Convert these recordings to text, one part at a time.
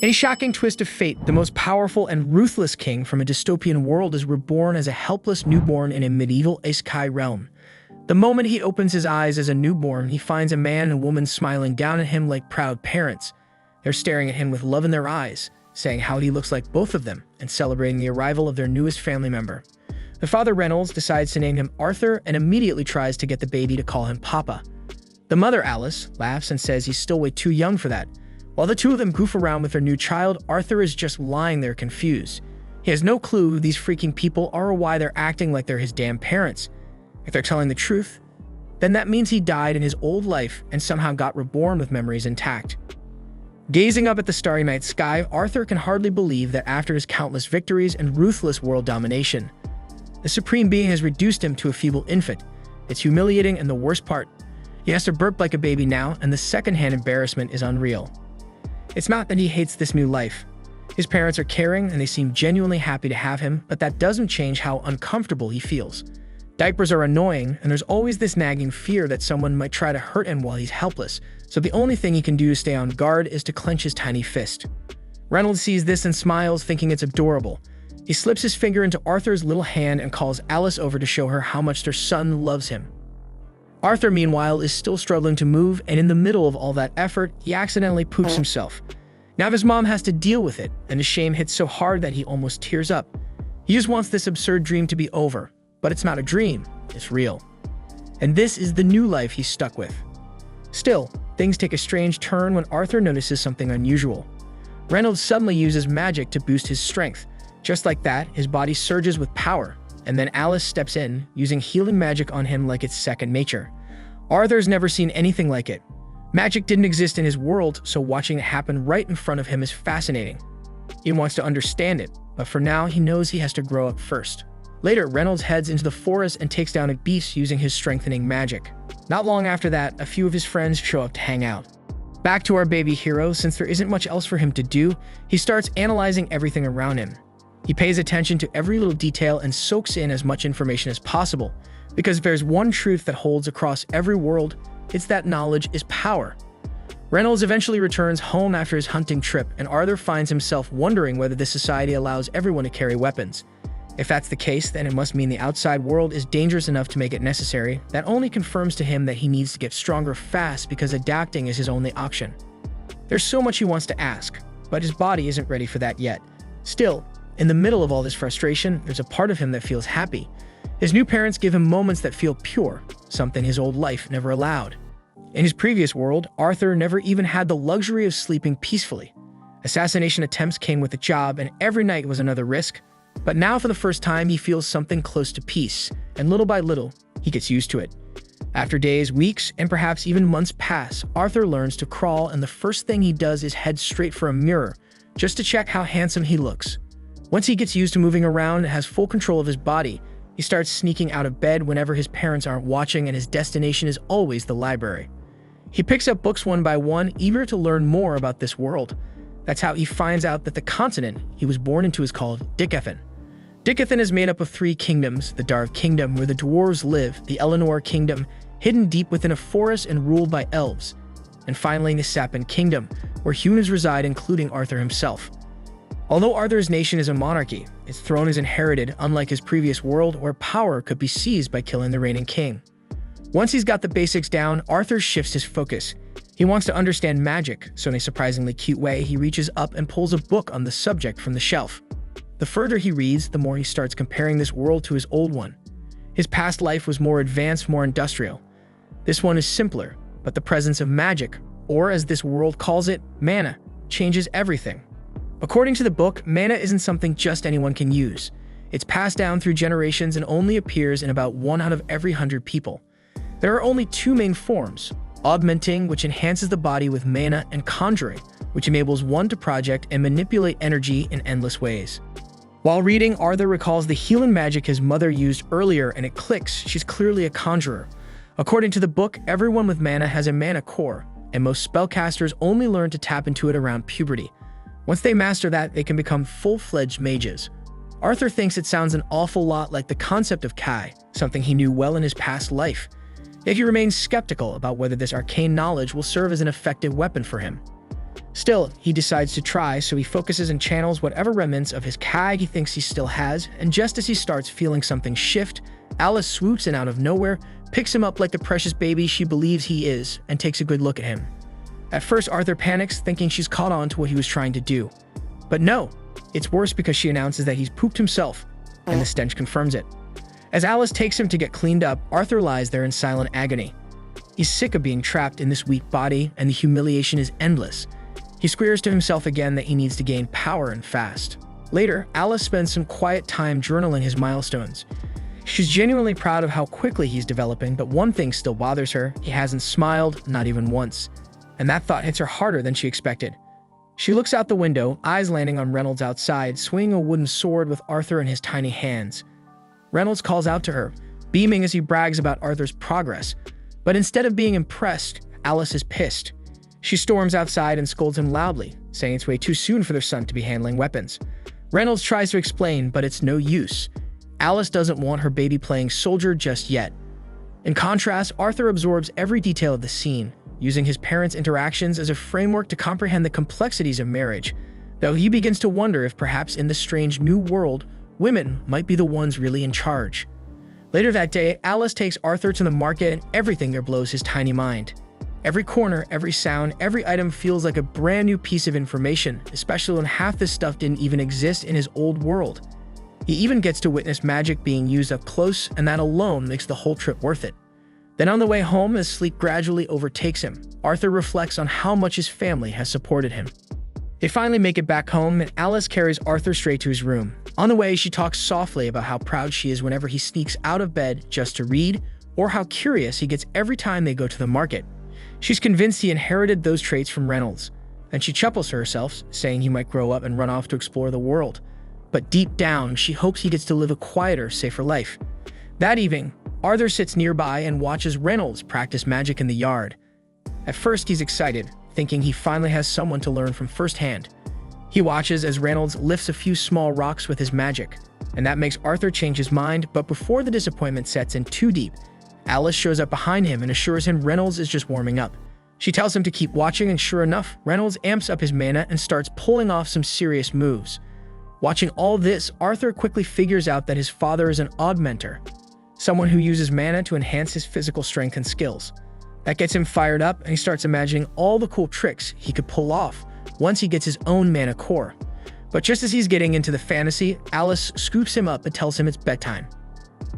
In a shocking twist of fate, the most powerful and ruthless king from a dystopian world is reborn as a helpless newborn in a medieval Isekai realm. The moment he opens his eyes as a newborn, he finds a man and woman smiling down at him like proud parents. They're staring at him with love in their eyes, saying how he looks like both of them, and celebrating the arrival of their newest family member. The father, Reynolds, decides to name him Arthur and immediately tries to get the baby to call him Papa. The mother, Alice, laughs and says he's still way too young for that. While the two of them goof around with their new child, Arthur is just lying there confused. He has no clue who these freaking people are or why they're acting like they're his damn parents. If they're telling the truth, then that means he died in his old life and somehow got reborn with memories intact. Gazing up at the starry night sky, Arthur can hardly believe that after his countless victories and ruthless world domination, the Supreme Being has reduced him to a feeble infant. It's humiliating, and the worst part, he has to burp like a baby now, and the secondhand embarrassment is unreal. It's not that he hates this new life. His parents are caring and they seem genuinely happy to have him, but that doesn't change how uncomfortable he feels. Diapers are annoying, and there's always this nagging fear that someone might try to hurt him while he's helpless, so the only thing he can do to stay on guard is to clench his tiny fist. Reynolds sees this and smiles, thinking it's adorable. He slips his finger into Arthur's little hand and calls Alice over to show her how much their son loves him. Arthur, meanwhile, is still struggling to move, and in the middle of all that effort, he accidentally poops himself. Now his mom has to deal with it, and his shame hits so hard that he almost tears up. He just wants this absurd dream to be over. But it's not a dream, it's real. And this is the new life he's stuck with. Still, things take a strange turn when Arthur notices something unusual. Reynolds suddenly uses magic to boost his strength. Just like that, his body surges with power, and then Alice steps in, using healing magic on him like it's second nature. Arthur's never seen anything like it. Magic didn't exist in his world, so watching it happen right in front of him is fascinating. He wants to understand it, but for now he knows he has to grow up first. Later, Reynolds heads into the forest and takes down a beast using his strengthening magic. Not long after that, a few of his friends show up to hang out. Back to our baby hero, since there isn't much else for him to do, he starts analyzing everything around him. He pays attention to every little detail and soaks in as much information as possible, because if there's one truth that holds across every world, it's that knowledge is power. Reynolds eventually returns home after his hunting trip, and Arthur finds himself wondering whether this society allows everyone to carry weapons. If that's the case, then it must mean the outside world is dangerous enough to make it necessary. That only confirms to him that he needs to get stronger fast because adapting is his only option. There's so much he wants to ask, but his body isn't ready for that yet. Still, in the middle of all this frustration, there's a part of him that feels happy. His new parents give him moments that feel pure, something his old life never allowed. In his previous world, Arthur never even had the luxury of sleeping peacefully. Assassination attempts came with the job, and every night was another risk. But now for the first time, he feels something close to peace, and little by little, he gets used to it. After days, weeks, and perhaps even months pass, Arthur learns to crawl, and the first thing he does is head straight for a mirror, just to check how handsome he looks. Once he gets used to moving around and has full control of his body, he starts sneaking out of bed whenever his parents aren't watching, and his destination is always the library. He picks up books one by one, eager to learn more about this world. That's how he finds out that the continent he was born into is called Dicathan. Dicathan is made up of 3 kingdoms: the Dark Kingdom, where the dwarves live, the Eleanor Kingdom, hidden deep within a forest and ruled by elves, and finally the Sapin Kingdom, where humans reside, including Arthur himself. Although Arthur's nation is a monarchy, its throne is inherited, unlike his previous world where power could be seized by killing the reigning king. Once he's got the basics down, Arthur shifts his focus. He wants to understand magic, so in a surprisingly cute way, he reaches up and pulls a book on the subject from the shelf. The further he reads, the more he starts comparing this world to his old one. His past life was more advanced, more industrial. This one is simpler, but the presence of magic, or as this world calls it, mana, changes everything. According to the book, mana isn't something just anyone can use. It's passed down through generations and only appears in about 1 out of every 100 people. There are only 2 main forms: augmenting, which enhances the body with mana, and conjuring, which enables one to project and manipulate energy in endless ways. While reading, Arthur recalls the healing magic his mother used earlier, and it clicks. She's clearly a conjurer. According to the book, everyone with mana has a mana core, and most spellcasters only learn to tap into it around puberty. Once they master that, they can become full-fledged mages. Arthur thinks it sounds an awful lot like the concept of Kai, something he knew well in his past life. Yet he remains skeptical about whether this arcane knowledge will serve as an effective weapon for him. Still, he decides to try, so he focuses and channels whatever remnants of his kag he thinks he still has, and just as he starts feeling something shift, Alice swoops in out of nowhere, picks him up like the precious baby she believes he is, and takes a good look at him. At first, Arthur panics, thinking she's caught on to what he was trying to do. But no, it's worse because she announces that he's pooped himself, and the stench confirms it. As Alice takes him to get cleaned up, Arthur lies there in silent agony. He's sick of being trapped in this weak body, and the humiliation is endless. He squeals to himself again that he needs to gain power and fast. Later, Alice spends some quiet time journaling his milestones. She's genuinely proud of how quickly he's developing, but one thing still bothers her: he hasn't smiled, not even once. And that thought hits her harder than she expected. She looks out the window, eyes landing on Reynolds outside, swinging a wooden sword with Arthur in his tiny hands. Reynolds calls out to her, beaming as he brags about Arthur's progress. But instead of being impressed, Alice is pissed. She storms outside and scolds him loudly, saying it's way too soon for their son to be handling weapons. Reynolds tries to explain, but it's no use. Alice doesn't want her baby playing soldier just yet. In contrast, Arthur absorbs every detail of the scene, using his parents' interactions as a framework to comprehend the complexities of marriage, though he begins to wonder if perhaps in this strange new world, women might be the ones really in charge. Later that day, Alice takes Arthur to the market, and everything there blows his tiny mind. Every corner, every sound, every item feels like a brand new piece of information, especially when half this stuff didn't even exist in his old world. He even gets to witness magic being used up close, and that alone makes the whole trip worth it. Then on the way home, as sleep gradually overtakes him, Arthur reflects on how much his family has supported him. They finally make it back home, and Alice carries Arthur straight to his room. On the way, she talks softly about how proud she is whenever he sneaks out of bed just to read, or how curious he gets every time they go to the market. She's convinced he inherited those traits from Reynolds, and she chuckles to herself, saying he might grow up and run off to explore the world. But deep down, she hopes he gets to live a quieter, safer life. That evening, Arthur sits nearby and watches Reynolds practice magic in the yard. At first, he's excited, thinking he finally has someone to learn from firsthand. He watches as Reynolds lifts a few small rocks with his magic, and that makes Arthur change his mind, but before the disappointment sets in too deep, Alice shows up behind him and assures him Reynolds is just warming up. She tells him to keep watching, and sure enough, Reynolds amps up his mana and starts pulling off some serious moves. Watching all this, Arthur quickly figures out that his father is an augmenter, someone who uses mana to enhance his physical strength and skills. That gets him fired up, and he starts imagining all the cool tricks he could pull off once he gets his own mana core. But just as he's getting into the fantasy, Alice scoops him up and tells him it's bedtime.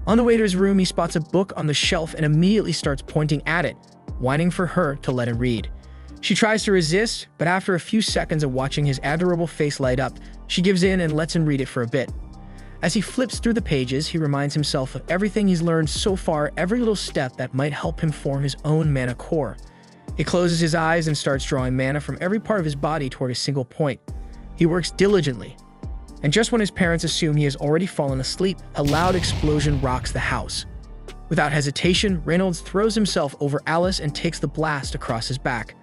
On the way to his room, he spots a book on the shelf and immediately starts pointing at it, whining for her to let him read. She tries to resist, but after a few seconds of watching his adorable face light up, she gives in and lets him read it for a bit. As he flips through the pages, he reminds himself of everything he's learned so far, every little step that might help him form his own mana core. He closes his eyes and starts drawing mana from every part of his body toward a single point. He works diligently. And just when his parents assume he has already fallen asleep, a loud explosion rocks the house. Without hesitation, Reynolds throws himself over Alice and takes the blast across his back.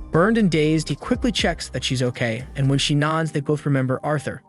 Burned and dazed, he quickly checks that she's okay, and when she nods, they both remember Arthur.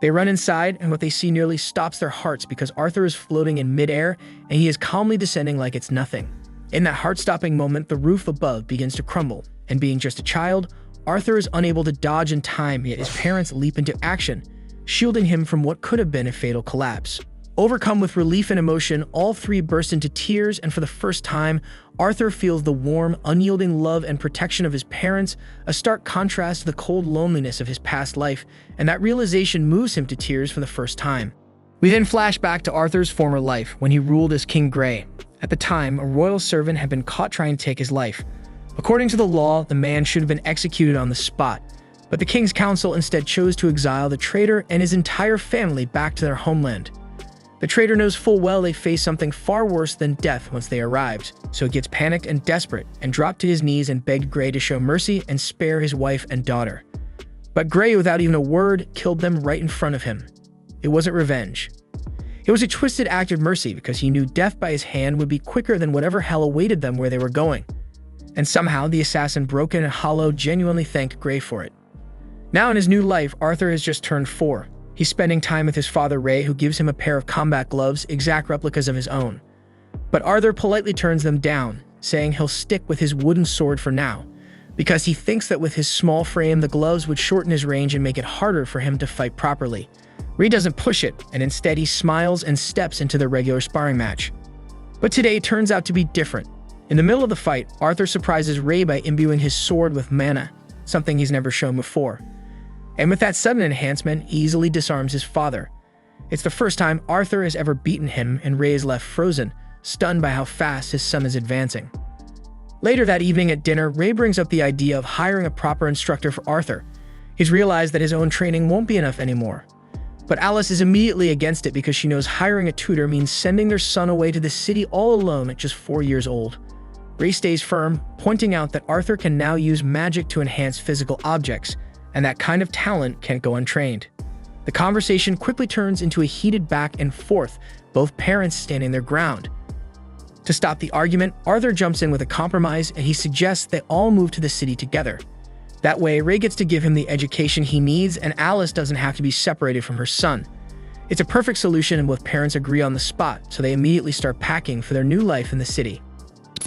They run inside, and what they see nearly stops their hearts because Arthur is floating in midair, and he is calmly descending like it's nothing. In that heart-stopping moment, the roof above begins to crumble, and being just a child, Arthur is unable to dodge in time, yet his parents leap into action, shielding him from what could have been a fatal collapse. Overcome with relief and emotion, all three burst into tears, and for the first time, Arthur feels the warm, unyielding love and protection of his parents, a stark contrast to the cold loneliness of his past life, and that realization moves him to tears for the first time. We then flash back to Arthur's former life, when he ruled as King Grey. At the time, a royal servant had been caught trying to take his life. According to the law, the man should have been executed on the spot, but the king's council instead chose to exile the traitor and his entire family back to their homeland. The traitor knows full well they face something far worse than death once they arrived, so he gets panicked and desperate and dropped to his knees and begged Grey to show mercy and spare his wife and daughter. But Grey, without even a word, killed them right in front of him. It wasn't revenge. It was a twisted act of mercy because he knew death by his hand would be quicker than whatever hell awaited them where they were going. And somehow, the assassin, broken and hollow, genuinely thanked Grey for it. Now in his new life, Arthur has just turned 4. He's spending time with his father Ray, who gives him a pair of combat gloves, exact replicas of his own. But Arthur politely turns them down, saying he'll stick with his wooden sword for now, because he thinks that with his small frame, the gloves would shorten his range and make it harder for him to fight properly. Ray doesn't push it, and instead he smiles and steps into the regular sparring match. But today turns out to be different. In the middle of the fight, Arthur surprises Ray by imbuing his sword with mana, something he's never shown before. And with that sudden enhancement, he easily disarms his father. It's the first time Arthur has ever beaten him, and Ray is left frozen, stunned by how fast his son is advancing. Later that evening at dinner, Ray brings up the idea of hiring a proper instructor for Arthur. He's realized that his own training won't be enough anymore. But Alice is immediately against it because she knows hiring a tutor means sending their son away to the city all alone at just 4 years old. Ray stays firm, pointing out that Arthur can now use magic to enhance physical objects, and that kind of talent can't go untrained. The conversation quickly turns into a heated back and forth, both parents standing their ground. To stop the argument, Arthur jumps in with a compromise, and he suggests they all move to the city together. That way, Ray gets to give him the education he needs, and Alice doesn't have to be separated from her son. It's a perfect solution, and both parents agree on the spot, so they immediately start packing for their new life in the city.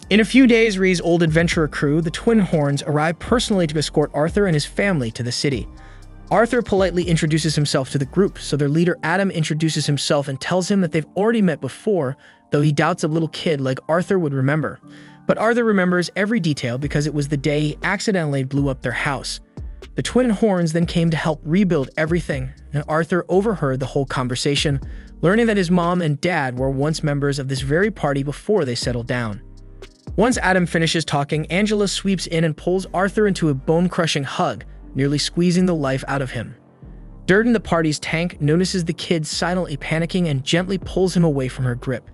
In a few days, Ray's old adventurer crew, the Twin Horns, arrive personally to escort Arthur and his family to the city. Arthur politely introduces himself to the group, so their leader Adam introduces himself and tells him that they've already met before, though he doubts a little kid like Arthur would remember. But Arthur remembers every detail because it was the day he accidentally blew up their house. The Twin Horns then came to help rebuild everything, and Arthur overheard the whole conversation, learning that his mom and dad were once members of this very party before they settled down. Once Adam finishes talking, Angela sweeps in and pulls Arthur into a bone-crushing hug, nearly squeezing the life out of him. Durden, the party's tank, notices the kid silently panicking and gently pulls him away from her grip.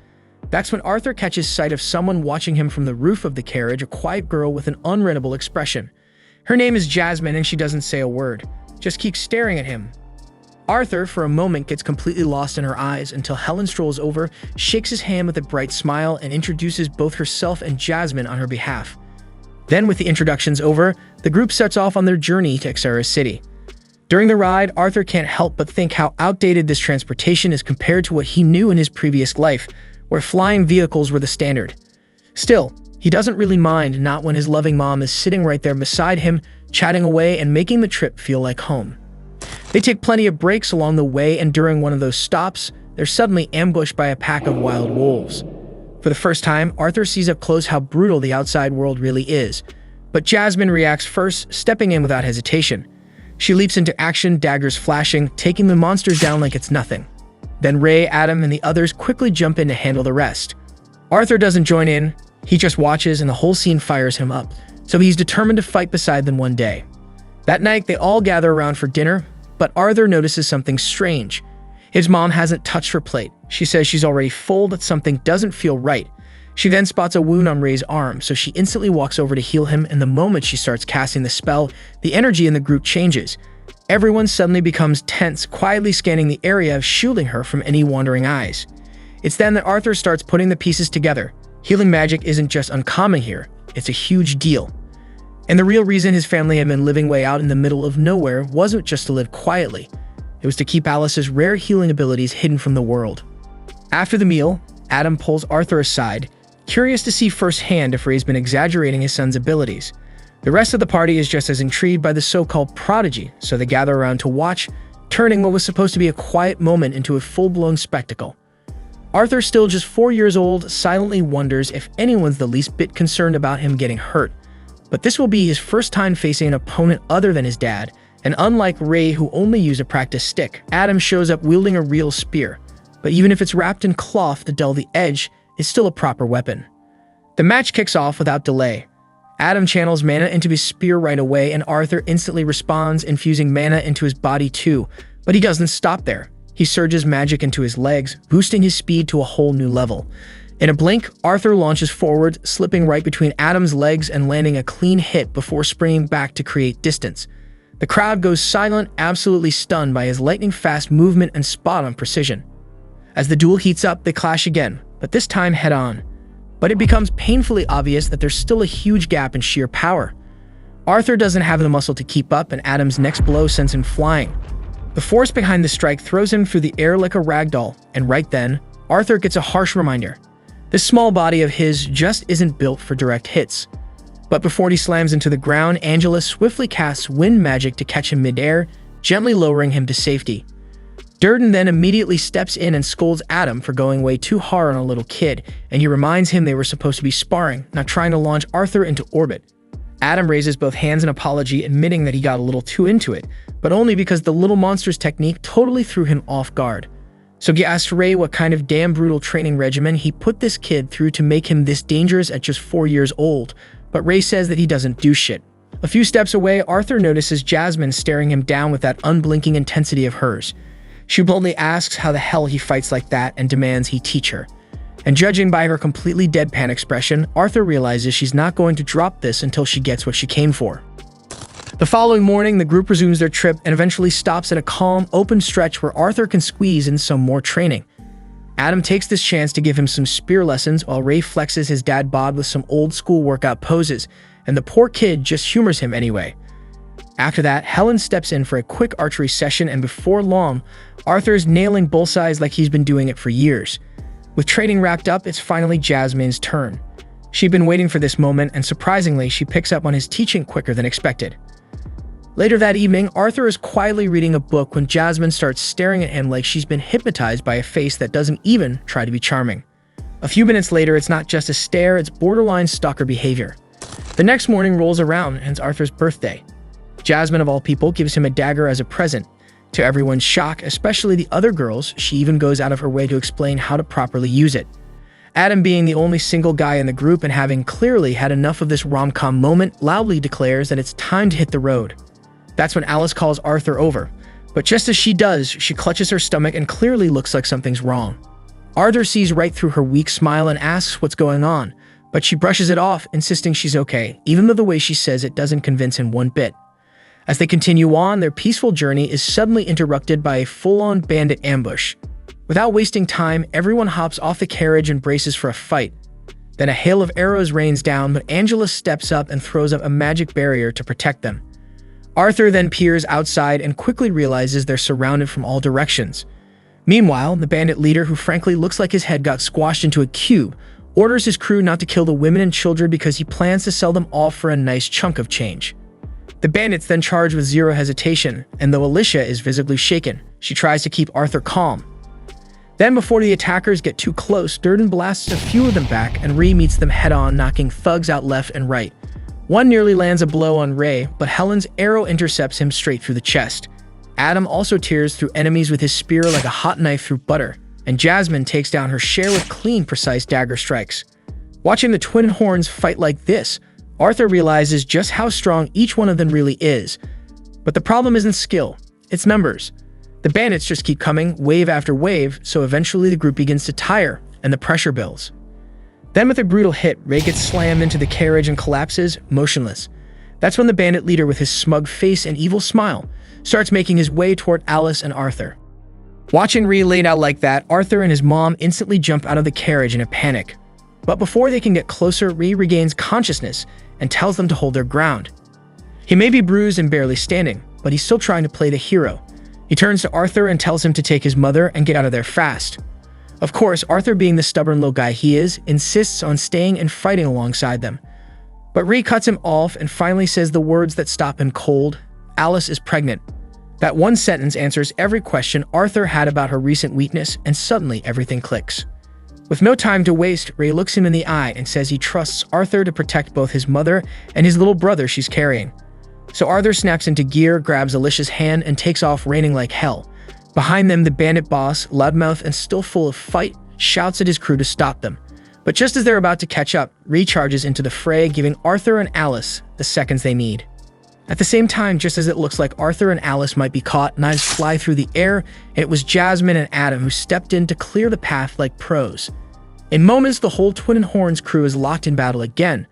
That's when Arthur catches sight of someone watching him from the roof of the carriage, a quiet girl with an unreadable expression. Her name is Jasmine, and she doesn't say a word, just keeps staring at him. Arthur, for a moment, gets completely lost in her eyes until Helen strolls over, shakes his hand with a bright smile, and introduces both herself and Jasmine on her behalf. Then, with the introductions over, the group sets off on their journey to Xera City. During the ride, Arthur can't help but think how outdated this transportation is compared to what he knew in his previous life, where flying vehicles were the standard. Still, he doesn't really mind, not when his loving mom is sitting right there beside him, chatting away and making the trip feel like home. They take plenty of breaks along the way, and during one of those stops, they're suddenly ambushed by a pack of wild wolves. For the first time, Arthur sees up close how brutal the outside world really is. But Jasmine reacts first, stepping in without hesitation. She leaps into action, daggers flashing, taking the monsters down like it's nothing. Then Ray, Adam, and the others quickly jump in to handle the rest. Arthur doesn't join in, he just watches, and the whole scene fires him up, so he's determined to fight beside them one day. That night, they all gather around for dinner, but Arthur notices something strange. His mom hasn't touched her plate. She says she's already full, but something doesn't feel right. She then spots a wound on Ray's arm, so she instantly walks over to heal him, and the moment she starts casting the spell, the energy in the group changes. Everyone suddenly becomes tense, quietly scanning the area, shielding her from any wandering eyes. It's then that Arthur starts putting the pieces together. Healing magic isn't just uncommon here, it's a huge deal. And the real reason his family had been living way out in the middle of nowhere wasn't just to live quietly. It was to keep Alice's rare healing abilities hidden from the world. After the meal, Adam pulls Arthur aside, curious to see firsthand if Ray's been exaggerating his son's abilities. The rest of the party is just as intrigued by the so-called prodigy, so they gather around to watch, turning what was supposed to be a quiet moment into a full-blown spectacle. Arthur, still just 4 years old, silently wonders if anyone's the least bit concerned about him getting hurt. But this will be his first time facing an opponent other than his dad, and unlike Ray, who only used a practice stick, Adam shows up wielding a real spear. But even if it's wrapped in cloth to dull the edge, it's still a proper weapon. The match kicks off without delay. Adam channels mana into his spear right away, and Arthur instantly responds, infusing mana into his body too. But he doesn't stop there. He surges magic into his legs, boosting his speed to a whole new level. In a blink, Arthur launches forward, slipping right between Adam's legs and landing a clean hit before springing back to create distance. The crowd goes silent, absolutely stunned by his lightning-fast movement and spot-on precision. As the duel heats up, they clash again, but this time head-on. But it becomes painfully obvious that there's still a huge gap in sheer power. Arthur doesn't have the muscle to keep up, and Adam's next blow sends him flying. The force behind the strike throws him through the air like a ragdoll, and right then, Arthur gets a harsh reminder. This small body of his just isn't built for direct hits. But before he slams into the ground, Angela swiftly casts wind magic to catch him midair, gently lowering him to safety. Durden then immediately steps in and scolds Adam for going way too hard on a little kid, and he reminds him they were supposed to be sparring, not trying to launch Arthur into orbit. Adam raises both hands in apology, admitting that he got a little too into it, but only because the little monster's technique totally threw him off guard. So he asks Ray what kind of damn brutal training regimen he put this kid through to make him this dangerous at just 4 years old, but Ray says that he doesn't do shit. A few steps away, Arthur notices Jasmine staring him down with that unblinking intensity of hers. She bluntly asks how the hell he fights like that and demands he teach her. And judging by her completely deadpan expression, Arthur realizes she's not going to drop this until she gets what she came for. The following morning, the group resumes their trip and eventually stops at a calm, open stretch where Arthur can squeeze in some more training. Adam takes this chance to give him some spear lessons while Ray flexes his dad bod with some old-school workout poses, and the poor kid just humors him anyway. After that, Helen steps in for a quick archery session, and before long, Arthur is nailing bullseyes like he's been doing it for years. With training wrapped up, it's finally Jasmine's turn. She'd been waiting for this moment, and surprisingly, she picks up on his teaching quicker than expected. Later that evening, Arthur is quietly reading a book when Jasmine starts staring at him like she's been hypnotized by a face that doesn't even try to be charming. A few minutes later, it's not just a stare, it's borderline stalker behavior. The next morning rolls around, and it's Arthur's birthday. Jasmine, of all people, gives him a dagger as a present. To everyone's shock, especially the other girls, she even goes out of her way to explain how to properly use it. Adam, being the only single guy in the group and having clearly had enough of this rom-com moment, loudly declares that it's time to hit the road. That's when Alice calls Arthur over, but just as she does, she clutches her stomach and clearly looks like something's wrong. Arthur sees right through her weak smile and asks what's going on, but she brushes it off, insisting she's okay, even though the way she says it doesn't convince him one bit. As they continue on, their peaceful journey is suddenly interrupted by a full-on bandit ambush. Without wasting time, everyone hops off the carriage and braces for a fight. Then a hail of arrows rains down, but Angela steps up and throws up a magic barrier to protect them. Arthur then peers outside and quickly realizes they're surrounded from all directions. Meanwhile, the bandit leader, who frankly looks like his head got squashed into a cube, orders his crew not to kill the women and children because he plans to sell them all for a nice chunk of change. The bandits then charge with zero hesitation, and though Alicia is visibly shaken, she tries to keep Arthur calm. Then, before the attackers get too close, Durden blasts a few of them back, and Ree meets them head-on, knocking thugs out left and right. One nearly lands a blow on Ray, but Helen's arrow intercepts him straight through the chest. Adam also tears through enemies with his spear like a hot knife through butter, and Jasmine takes down her share with clean, precise dagger strikes. Watching the twin horns fight like this, Arthur realizes just how strong each one of them really is. But the problem isn't skill, it's numbers. The bandits just keep coming, wave after wave, so eventually the group begins to tire, and the pressure builds. Then with a brutal hit, Ray gets slammed into the carriage and collapses, motionless. That's when the bandit leader, with his smug face and evil smile, starts making his way toward Alice and Arthur. Watching Ray laid out like that, Arthur and his mom instantly jump out of the carriage in a panic. But before they can get closer, Ray regains consciousness and tells them to hold their ground. He may be bruised and barely standing, but he's still trying to play the hero. He turns to Arthur and tells him to take his mother and get out of there fast. Of course, Arthur, being the stubborn little guy he is, insists on staying and fighting alongside them. But Ray cuts him off and finally says the words that stop him cold: Alice is pregnant. That one sentence answers every question Arthur had about her recent weakness, and suddenly everything clicks. With no time to waste, Ray looks him in the eye and says he trusts Arthur to protect both his mother and his little brother she's carrying. So Arthur snaps into gear, grabs Alicia's hand, and takes off raining like hell. Behind them, the bandit boss, loudmouth and still full of fight, shouts at his crew to stop them. But just as they're about to catch up, Ray charges into the fray, giving Arthur and Alice the seconds they need. At the same time, just as it looks like Arthur and Alice might be caught, knives fly through the air, and it was Jasmine and Adam who stepped in to clear the path like pros. In moments, the whole Twin Horns crew is locked in battle again,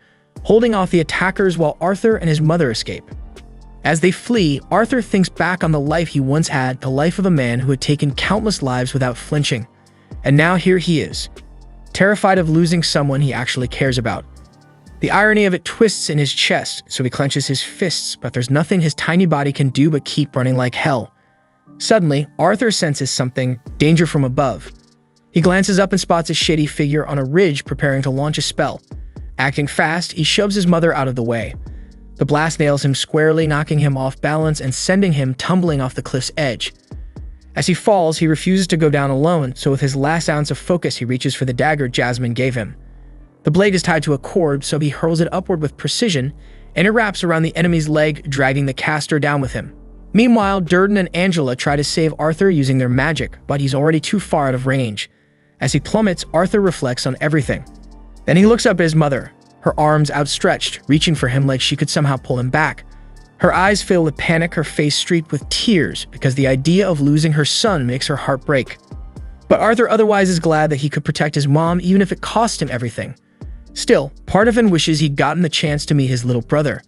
holding off the attackers while Arthur and his mother escape. As they flee, Arthur thinks back on the life he once had, the life of a man who had taken countless lives without flinching. And now here he is, terrified of losing someone he actually cares about. The irony of it twists in his chest, so he clenches his fists, but there's nothing his tiny body can do but keep running like hell. Suddenly, Arthur senses something, danger from above. He glances up and spots a shady figure on a ridge preparing to launch a spell. Acting fast, he shoves his mother out of the way. The blast nails him squarely, knocking him off balance and sending him tumbling off the cliff's edge. As he falls, he refuses to go down alone, so with his last ounce of focus, he reaches for the dagger Jasmine gave him. The blade is tied to a cord, so he hurls it upward with precision, and it wraps around the enemy's leg, dragging the caster down with him. Meanwhile, Durden and Angela try to save Arthur using their magic, but he's already too far out of range. As he plummets, Arthur reflects on everything. Then he looks up at his mother, her arms outstretched, reaching for him like she could somehow pull him back. Her eyes fill with panic, her face streaked with tears, because the idea of losing her son makes her heart break. But Arthur otherwise is glad that he could protect his mom even if it cost him everything. Still, part of him wishes he'd gotten the chance to meet his little brother.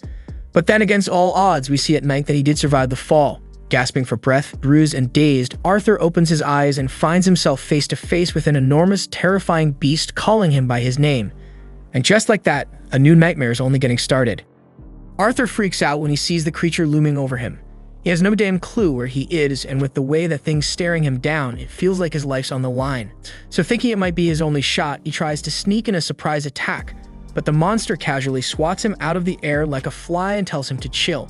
But then against all odds, we see at night that he did survive the fall. Gasping for breath, bruised and dazed, Arthur opens his eyes and finds himself face to face with an enormous, terrifying beast calling him by his name. And just like that, a new nightmare is only getting started. Arthur freaks out when he sees the creature looming over him. He has no damn clue where he is, and with the way that thing's staring him down, it feels like his life's on the line. So thinking it might be his only shot, he tries to sneak in a surprise attack, but the monster casually swats him out of the air like a fly and tells him to chill.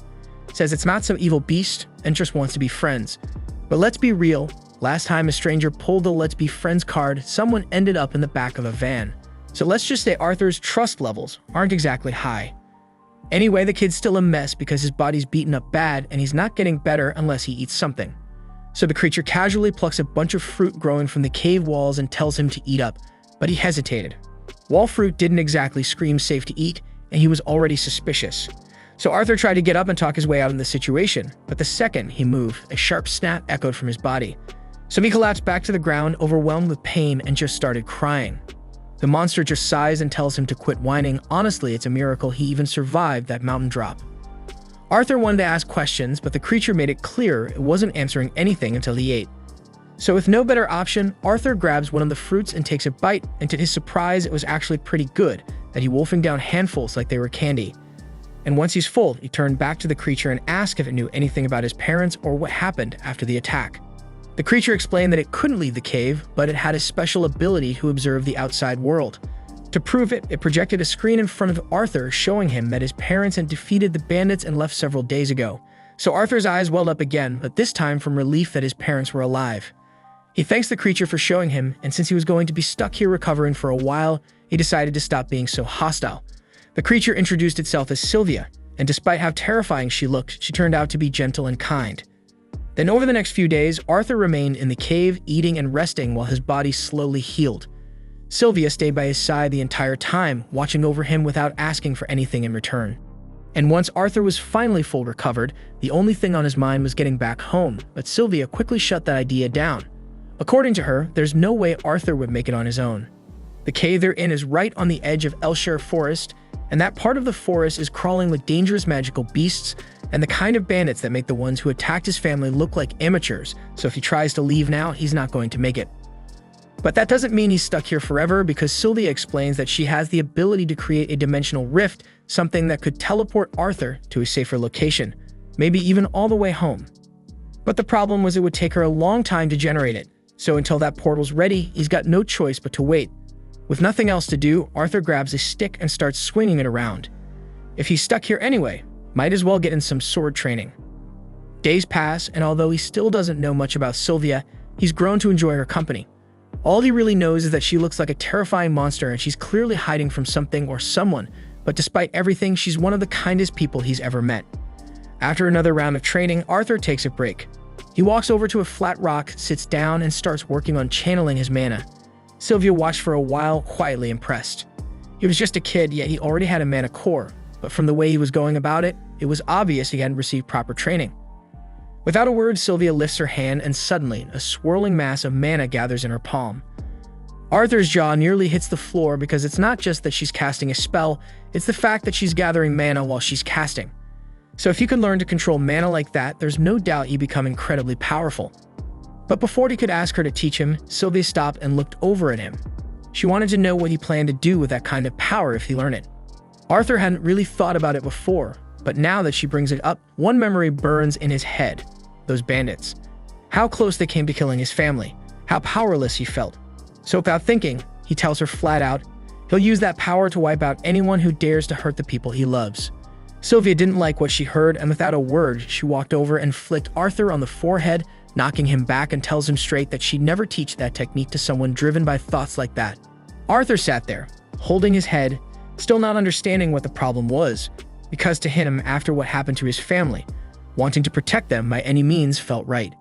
Says it's not some evil beast and just wants to be friends. But let's be real, last time a stranger pulled the let's be friends card, someone ended up in the back of a van. So let's just say Arthur's trust levels aren't exactly high. Anyway, the kid's still a mess because his body's beaten up bad and he's not getting better unless he eats something. So the creature casually plucks a bunch of fruit growing from the cave walls and tells him to eat up, but he hesitated. Wall fruit didn't exactly scream safe to eat, and he was already suspicious. So Arthur tried to get up and talk his way out of the situation, but the second he moved, a sharp snap echoed from his body. So he collapsed back to the ground, overwhelmed with pain, and just started crying. The monster just sighs and tells him to quit whining. Honestly, it's a miracle he even survived that mountain drop. Arthur wanted to ask questions, but the creature made it clear it wasn't answering anything until he ate. So with no better option, Arthur grabs one of the fruits and takes a bite, and to his surprise, it was actually pretty good, that he wolfing down handfuls like they were candy. And once he's full, he turned back to the creature and asked if it knew anything about his parents or what happened after the attack. The creature explained that it couldn't leave the cave, but it had a special ability to observe the outside world. To prove it, it projected a screen in front of Arthur showing him that his parents had defeated the bandits and left several days ago. So Arthur's eyes welled up again, but this time from relief that his parents were alive. He thanks the creature for showing him, and since he was going to be stuck here recovering for a while, he decided to stop being so hostile. The creature introduced itself as Sylvia, and despite how terrifying she looked, she turned out to be gentle and kind. Then over the next few days, Arthur remained in the cave, eating and resting while his body slowly healed. Sylvia stayed by his side the entire time, watching over him without asking for anything in return. And once Arthur was finally full recovered, the only thing on his mind was getting back home, but Sylvia quickly shut that idea down. According to her, there's no way Arthur would make it on his own. The cave they're in is right on the edge of Elshire Forest, and that part of the forest is crawling with dangerous magical beasts and the kind of bandits that make the ones who attacked his family look like amateurs, so if he tries to leave now, he's not going to make it. But that doesn't mean he's stuck here forever, because Sylvia explains that she has the ability to create a dimensional rift, something that could teleport Arthur to a safer location, maybe even all the way home. But the problem was it would take her a long time to generate it, so until that portal's ready, he's got no choice but to wait. With nothing else to do, Arthur grabs a stick and starts swinging it around. If he's stuck here anyway, might as well get in some sword training. Days pass, and although he still doesn't know much about Sylvia, he's grown to enjoy her company. All he really knows is that she looks like a terrifying monster and she's clearly hiding from something or someone, but despite everything, she's one of the kindest people he's ever met. After another round of training, Arthur takes a break. He walks over to a flat rock, sits down, and starts working on channeling his mana. Sylvia watched for a while, quietly impressed. He was just a kid, yet he already had a mana core, but from the way he was going about it, it was obvious he hadn't received proper training. Without a word, Sylvia lifts her hand, and suddenly, a swirling mass of mana gathers in her palm. Arthur's jaw nearly hits the floor because it's not just that she's casting a spell, it's the fact that she's gathering mana while she's casting. So if you can learn to control mana like that, there's no doubt you become incredibly powerful. But before he could ask her to teach him, Sylvia stopped and looked over at him. She wanted to know what he planned to do with that kind of power if he learned it. Arthur hadn't really thought about it before, but now that she brings it up, one memory burns in his head. Those bandits. How close they came to killing his family. How powerless he felt. So without thinking, he tells her flat out, He'll use that power to wipe out anyone who dares to hurt the people he loves. Sylvia didn't like what she heard, and without a word, she walked over and flicked Arthur on the forehead, knocking him back and tells him straight that she'd never teach that technique to someone driven by thoughts like that. Arthur sat there, holding his head, still not understanding what the problem was, because to him, after what happened to his family, wanting to protect them by any means felt right.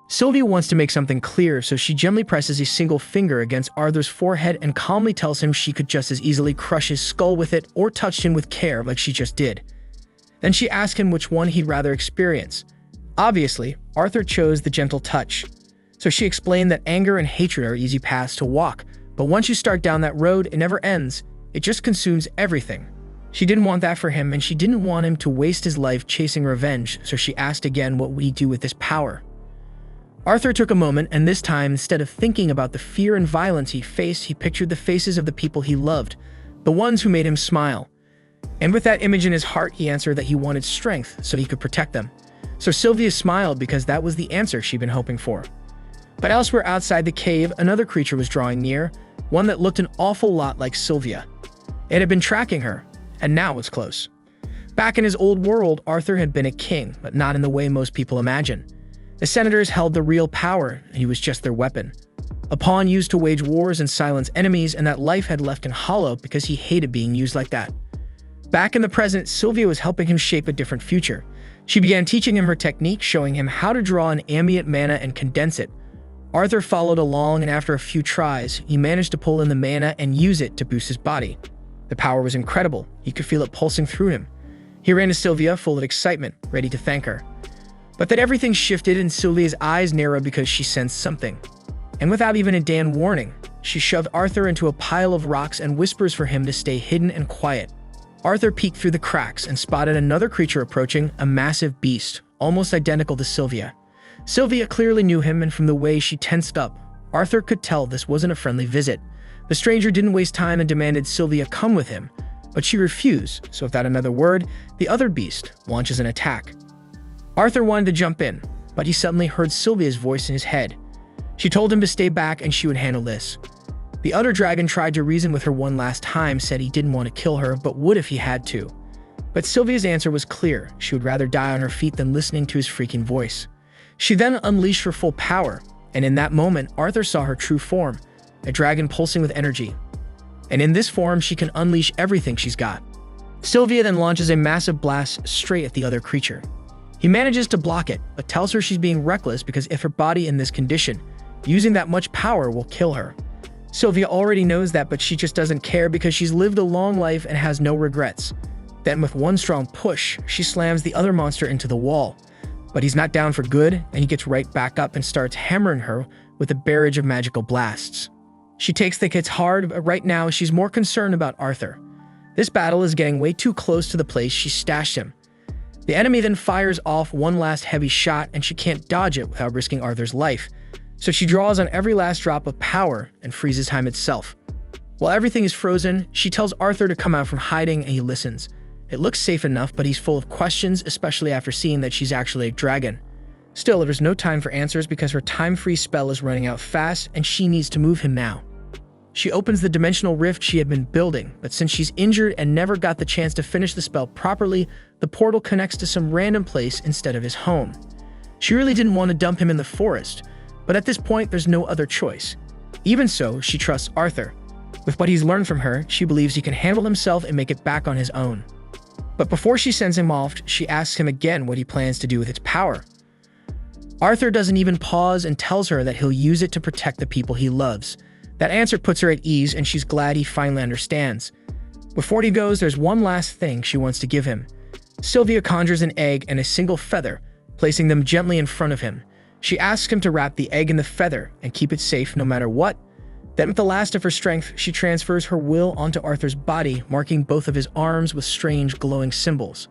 Sylvia wants to make something clear, so she gently presses a single finger against Arthur's forehead and calmly tells him she could just as easily crush his skull with it or touch him with care like she just did. Then she asks him which one he'd rather experience. Obviously, Arthur chose the gentle touch. So she explained that anger and hatred are easy paths to walk, but once you start down that road, it never ends. It just consumes everything. She didn't want that for him, and she didn't want him to waste his life chasing revenge, so she asked again what would he do with this power. Arthur took a moment, and this time, instead of thinking about the fear and violence he faced, he pictured the faces of the people he loved, the ones who made him smile. And with that image in his heart, he answered that he wanted strength so he could protect them. So Sylvia smiled because that was the answer she'd been hoping for. But elsewhere outside the cave, another creature was drawing near, one that looked an awful lot like Sylvia. It had been tracking her, and now was close. Back in his old world, Arthur had been a king, but not in the way most people imagine. The senators held the real power, and he was just their weapon. A pawn used to wage wars and silence enemies, and that life had left him hollow because he hated being used like that. Back in the present, Sylvia was helping him shape a different future. She began teaching him her technique, showing him how to draw an ambient mana and condense it. Arthur followed along, and after a few tries, he managed to pull in the mana and use it to boost his body. The power was incredible. He could feel it pulsing through him. He ran to Sylvia, full of excitement, ready to thank her. But then everything shifted and Sylvia's eyes narrowed because she sensed something. And without even a damn warning, she shoved Arthur into a pile of rocks and whispers for him to stay hidden and quiet. Arthur peeked through the cracks and spotted another creature approaching, a massive beast, almost identical to Sylvia. Sylvia clearly knew him, and from the way she tensed up, Arthur could tell this wasn't a friendly visit. The stranger didn't waste time and demanded Sylvia come with him, but she refused, so without another word, the other beast launches an attack. Arthur wanted to jump in, but he suddenly heard Sylvia's voice in his head. She told him to stay back and she would handle this. The other dragon tried to reason with her one last time, said he didn't want to kill her, but would if he had to. But Sylvia's answer was clear. She would rather die on her feet than listening to his freaking voice. She then unleashed her full power, and in that moment, Arthur saw her true form, a dragon pulsing with energy. And in this form, she can unleash everything she's got. Sylvia then launches a massive blast straight at the other creature. He manages to block it, but tells her she's being reckless because if her body in this condition, using that much power will kill her. Sylvia already knows that, but she just doesn't care because she's lived a long life and has no regrets. Then with one strong push, she slams the other monster into the wall. But he's not down for good, and he gets right back up and starts hammering her with a barrage of magical blasts. She takes the hits hard, but right now she's more concerned about Arthur. This battle is getting way too close to the place she stashed him. The enemy then fires off one last heavy shot, and she can't dodge it without risking Arthur's life. So she draws on every last drop of power and freezes time itself. While everything is frozen, she tells Arthur to come out from hiding, and he listens. It looks safe enough, but he's full of questions, especially after seeing that she's actually a dragon. Still, there's no time for answers because her time-freeze spell is running out fast, and she needs to move him now. She opens the dimensional rift she had been building, but since she's injured and never got the chance to finish the spell properly, the portal connects to some random place instead of his home. She really didn't want to dump him in the forest, but at this point there's no other choice. Even so, she trusts Arthur. With what he's learned from her, she believes he can handle himself and make it back on his own. But before she sends him off, she asks him again what he plans to do with its power. Arthur doesn't even pause and tells her that he'll use it to protect the people he loves. That answer puts her at ease, and she's glad he finally understands. Before he goes, there's one last thing she wants to give him. Sylvia conjures an egg and a single feather, placing them gently in front of him. She asks him to wrap the egg in the feather and keep it safe no matter what. Then with the last of her strength, she transfers her will onto Arthur's body, marking both of his arms with strange glowing symbols.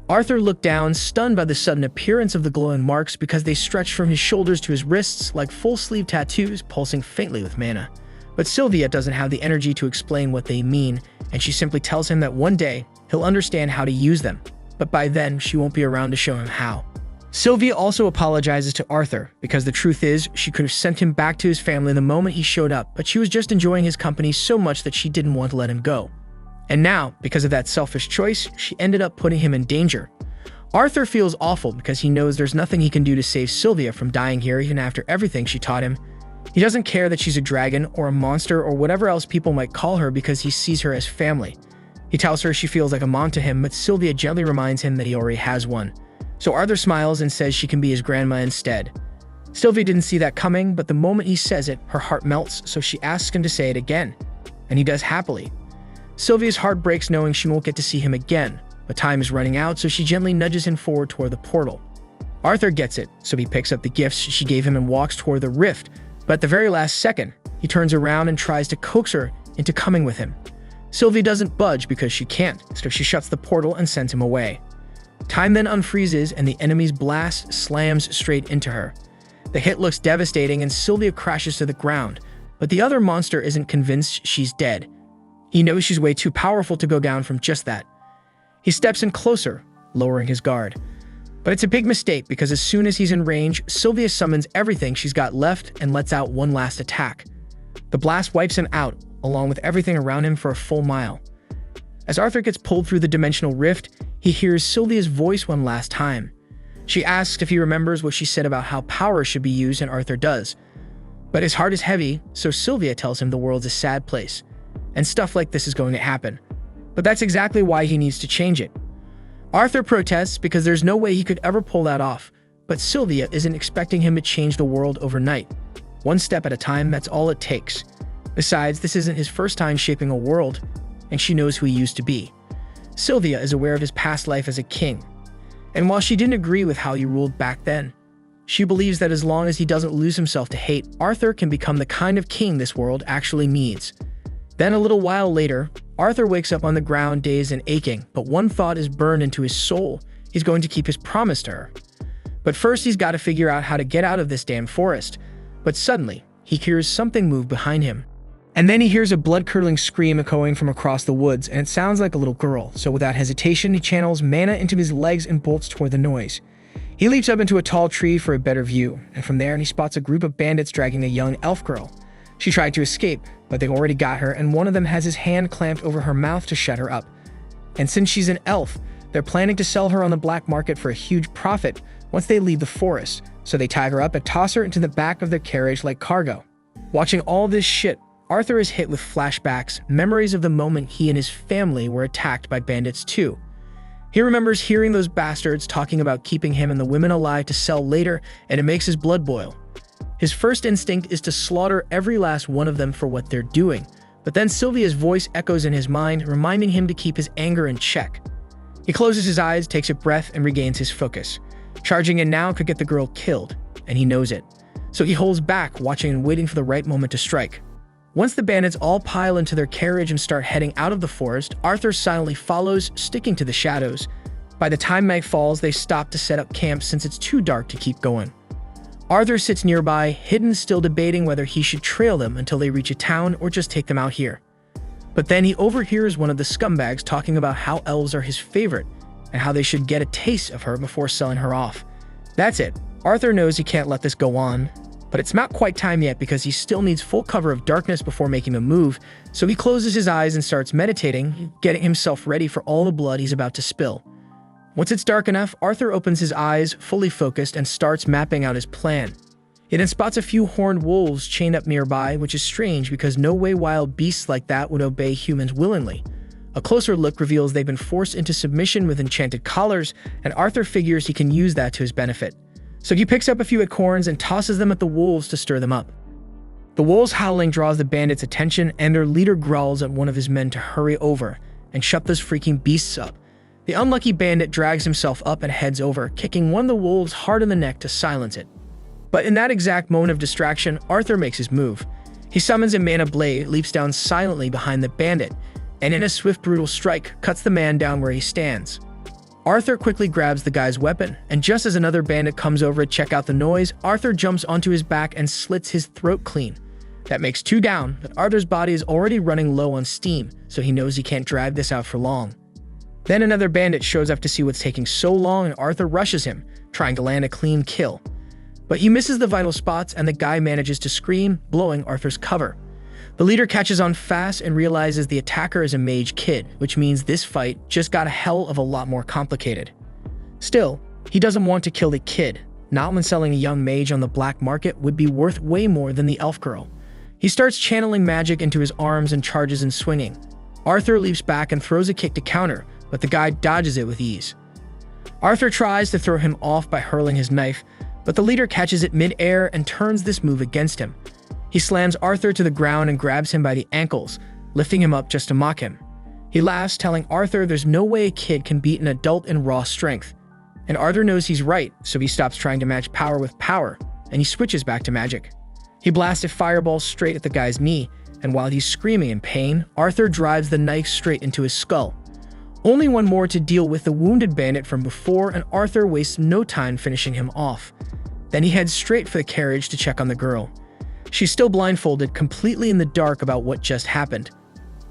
Arthur looked down, stunned by the sudden appearance of the glowing marks because they stretched from his shoulders to his wrists like full-sleeve tattoos pulsing faintly with mana. But Sylvia doesn't have the energy to explain what they mean, and she simply tells him that one day he'll understand how to use them, but by then she won't be around to show him how. Sylvia also apologizes to Arthur because the truth is she could have sent him back to his family the moment he showed up, but she was just enjoying his company so much that she didn't want to let him go. And now, because of that selfish choice, she ended up putting him in danger. Arthur feels awful because he knows there's nothing he can do to save Sylvia from dying here even after everything she taught him. He doesn't care that she's a dragon or a monster or whatever else people might call her because he sees her as family. He tells her she feels like a mom to him, but Sylvia gently reminds him that he already has one. So Arthur smiles and says she can be his grandma instead. Sylvia didn't see that coming, but the moment he says it, her heart melts, so she asks him to say it again. And he does happily. Sylvia's heart breaks knowing she won't get to see him again, but time is running out, so she gently nudges him forward toward the portal. Arthur gets it, so he picks up the gifts she gave him and walks toward the rift, but at the very last second, he turns around and tries to coax her into coming with him. Sylvia doesn't budge because she can't, so she shuts the portal and sends him away. Time then unfreezes and the enemy's blast slams straight into her. The hit looks devastating and Sylvia crashes to the ground, but the other monster isn't convinced she's dead. He knows she's way too powerful to go down from just that. He steps in closer, lowering his guard. But it's a big mistake because as soon as he's in range, Sylvia summons everything she's got left and lets out one last attack. The blast wipes him out, along with everything around him for a full mile. As Arthur gets pulled through the dimensional rift, he hears Sylvia's voice one last time. She asks if he remembers what she said about how power should be used, and Arthur does. But his heart is heavy, so Sylvia tells him the world's a sad place, and stuff like this is going to happen. But that's exactly why he needs to change it. Arthur protests because there's no way he could ever pull that off, but Sylvia isn't expecting him to change the world overnight. One step at a time, that's all it takes. Besides, this isn't his first time shaping a world, and she knows who he used to be. Sylvia is aware of his past life as a king, and while she didn't agree with how he ruled back then, she believes that as long as he doesn't lose himself to hate, Arthur can become the kind of king this world actually needs. Then a little while later, Arthur wakes up on the ground dazed and aching, but one thought is burned into his soul. He's going to keep his promise to her. But first he's got to figure out how to get out of this damn forest. But suddenly, he hears something move behind him. And then he hears a blood-curdling scream echoing from across the woods, and it sounds like a little girl. So without hesitation, he channels mana into his legs and bolts toward the noise. He leaps up into a tall tree for a better view, and from there he spots a group of bandits dragging a young elf girl. She tried to escape, but they already got her, and one of them has his hand clamped over her mouth to shut her up. And since she's an elf, they're planning to sell her on the black market for a huge profit once they leave the forest, so they tie her up and toss her into the back of their carriage like cargo. Watching all this shit, Arthur is hit with flashbacks, memories of the moment he and his family were attacked by bandits too. He remembers hearing those bastards talking about keeping him and the women alive to sell later, and it makes his blood boil. His first instinct is to slaughter every last one of them for what they're doing, but then Sylvia's voice echoes in his mind, reminding him to keep his anger in check. He closes his eyes, takes a breath, and regains his focus. Charging in now could get the girl killed, and he knows it. So he holds back, watching and waiting for the right moment to strike. Once the bandits all pile into their carriage and start heading out of the forest, Arthur silently follows, sticking to the shadows. By the time night falls, they stop to set up camp since it's too dark to keep going. Arthur sits nearby, hidden, still debating whether he should trail them until they reach a town or just take them out here. But then he overhears one of the scumbags talking about how elves are his favorite and how they should get a taste of her before selling her off. That's it. Arthur knows he can't let this go on. But it's not quite time yet because he still needs full cover of darkness before making a move, so he closes his eyes and starts meditating, getting himself ready for all the blood he's about to spill. Once it's dark enough, Arthur opens his eyes, fully focused, and starts mapping out his plan. He then spots a few horned wolves chained up nearby, which is strange because no way wild beasts like that would obey humans willingly. A closer look reveals they've been forced into submission with enchanted collars, and Arthur figures he can use that to his benefit. So he picks up a few acorns and tosses them at the wolves to stir them up. The wolves' howling draws the bandits' attention, and their leader growls at one of his men to hurry over and shut those freaking beasts up. The unlucky bandit drags himself up and heads over, kicking one of the wolves hard in the neck to silence it. But in that exact moment of distraction, Arthur makes his move. He summons a mana blade, leaps down silently behind the bandit, and in a swift, brutal strike, cuts the man down where he stands. Arthur quickly grabs the guy's weapon, and just as another bandit comes over to check out the noise, Arthur jumps onto his back and slits his throat clean. That makes 2 down, but Arthur's body is already running low on steam, so he knows he can't drag this out for long. Then another bandit shows up to see what's taking so long, and Arthur rushes him, trying to land a clean kill. But he misses the vital spots and the guy manages to scream, blowing Arthur's cover. The leader catches on fast and realizes the attacker is a mage kid, which means this fight just got a hell of a lot more complicated. Still, he doesn't want to kill the kid, not when selling a young mage on the black market would be worth way more than the elf girl. He starts channeling magic into his arms and charges and swinging. Arthur leaps back and throws a kick to counter, but the guy dodges it with ease. Arthur tries to throw him off by hurling his knife, but the leader catches it mid-air and turns this move against him. He slams Arthur to the ground and grabs him by the ankles, lifting him up just to mock him. He laughs, telling Arthur there's no way a kid can beat an adult in raw strength. And Arthur knows he's right, so he stops trying to match power with power, and he switches back to magic. He blasts a fireball straight at the guy's knee, and while he's screaming in pain, Arthur drives the knife straight into his skull. Only one more to deal with the wounded bandit from before, and Arthur wastes no time finishing him off. Then he heads straight for the carriage to check on the girl. She's still blindfolded, completely in the dark about what just happened.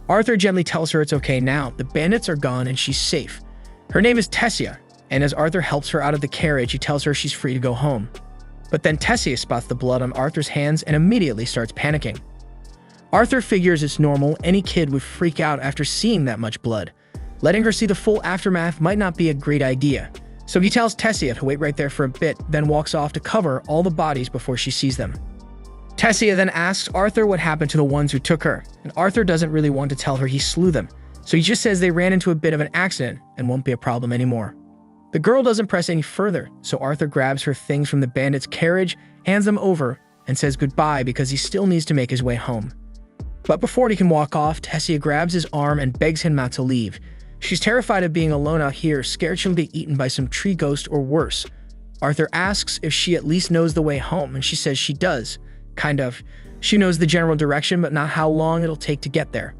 Arthur gently tells her it's okay now, the bandits are gone and she's safe. Her name is Tessia, and as Arthur helps her out of the carriage, he tells her she's free to go home. But then Tessia spots the blood on Arthur's hands and immediately starts panicking. Arthur figures it's normal, any kid would freak out after seeing that much blood. Letting her see the full aftermath might not be a great idea, so he tells Tessia to wait right there for a bit, then walks off to cover all the bodies before she sees them. Tessia then asks Arthur what happened to the ones who took her, and Arthur doesn't really want to tell her he slew them, so he just says they ran into a bit of an accident and won't be a problem anymore. The girl doesn't press any further, so Arthur grabs her things from the bandit's carriage, hands them over, and says goodbye because he still needs to make his way home. But before he can walk off, Tessia grabs his arm and begs him not to leave. She's terrified of being alone out here, scared she'll be eaten by some tree ghost or worse. Arthur asks if she at least knows the way home, and she says she does. Kind of. She knows the general direction, but not how long it'll take to get there.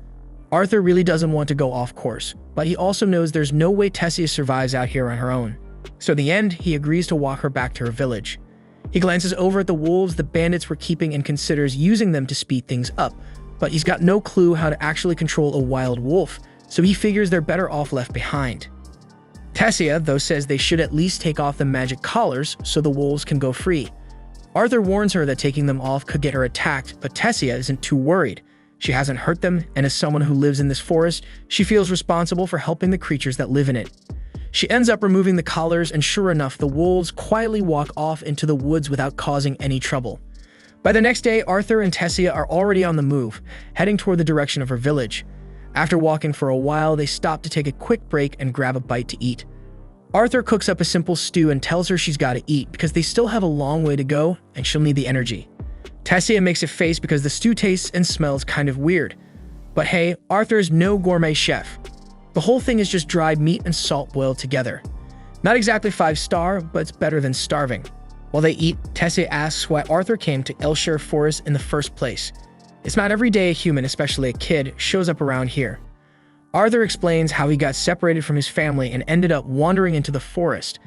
Arthur really doesn't want to go off course, but he also knows there's no way Tessia survives out here on her own. So in the end, he agrees to walk her back to her village. He glances over at the wolves the bandits were keeping and considers using them to speed things up, but he's got no clue how to actually control a wild wolf, so he figures they're better off left behind. Tessia, though, says they should at least take off the magic collars so the wolves can go free. Arthur warns her that taking them off could get her attacked, but Tessia isn't too worried. She hasn't hurt them, and as someone who lives in this forest, she feels responsible for helping the creatures that live in it. She ends up removing the collars, and sure enough, the wolves quietly walk off into the woods without causing any trouble. By the next day, Arthur and Tessia are already on the move, heading toward the direction of her village. After walking for a while, they stop to take a quick break and grab a bite to eat. Arthur cooks up a simple stew and tells her she's got to eat because they still have a long way to go and she'll need the energy. Tessia makes a face because the stew tastes and smells kind of weird. But hey, Arthur's no gourmet chef. The whole thing is just dried meat and salt boiled together. Not exactly 5-star, but it's better than starving. While they eat, Tessia asks why Arthur came to Elshire Forest in the first place. It's not every day a human, especially a kid, shows up around here. Arthur explains how he got separated from his family and ended up wandering into the forest.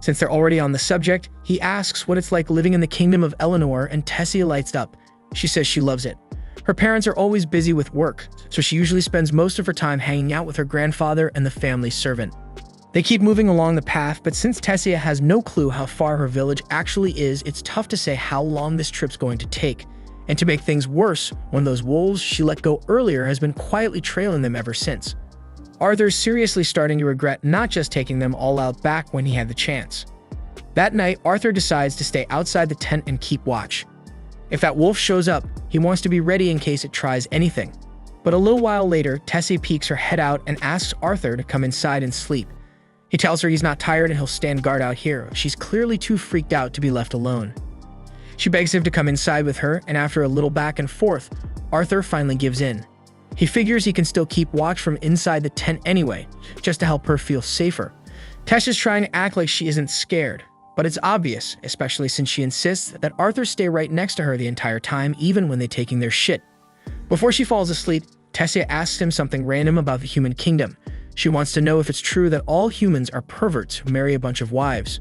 Since they're already on the subject, he asks what it's like living in the kingdom of Eleanor, and Tessia lights up. She says she loves it. Her parents are always busy with work, so she usually spends most of her time hanging out with her grandfather and the family servant. They keep moving along the path, but since Tessia has no clue how far her village actually is, it's tough to say how long this trip's going to take. And to make things worse, one of those wolves she let go earlier has been quietly trailing them ever since. Arthur's seriously starting to regret not just taking them all out back when he had the chance. That night, Arthur decides to stay outside the tent and keep watch. If that wolf shows up, he wants to be ready in case it tries anything. But a little while later, Tessia peeks her head out and asks Arthur to come inside and sleep. He tells her he's not tired and he'll stand guard out here. She's clearly too freaked out to be left alone. She begs him to come inside with her, and after a little back and forth, Arthur finally gives in. He figures he can still keep watch from inside the tent anyway, just to help her feel safer. Tessia's trying to act like she isn't scared, but it's obvious, especially since she insists that Arthur stay right next to her the entire time, even when they're taking their shit. Before she falls asleep, Tessia asks him something random about the human kingdom. She wants to know if it's true that all humans are perverts who marry a bunch of wives.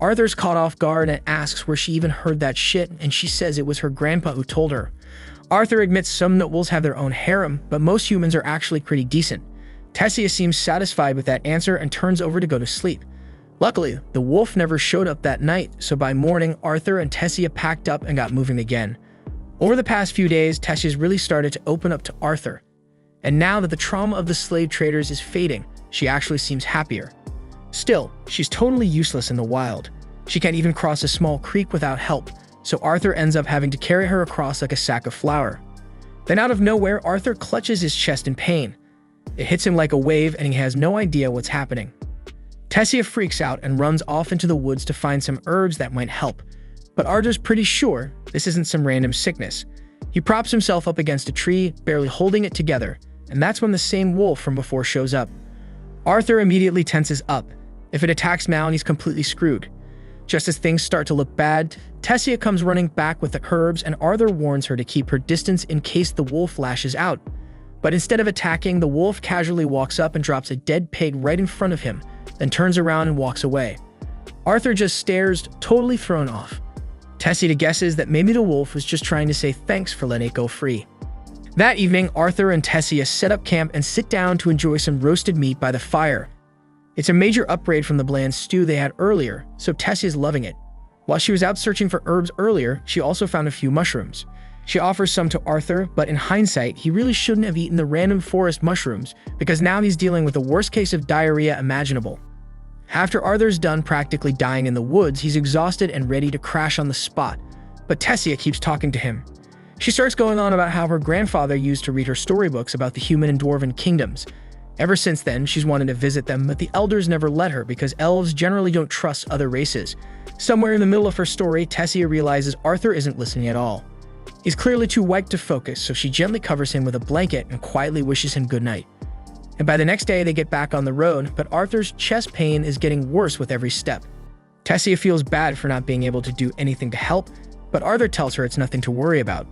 Arthur's caught off guard and asks where she even heard that shit, and she says it was her grandpa who told her. Arthur admits some nobles have their own harem, but most humans are actually pretty decent. Tessia seems satisfied with that answer and turns over to go to sleep. Luckily, the wolf never showed up that night, so by morning, Arthur and Tessia packed up and got moving again. Over the past few days, Tessia's really started to open up to Arthur. And now that the trauma of the slave traders is fading, she actually seems happier. Still, she's totally useless in the wild. She can't even cross a small creek without help, so Arthur ends up having to carry her across like a sack of flour. Then out of nowhere, Arthur clutches his chest in pain. It hits him like a wave and he has no idea what's happening. Tessia freaks out and runs off into the woods to find some herbs that might help. But Arthur's pretty sure this isn't some random sickness. He props himself up against a tree, barely holding it together, and that's when the same wolf from before shows up. Arthur immediately tenses up. If it attacks now, he's completely screwed. Just as things start to look bad, Tessia comes running back with the herbs and Arthur warns her to keep her distance in case the wolf lashes out. But instead of attacking, the wolf casually walks up and drops a dead pig right in front of him, then turns around and walks away. Arthur just stares, totally thrown off. Tessia guesses that maybe the wolf was just trying to say thanks for letting it go free. That evening, Arthur and Tessia set up camp and sit down to enjoy some roasted meat by the fire. It's a major upgrade from the bland stew they had earlier, so Tessia's loving it. While she was out searching for herbs earlier, she also found a few mushrooms. She offers some to Arthur, but in hindsight, he really shouldn't have eaten the random forest mushrooms because now he's dealing with the worst case of diarrhea imaginable. After Arthur's done practically dying in the woods, he's exhausted and ready to crash on the spot, but Tessia keeps talking to him. She starts going on about how her grandfather used to read her storybooks about the human and dwarven kingdoms. Ever since then, she's wanted to visit them, but the elders never let her because elves generally don't trust other races. Somewhere in the middle of her story, Tessia realizes Arthur isn't listening at all. He's clearly too wiped to focus, so she gently covers him with a blanket and quietly wishes him good night. And by the next day, they get back on the road, but Arthur's chest pain is getting worse with every step. Tessia feels bad for not being able to do anything to help, but Arthur tells her it's nothing to worry about.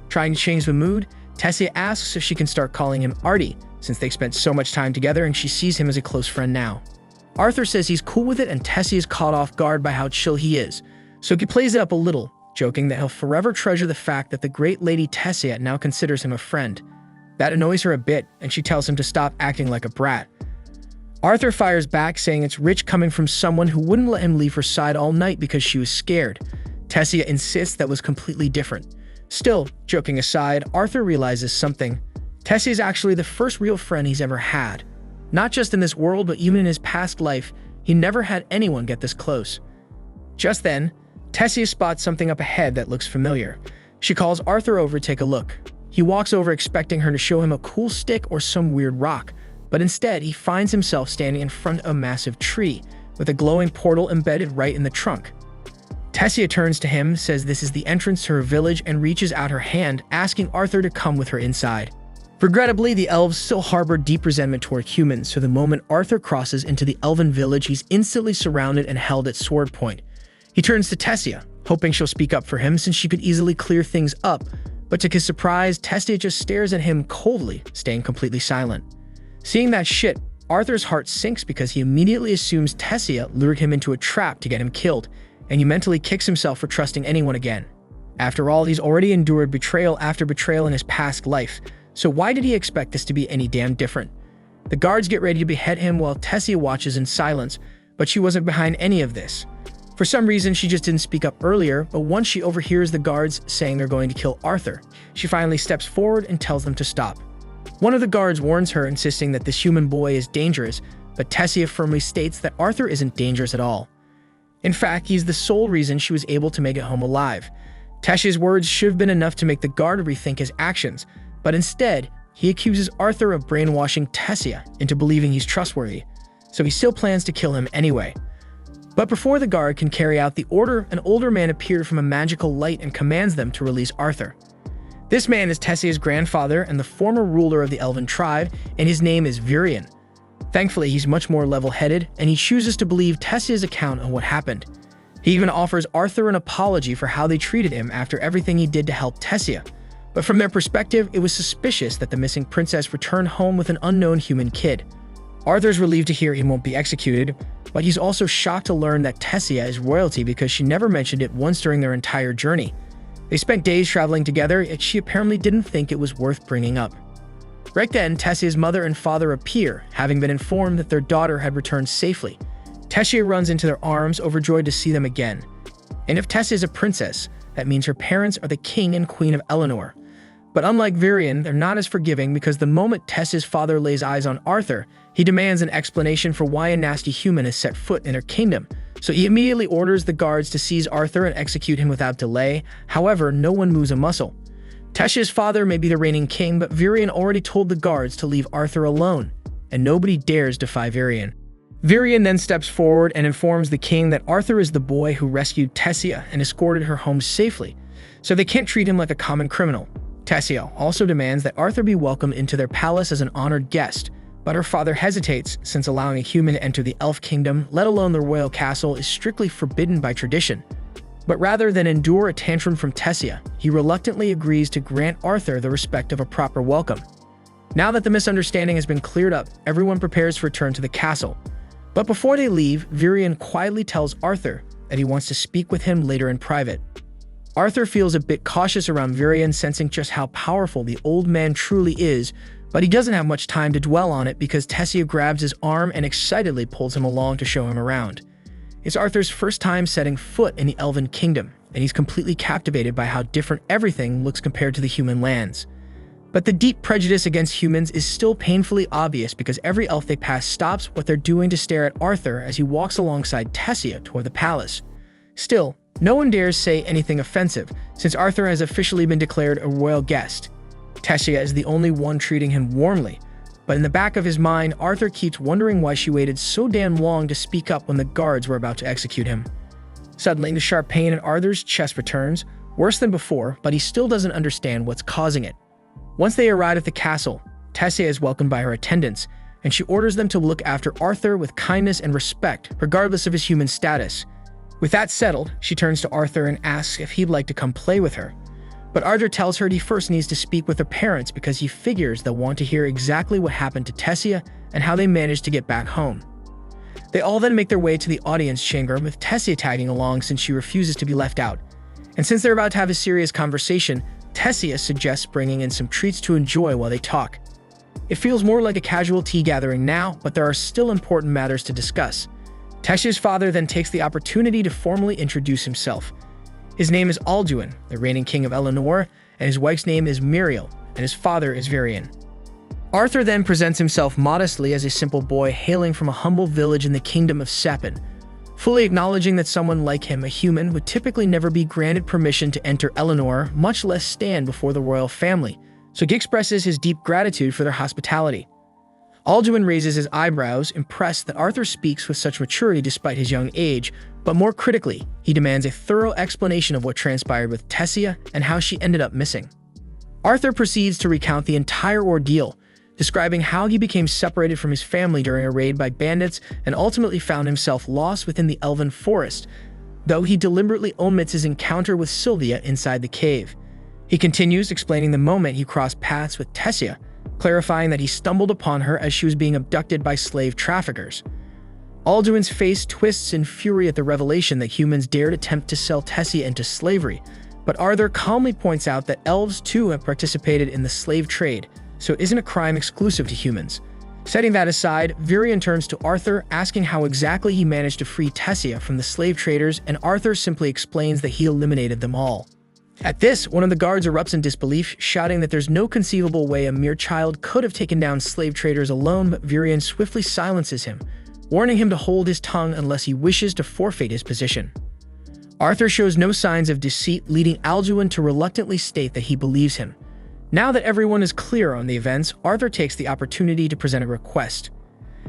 Trying to change the mood, Tessia asks if she can start calling him Artie, since they spent so much time together and she sees him as a close friend now. Arthur says he's cool with it and Tessia is caught off guard by how chill he is, so he plays it up a little, joking that he'll forever treasure the fact that the great lady Tessia now considers him a friend. That annoys her a bit, and she tells him to stop acting like a brat. Arthur fires back, saying it's rich coming from someone who wouldn't let him leave her side all night because she was scared. Tessia insists that was completely different. Still, joking aside, Arthur realizes something. Tessia is actually the first real friend he's ever had. Not just in this world, but even in his past life, he never had anyone get this close. Just then, Tessia spots something up ahead that looks familiar. She calls Arthur over to take a look. He walks over expecting her to show him a cool stick or some weird rock, but instead he finds himself standing in front of a massive tree with a glowing portal embedded right in the trunk. Tessia turns to him, says this is the entrance to her village, and reaches out her hand, asking Arthur to come with her inside. Regrettably, the elves still harbor deep resentment toward humans, so the moment Arthur crosses into the elven village, he's instantly surrounded and held at sword point. He turns to Tessia, hoping she'll speak up for him since she could easily clear things up, but to his surprise, Tessia just stares at him coldly, staying completely silent. Seeing that shit, Arthur's heart sinks because he immediately assumes Tessia lured him into a trap to get him killed, and he mentally kicks himself for trusting anyone again. After all, he's already endured betrayal after betrayal in his past life, so why did he expect this to be any damn different? The guards get ready to behead him while Tessia watches in silence, but she wasn't behind any of this. For some reason, she just didn't speak up earlier, but once she overhears the guards saying they're going to kill Arthur, she finally steps forward and tells them to stop. One of the guards warns her, insisting that this human boy is dangerous, but Tessia firmly states that Arthur isn't dangerous at all. In fact, he's the sole reason she was able to make it home alive. Tessia's words should have been enough to make the guard rethink his actions, but instead, he accuses Arthur of brainwashing Tessia into believing he's trustworthy, so he still plans to kill him anyway. But before the guard can carry out the order, an older man appeared from a magical light and commands them to release Arthur. This man is Tessia's grandfather and the former ruler of the elven tribe, and his name is Virion. Thankfully, he's much more level-headed, and he chooses to believe Tessia's account of what happened. He even offers Arthur an apology for how they treated him after everything he did to help Tessia. But from their perspective, it was suspicious that the missing princess returned home with an unknown human kid. Arthur's relieved to hear he won't be executed, but he's also shocked to learn that Tessia is royalty because she never mentioned it once during their entire journey. They spent days traveling together, yet she apparently didn't think it was worth bringing up. Right then, Tessia's mother and father appear, having been informed that their daughter had returned safely. Tessia runs into their arms, overjoyed to see them again. And if Tessia is a princess, that means her parents are the king and queen of Eleanor. But unlike Virion, they're not as forgiving because the moment Tessia's father lays eyes on Arthur, he demands an explanation for why a nasty human has set foot in their kingdom. So he immediately orders the guards to seize Arthur and execute him without delay. However, no one moves a muscle. Tessia's father may be the reigning king, but Virion already told the guards to leave Arthur alone, and nobody dares defy Virion. Virion then steps forward and informs the king that Arthur is the boy who rescued Tessia and escorted her home safely, so they can't treat him like a common criminal. Tessia also demands that Arthur be welcomed into their palace as an honored guest, but her father hesitates since allowing a human to enter the elf kingdom, let alone the royal castle, is strictly forbidden by tradition. But rather than endure a tantrum from Tessia, he reluctantly agrees to grant Arthur the respect of a proper welcome. Now that the misunderstanding has been cleared up, everyone prepares to return to the castle. But before they leave, Virion quietly tells Arthur that he wants to speak with him later in private. Arthur feels a bit cautious around Virion, sensing just how powerful the old man truly is, but he doesn't have much time to dwell on it because Tessia grabs his arm and excitedly pulls him along to show him around. It's Arthur's first time setting foot in the Elven Kingdom, and he's completely captivated by how different everything looks compared to the human lands. But the deep prejudice against humans is still painfully obvious because every elf they pass stops what they're doing to stare at Arthur as he walks alongside Tessia toward the palace. Still, no one dares say anything offensive, since Arthur has officially been declared a royal guest. Tessia is the only one treating him warmly, but in the back of his mind, Arthur keeps wondering why she waited so damn long to speak up when the guards were about to execute him. Suddenly, the sharp pain in Arthur's chest returns, worse than before, but he still doesn't understand what's causing it. Once they arrive at the castle, Tessia is welcomed by her attendants, and she orders them to look after Arthur with kindness and respect, regardless of his human status. With that settled, she turns to Arthur and asks if he'd like to come play with her. But Arthur tells her he first needs to speak with her parents because he figures they'll want to hear exactly what happened to Tessia and how they managed to get back home. They all then make their way to the audience chamber, with Tessia tagging along since she refuses to be left out. And since they're about to have a serious conversation, Tessia suggests bringing in some treats to enjoy while they talk. It feels more like a casual tea gathering now, but there are still important matters to discuss. Tessia's father then takes the opportunity to formally introduce himself. His name is Alduin, the reigning king of Eleanor, and his wife's name is Muriel, and his father is Virion. Arthur then presents himself modestly as a simple boy hailing from a humble village in the kingdom of Sapin, fully acknowledging that someone like him, a human, would typically never be granted permission to enter Eleanor, much less stand before the royal family, so he expresses his deep gratitude for their hospitality. Alduin raises his eyebrows, impressed that Arthur speaks with such maturity despite his young age, but more critically, he demands a thorough explanation of what transpired with Tessia and how she ended up missing. Arthur proceeds to recount the entire ordeal, describing how he became separated from his family during a raid by bandits and ultimately found himself lost within the elven forest, though he deliberately omits his encounter with Sylvia inside the cave. He continues explaining the moment he crossed paths with Tessia, clarifying that he stumbled upon her as she was being abducted by slave traffickers. Alduin's face twists in fury at the revelation that humans dared attempt to sell Tessia into slavery, but Arthur calmly points out that elves too have participated in the slave trade, so it isn't a crime exclusive to humans. Setting that aside, Virion turns to Arthur, asking how exactly he managed to free Tessia from the slave traders, and Arthur simply explains that he eliminated them all. At this, one of the guards erupts in disbelief, shouting that there's no conceivable way a mere child could have taken down slave traders alone, but Virion swiftly silences him, warning him to hold his tongue unless he wishes to forfeit his position. Arthur shows no signs of deceit, leading Alduin to reluctantly state that he believes him. Now that everyone is clear on the events, Arthur takes the opportunity to present a request.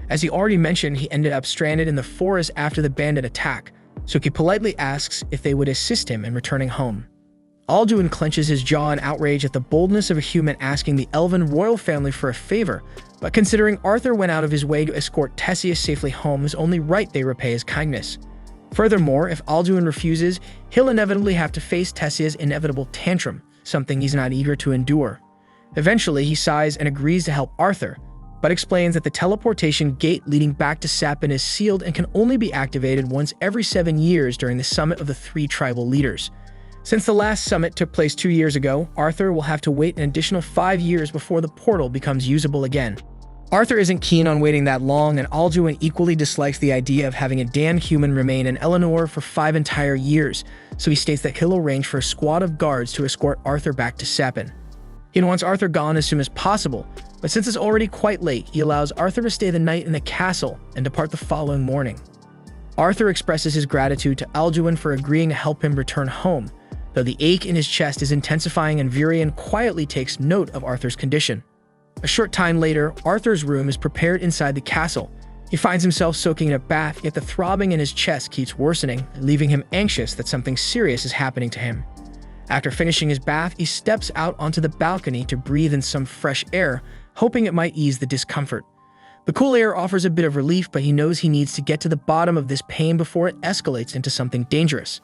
As he already mentioned, he ended up stranded in the forest after the bandit attack, so he politely asks if they would assist him in returning home. Alduin clenches his jaw in outrage at the boldness of a human asking the elven royal family for a favor, but considering Arthur went out of his way to escort Tessia safely home, it's only right they repay his kindness. Furthermore, if Alduin refuses, he'll inevitably have to face Tessia's inevitable tantrum, something he's not eager to endure. Eventually, he sighs and agrees to help Arthur, but explains that the teleportation gate leading back to Sapin is sealed and can only be activated once every 7 years during the summit of the 3 tribal leaders. Since the last summit took place 2 years ago, Arthur will have to wait an additional 5 years before the portal becomes usable again. Arthur isn't keen on waiting that long, and Alduin equally dislikes the idea of having a damned human remain in Eleanor for 5 entire years, so he states that he'll arrange for a squad of guards to escort Arthur back to Sapin. He wants Arthur gone as soon as possible, but since it's already quite late, he allows Arthur to stay the night in the castle and depart the following morning. Arthur expresses his gratitude to Alduin for agreeing to help him return home, though the ache in his chest is intensifying and Virion quietly takes note of Arthur's condition. A short time later, Arthur's room is prepared inside the castle. He finds himself soaking in a bath, yet the throbbing in his chest keeps worsening, leaving him anxious that something serious is happening to him. After finishing his bath, he steps out onto the balcony to breathe in some fresh air, hoping it might ease the discomfort. The cool air offers a bit of relief, but he knows he needs to get to the bottom of this pain before it escalates into something dangerous.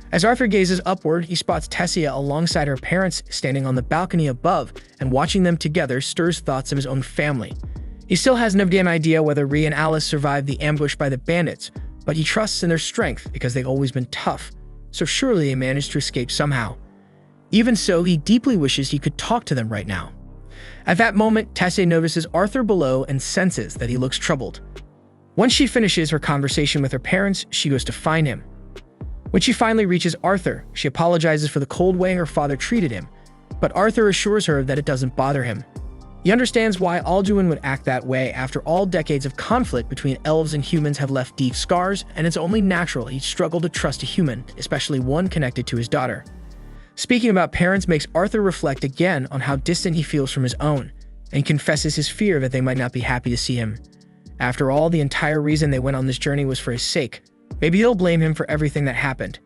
As Arthur gazes upward, he spots Tessia alongside her parents standing on the balcony above, and watching them together stirs thoughts of his own family. He still has no damn idea whether Rhea and Alice survived the ambush by the bandits, but he trusts in their strength because they've always been tough, so surely they managed to escape somehow. Even so, he deeply wishes he could talk to them right now. At that moment, Tessia notices Arthur below and senses that he looks troubled. Once she finishes her conversation with her parents, she goes to find him. When she finally reaches Arthur, she apologizes for the cold way her father treated him, but Arthur assures her that it doesn't bother him. He understands why Alduin would act that way after all decades of conflict between elves and humans have left deep scars, and it's only natural he'd struggle to trust a human, especially one connected to his daughter. Speaking about parents makes Arthur reflect again on how distant he feels from his own, and confesses his fear that they might not be happy to see him. After all, the entire reason they went on this journey was for his sake. Maybe they'll blame him for everything that happened.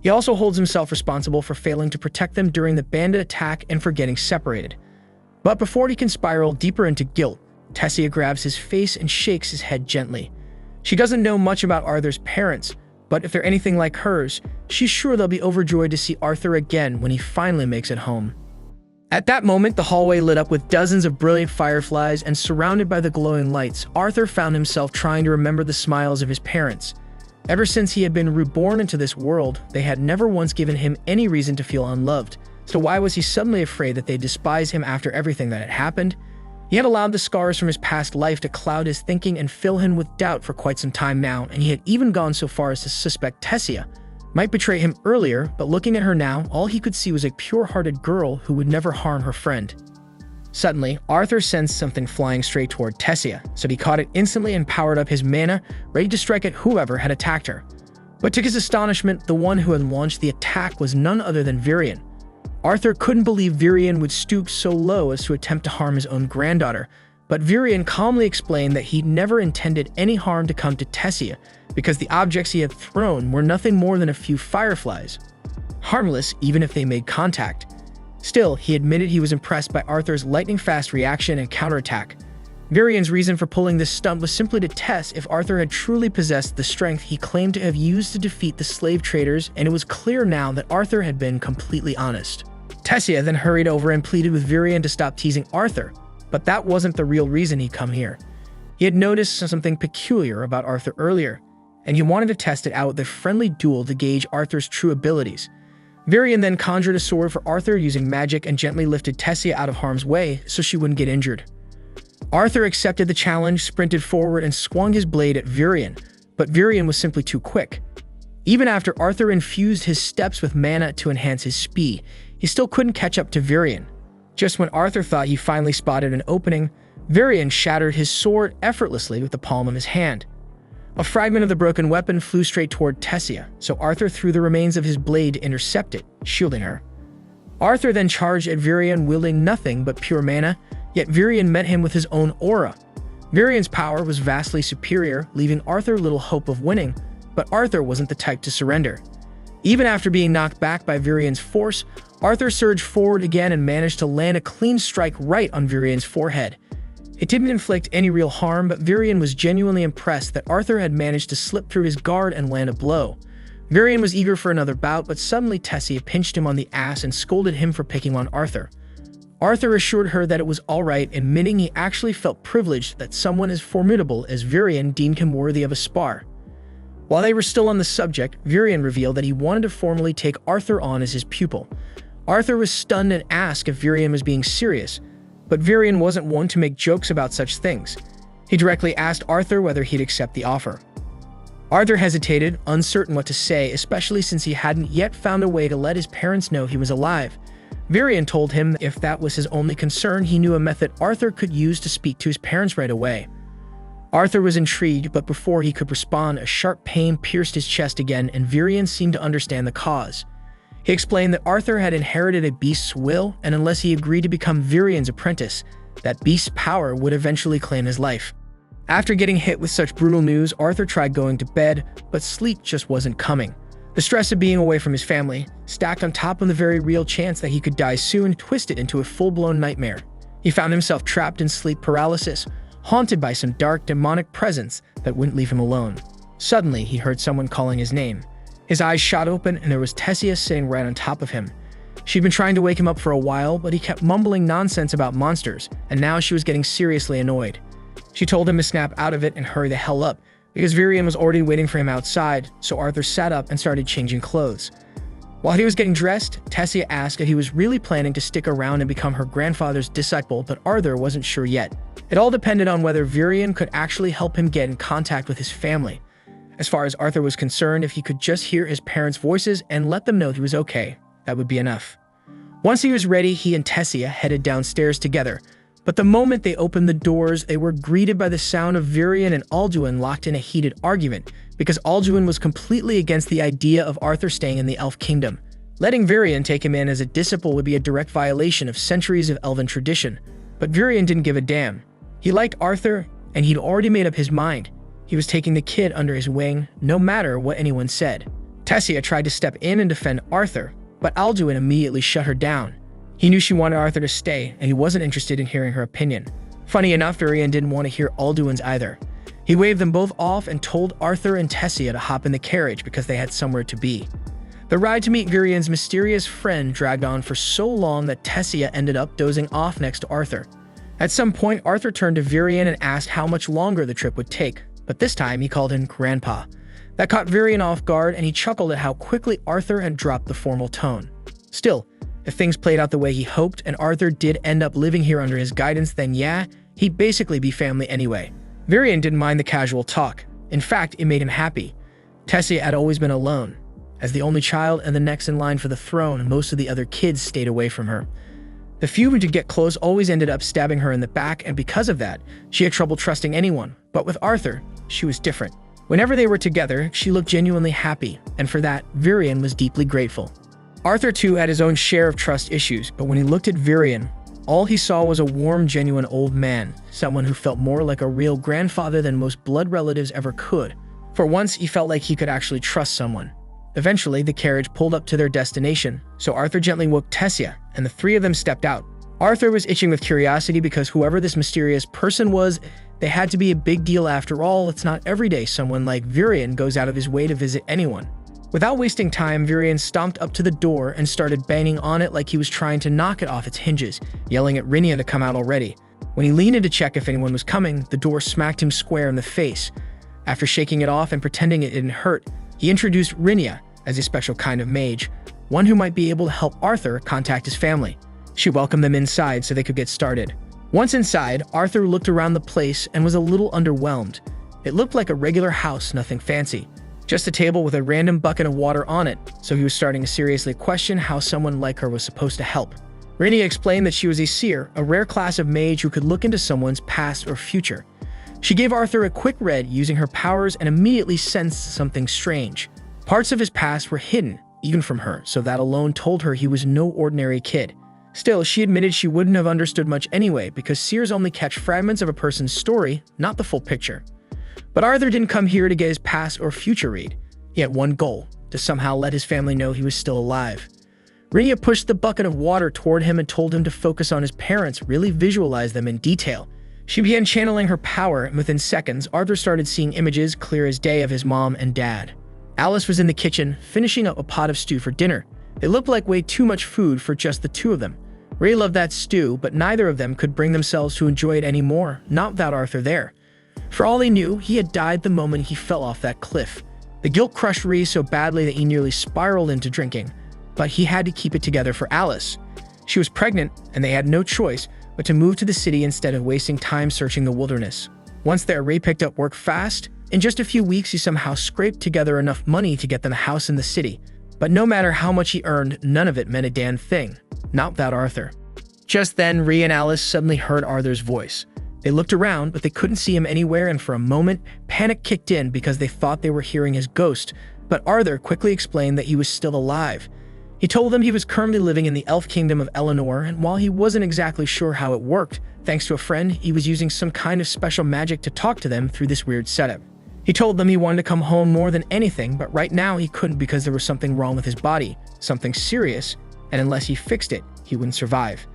He also holds himself responsible for failing to protect them during the bandit attack and for getting separated. But before he can spiral deeper into guilt, Tessia grabs his face and shakes his head gently. She doesn't know much about Arthur's parents, but if they're anything like hers, she's sure they'll be overjoyed to see Arthur again when he finally makes it home. At that moment, the hallway lit up with dozens of brilliant fireflies, and surrounded by the glowing lights, Arthur found himself trying to remember the smiles of his parents. Ever since he had been reborn into this world, they had never once given him any reason to feel unloved. So why was he suddenly afraid that they'd despise him after everything that had happened? He had allowed the scars from his past life to cloud his thinking and fill him with doubt for quite some time now, and he had even gone so far as to suspect Tessia might betray him earlier, but looking at her now, all he could see was a pure-hearted girl who would never harm her friend. Suddenly, Arthur sensed something flying straight toward Tessia, so he caught it instantly and powered up his mana, ready to strike at whoever had attacked her. But to his astonishment, the one who had launched the attack was none other than Virion. Arthur couldn't believe Virion would stoop so low as to attempt to harm his own granddaughter, but Virion calmly explained that he'd never intended any harm to come to Tessia, because the objects he had thrown were nothing more than a few fireflies, harmless even if they made contact. Still, he admitted he was impressed by Arthur's lightning-fast reaction and counterattack. Virion's reason for pulling this stunt was simply to test if Arthur had truly possessed the strength he claimed to have used to defeat the slave traders, and it was clear now that Arthur had been completely honest. Tessia then hurried over and pleaded with Virion to stop teasing Arthur, but that wasn't the real reason he'd come here. He had noticed something peculiar about Arthur earlier, and he wanted to test it out with a friendly duel to gauge Arthur's true abilities. Virion then conjured a sword for Arthur using magic and gently lifted Tessia out of harm's way so she wouldn't get injured. Arthur accepted the challenge, sprinted forward, and swung his blade at Virion, but Virion was simply too quick. Even after Arthur infused his steps with mana to enhance his speed, he still couldn't catch up to Virion. Just when Arthur thought he finally spotted an opening, Virion shattered his sword effortlessly with the palm of his hand. A fragment of the broken weapon flew straight toward Tessia, so Arthur threw the remains of his blade to intercept it, shielding her. Arthur then charged at Virion wielding nothing but pure mana, yet Virion met him with his own aura. Virion's power was vastly superior, leaving Arthur little hope of winning, but Arthur wasn't the type to surrender. Even after being knocked back by Virion's force, Arthur surged forward again and managed to land a clean strike right on Virion's forehead. It didn't inflict any real harm, but Virion was genuinely impressed that Arthur had managed to slip through his guard and land a blow. Virion was eager for another bout, but suddenly Tessia pinched him on the ass and scolded him for picking on Arthur. Arthur assured her that it was alright, admitting he actually felt privileged that someone as formidable as Virion deemed him worthy of a spar. While they were still on the subject, Virion revealed that he wanted to formally take Arthur on as his pupil. Arthur was stunned and asked if Virion was being serious, But Virion wasn't one to make jokes about such things. He directly asked Arthur whether he'd accept the offer. Arthur hesitated, uncertain what to say, especially since he hadn't yet found a way to let his parents know he was alive. Virion told him that if that was his only concern, he knew a method Arthur could use to speak to his parents right away. Arthur was intrigued, but before he could respond, a sharp pain pierced his chest again, and Virion seemed to understand the cause. He explained that Arthur had inherited a beast's will, and unless he agreed to become Virion's apprentice, that beast's power would eventually claim his life. After getting hit with such brutal news, Arthur tried going to bed, but sleep just wasn't coming. The stress of being away from his family, stacked on top of the very real chance that he could die soon, twisted into a full-blown nightmare. He found himself trapped in sleep paralysis, haunted by some dark, demonic presence that wouldn't leave him alone. Suddenly, he heard someone calling his name. His eyes shot open, and there was Tessia sitting right on top of him. She'd been trying to wake him up for a while, but he kept mumbling nonsense about monsters, and now she was getting seriously annoyed. She told him to snap out of it and hurry the hell up, because Virion was already waiting for him outside, so Arthur sat up and started changing clothes. While he was getting dressed, Tessia asked if he was really planning to stick around and become her grandfather's disciple, but Arthur wasn't sure yet. It all depended on whether Virion could actually help him get in contact with his family. As far as Arthur was concerned, if he could just hear his parents' voices and let them know he was okay, that would be enough. Once he was ready, he and Tessia headed downstairs together. But the moment they opened the doors, they were greeted by the sound of Virion and Alduin locked in a heated argument, because Alduin was completely against the idea of Arthur staying in the Elf Kingdom. Letting Virion take him in as a disciple would be a direct violation of centuries of elven tradition. But Virion didn't give a damn. He liked Arthur, and he'd already made up his mind. He was taking the kid under his wing, no matter what anyone said. Tessia tried to step in and defend Arthur, but Alduin immediately shut her down. He knew she wanted Arthur to stay, and he wasn't interested in hearing her opinion. Funny enough, Virion didn't want to hear Alduin's either. He waved them both off and told Arthur and Tessia to hop in the carriage because they had somewhere to be. The ride to meet Virion's mysterious friend dragged on for so long that Tessia ended up dozing off next to Arthur. At some point, Arthur turned to Virion and asked how much longer the trip would take, but this time he called him Grandpa. That caught Virion off guard, and he chuckled at how quickly Arthur had dropped the formal tone. Still, if things played out the way he hoped and Arthur did end up living here under his guidance, then yeah, he'd basically be family anyway. Virion didn't mind the casual talk. In fact, it made him happy. Tessia had always been alone. As the only child and the next in line for the throne, most of the other kids stayed away from her. The few who did get close always ended up stabbing her in the back, and because of that, she had trouble trusting anyone. But with Arthur, she was different. Whenever they were together, she looked genuinely happy, and for that, Virion was deeply grateful. Arthur too had his own share of trust issues, but when he looked at Virion, all he saw was a warm, genuine old man, someone who felt more like a real grandfather than most blood relatives ever could. For once, he felt like he could actually trust someone. Eventually, the carriage pulled up to their destination, so Arthur gently woke Tessia, and the three of them stepped out. Arthur was itching with curiosity because whoever this mysterious person was, they had to be a big deal after all. It's not every day someone like Virion goes out of his way to visit anyone. Without wasting time, Virion stomped up to the door and started banging on it like he was trying to knock it off its hinges, yelling at Rhynia to come out already. When he leaned in to check if anyone was coming, the door smacked him square in the face. After shaking it off and pretending it didn't hurt, he introduced Rhynia as a special kind of mage, one who might be able to help Arthur contact his family. She welcomed them inside so they could get started. Once inside, Arthur looked around the place and was a little underwhelmed. It looked like a regular house, nothing fancy. Just a table with a random bucket of water on it, so he was starting to seriously question how someone like her was supposed to help. Rhynia explained that she was a seer, a rare class of mage who could look into someone's past or future. She gave Arthur a quick read using her powers and immediately sensed something strange. Parts of his past were hidden, even from her, so that alone told her he was no ordinary kid. Still, she admitted she wouldn't have understood much anyway because seers only catch fragments of a person's story, not the full picture. But Arthur didn't come here to get his past or future read. He had one goal, to somehow let his family know he was still alive. Rhynia pushed the bucket of water toward him and told him to focus on his parents, really visualize them in detail. She began channeling her power, and within seconds, Arthur started seeing images clear as day of his mom and dad. Alice was in the kitchen, finishing up a pot of stew for dinner. It looked like way too much food for just the two of them. Ray loved that stew, but neither of them could bring themselves to enjoy it anymore, not without Arthur there. For all he knew, he had died the moment he fell off that cliff. The guilt crushed Rhys so badly that he nearly spiraled into drinking, but he had to keep it together for Alice. She was pregnant, and they had no choice but to move to the city instead of wasting time searching the wilderness. Once there, Ray picked up work fast. In just a few weeks, he somehow scraped together enough money to get them a house in the city. But no matter how much he earned, none of it meant a damn thing. Not without Arthur. Just then, Rhea and Alice suddenly heard Arthur's voice. They looked around, but they couldn't see him anywhere, and for a moment, panic kicked in because they thought they were hearing his ghost. But Arthur quickly explained that he was still alive. He told them he was currently living in the elf kingdom of Eleanor, and while he wasn't exactly sure how it worked, thanks to a friend, he was using some kind of special magic to talk to them through this weird setup. He told them he wanted to come home more than anything, but right now he couldn't because there was something wrong with his body, something serious, and unless he fixed it, he wouldn't survive.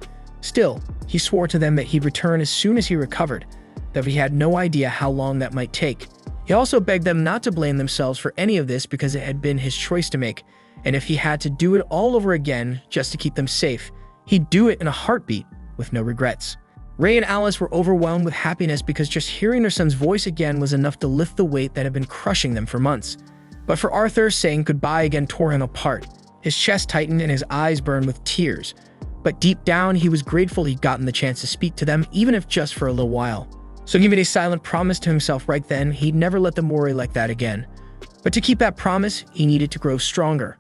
Still, he swore to them that he'd return as soon as he recovered, though he had no idea how long that might take. He also begged them not to blame themselves for any of this because it had been his choice to make, and if he had to do it all over again just to keep them safe, he'd do it in a heartbeat with no regrets. Ray and Alice were overwhelmed with happiness because just hearing their son's voice again was enough to lift the weight that had been crushing them for months. But for Arthur, saying goodbye again tore him apart. His chest tightened and his eyes burned with tears. But deep down, he was grateful he'd gotten the chance to speak to them, even if just for a little while. So he made a silent promise to himself right then he'd never let them worry like that again. But to keep that promise, he needed to grow stronger.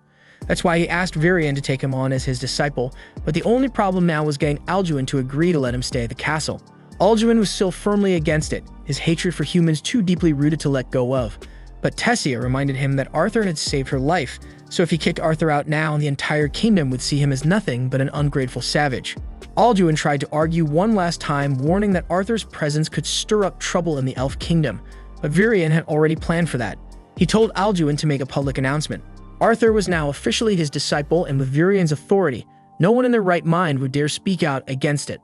That's why he asked Virian to take him on as his disciple, but the only problem now was getting Alduin to agree to let him stay at the castle. Alduin was still firmly against it, his hatred for humans too deeply rooted to let go of. But Tessia reminded him that Arthur had saved her life, so if he kicked Arthur out now, the entire kingdom would see him as nothing but an ungrateful savage. Alduin tried to argue one last time, warning that Arthur's presence could stir up trouble in the elf kingdom, but Virian had already planned for that. He told Alduin to make a public announcement. Arthur was now officially his disciple, and with Virian's authority, no one in their right mind would dare speak out against it.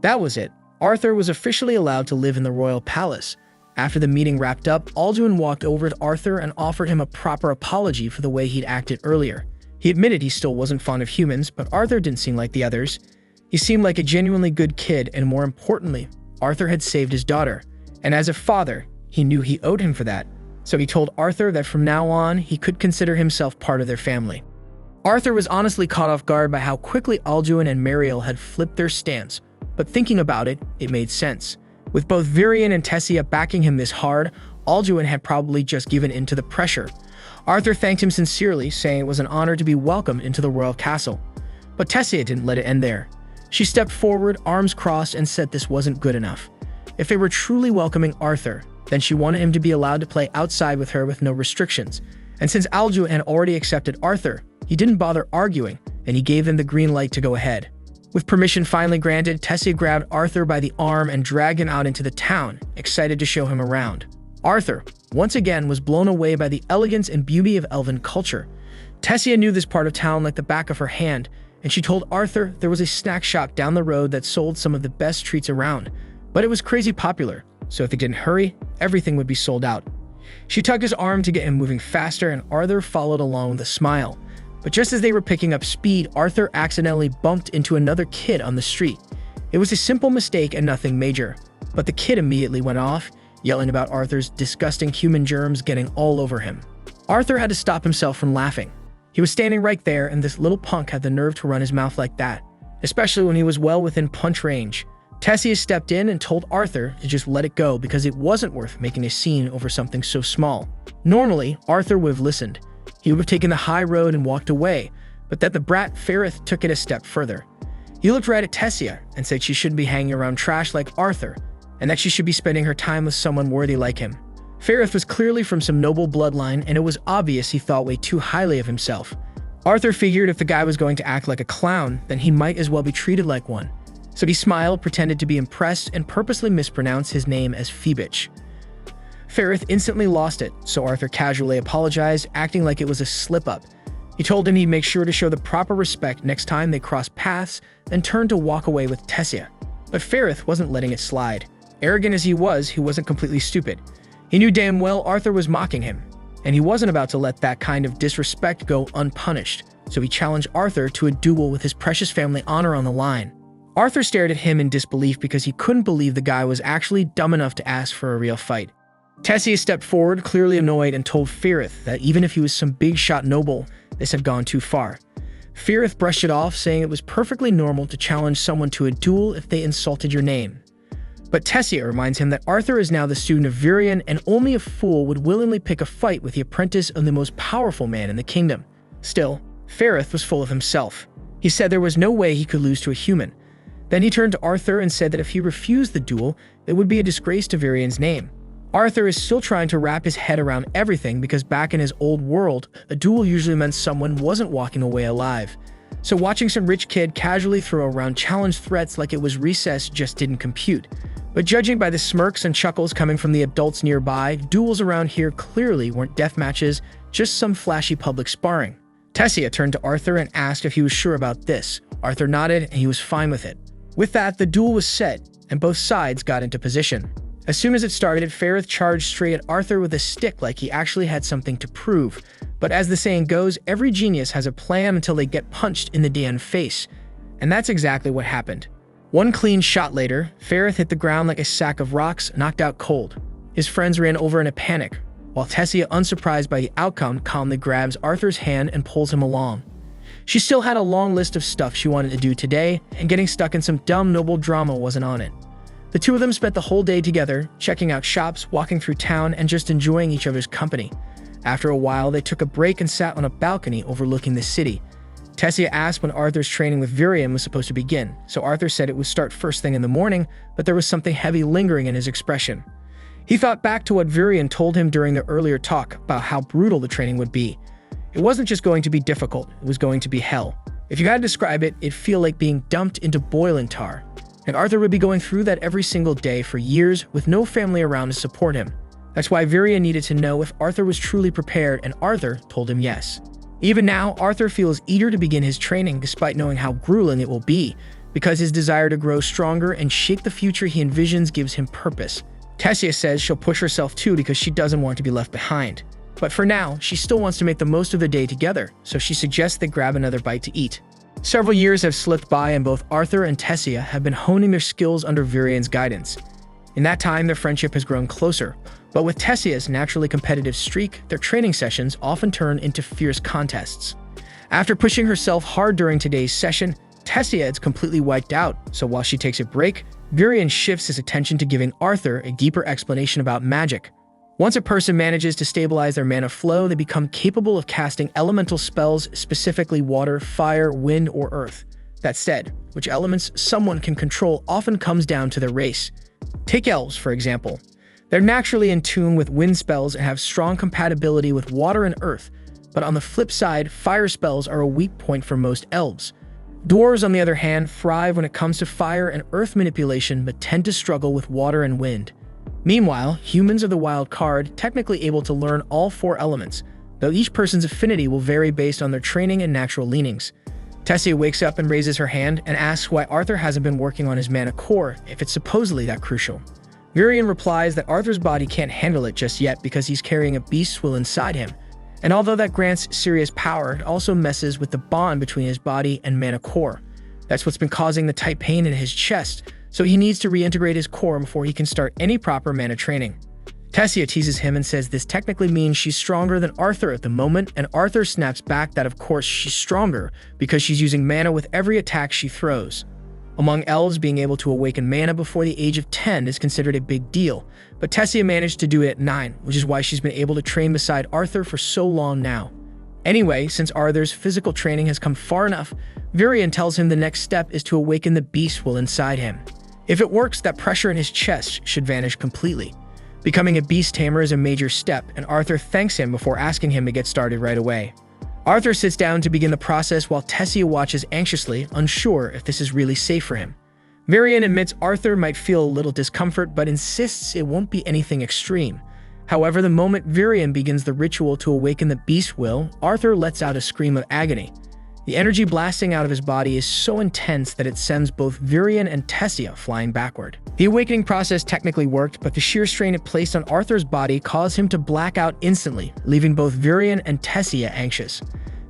That was it. Arthur was officially allowed to live in the royal palace. After the meeting wrapped up, Alduin walked over to Arthur and offered him a proper apology for the way he'd acted earlier. He admitted he still wasn't fond of humans, but Arthur didn't seem like the others. He seemed like a genuinely good kid, and more importantly, Arthur had saved his daughter. And as a father, he knew he owed him for that. So he told Arthur that from now on, he could consider himself part of their family. Arthur was honestly caught off guard by how quickly Alduin and Mariel had flipped their stance, but thinking about it, it made sense. With both Virian and Tessia backing him this hard, Alduin had probably just given in to the pressure. Arthur thanked him sincerely, saying it was an honor to be welcomed into the royal castle. But Tessia didn't let it end there. She stepped forward, arms crossed, and said this wasn't good enough. If they were truly welcoming Arthur, then she wanted him to be allowed to play outside with her with no restrictions. And since Alduin had already accepted Arthur, he didn't bother arguing, and he gave them the green light to go ahead. With permission finally granted, Tessia grabbed Arthur by the arm and dragged him out into the town, excited to show him around. Arthur, once again, was blown away by the elegance and beauty of elven culture. Tessia knew this part of town like the back of her hand, and she told Arthur there was a snack shop down the road that sold some of the best treats around. But it was crazy popular, so if they didn't hurry, everything would be sold out. She tugged his arm to get him moving faster, and Arthur followed along with a smile. But just as they were picking up speed, Arthur accidentally bumped into another kid on the street. It was a simple mistake and nothing major, but the kid immediately went off, yelling about Arthur's disgusting human germs getting all over him. Arthur had to stop himself from laughing. He was standing right there, and this little punk had the nerve to run his mouth like that, especially when he was well within punch range. Tessia stepped in and told Arthur to just let it go because it wasn't worth making a scene over something so small. Normally, Arthur would have listened. He would have taken the high road and walked away, but that the brat Ferrith took it a step further. He looked right at Tessia and said she shouldn't be hanging around trash like Arthur, and that she should be spending her time with someone worthy like him. Ferrith was clearly from some noble bloodline, and it was obvious he thought way too highly of himself. Arthur figured if the guy was going to act like a clown, then he might as well be treated like one. So he smiled, pretended to be impressed, and purposely mispronounced his name as Phoebich. Ferrith instantly lost it, so Arthur casually apologized, acting like it was a slip-up. He told him he'd make sure to show the proper respect next time they crossed paths, then turned to walk away with Tessia. But Ferrith wasn't letting it slide. Arrogant as he wasn't completely stupid. He knew damn well Arthur was mocking him, and he wasn't about to let that kind of disrespect go unpunished, so he challenged Arthur to a duel with his precious family honor on the line. Arthur stared at him in disbelief because he couldn't believe the guy was actually dumb enough to ask for a real fight. Tessia stepped forward, clearly annoyed, and told Ferrith that even if he was some big-shot noble, this had gone too far. Firith brushed it off, saying it was perfectly normal to challenge someone to a duel if they insulted your name. But Tessia reminds him that Arthur is now the student of Virion, and only a fool would willingly pick a fight with the apprentice of the most powerful man in the kingdom. Still, Firith was full of himself. He said there was no way he could lose to a human. Then he turned to Arthur and said that if he refused the duel, it would be a disgrace to Virion's name. Arthur is still trying to wrap his head around everything because back in his old world, a duel usually meant someone wasn't walking away alive. So watching some rich kid casually throw around challenge threats like it was recess just didn't compute. But judging by the smirks and chuckles coming from the adults nearby, duels around here clearly weren't death matches, just some flashy public sparring. Tessia turned to Arthur and asked if he was sure about this. Arthur nodded and he was fine with it. With that, the duel was set, and both sides got into position. As soon as it started, Firith charged straight at Arthur with a stick like he actually had something to prove. But as the saying goes, every genius has a plan until they get punched in the damn face. And that's exactly what happened. One clean shot later, Firith hit the ground like a sack of rocks, knocked out cold. His friends ran over in a panic, while Tessia, unsurprised by the outcome, calmly grabs Arthur's hand and pulls him along. She still had a long list of stuff she wanted to do today, and getting stuck in some dumb noble drama wasn't on it. The two of them spent the whole day together, checking out shops, walking through town, and just enjoying each other's company. After a while, they took a break and sat on a balcony overlooking the city. Tessia asked when Arthur's training with Virion was supposed to begin, so Arthur said it would start first thing in the morning, but there was something heavy lingering in his expression. He thought back to what Virion told him during the earlier talk about how brutal the training would be. It wasn't just going to be difficult, it was going to be hell. If you had to describe it, it'd feel like being dumped into boiling tar. And Arthur would be going through that every single day for years with no family around to support him. That's why Virion needed to know if Arthur was truly prepared, and Arthur told him yes. Even now, Arthur feels eager to begin his training despite knowing how grueling it will be, because his desire to grow stronger and shape the future he envisions gives him purpose. Tessia says she'll push herself too because she doesn't want to be left behind. But for now, she still wants to make the most of the day together, so she suggests they grab another bite to eat. Several years have slipped by and both Arthur and Tessia have been honing their skills under Virion's guidance. In that time, their friendship has grown closer, but with Tessia's naturally competitive streak, their training sessions often turn into fierce contests. After pushing herself hard during today's session, Tessia is completely wiped out, so while she takes a break, Virion shifts his attention to giving Arthur a deeper explanation about magic. Once a person manages to stabilize their mana flow, they become capable of casting elemental spells, specifically water, fire, wind, or earth. That said, which elements someone can control often comes down to their race. Take elves, for example. They're naturally in tune with wind spells and have strong compatibility with water and earth, but on the flip side, fire spells are a weak point for most elves. Dwarves, on the other hand, thrive when it comes to fire and earth manipulation but tend to struggle with water and wind. Meanwhile, humans are the wild card, technically able to learn all four elements, though each person's affinity will vary based on their training and natural leanings. Tessia wakes up and raises her hand and asks why Arthur hasn't been working on his mana core if it's supposedly that crucial. Virion replies that Arthur's body can't handle it just yet because he's carrying a beast will inside him, and although that grants serious power, it also messes with the bond between his body and mana core. That's what's been causing the tight pain in his chest, so he needs to reintegrate his core before he can start any proper mana training. Tessia teases him and says this technically means she's stronger than Arthur at the moment, and Arthur snaps back that of course she's stronger because she's using mana with every attack she throws. Among elves, being able to awaken mana before the age of 10 is considered a big deal, but Tessia managed to do it at 9, which is why she's been able to train beside Arthur for so long now. Anyway, since Arthur's physical training has come far enough, Virion tells him the next step is to awaken the beast will inside him. If it works, that pressure in his chest should vanish completely. Becoming a beast tamer is a major step, and Arthur thanks him before asking him to get started right away. Arthur sits down to begin the process while Tessia watches anxiously, unsure if this is really safe for him. Virion admits Arthur might feel a little discomfort, but insists it won't be anything extreme. However, the moment Virion begins the ritual to awaken the beast will, Arthur lets out a scream of agony. The energy blasting out of his body is so intense that it sends both Virion and Tessia flying backward. The awakening process technically worked, but the sheer strain it placed on Arthur's body caused him to black out instantly, leaving both Virion and Tessia anxious.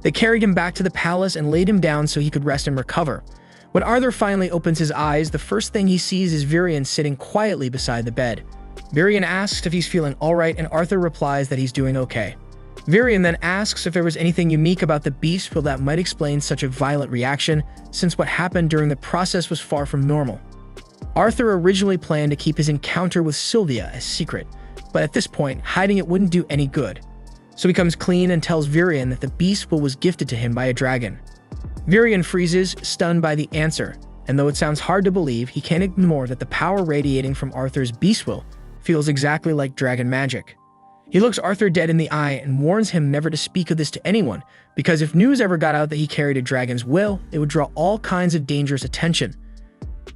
They carried him back to the palace and laid him down so he could rest and recover. When Arthur finally opens his eyes, the first thing he sees is Virion sitting quietly beside the bed. Virion asks if he's feeling alright, and Arthur replies that he's doing okay. Varian then asks if there was anything unique about the beast will that might explain such a violent reaction, since what happened during the process was far from normal. Arthur originally planned to keep his encounter with Sylvia a secret, but at this point, hiding it wouldn't do any good. So he comes clean and tells Varian that the beast will was gifted to him by a dragon. Varian freezes, stunned by the answer, and though it sounds hard to believe, he can't ignore that the power radiating from Arthur's beast will feels exactly like dragon magic. He looks Arthur dead in the eye and warns him never to speak of this to anyone, because if news ever got out that he carried a dragon's will, it would draw all kinds of dangerous attention.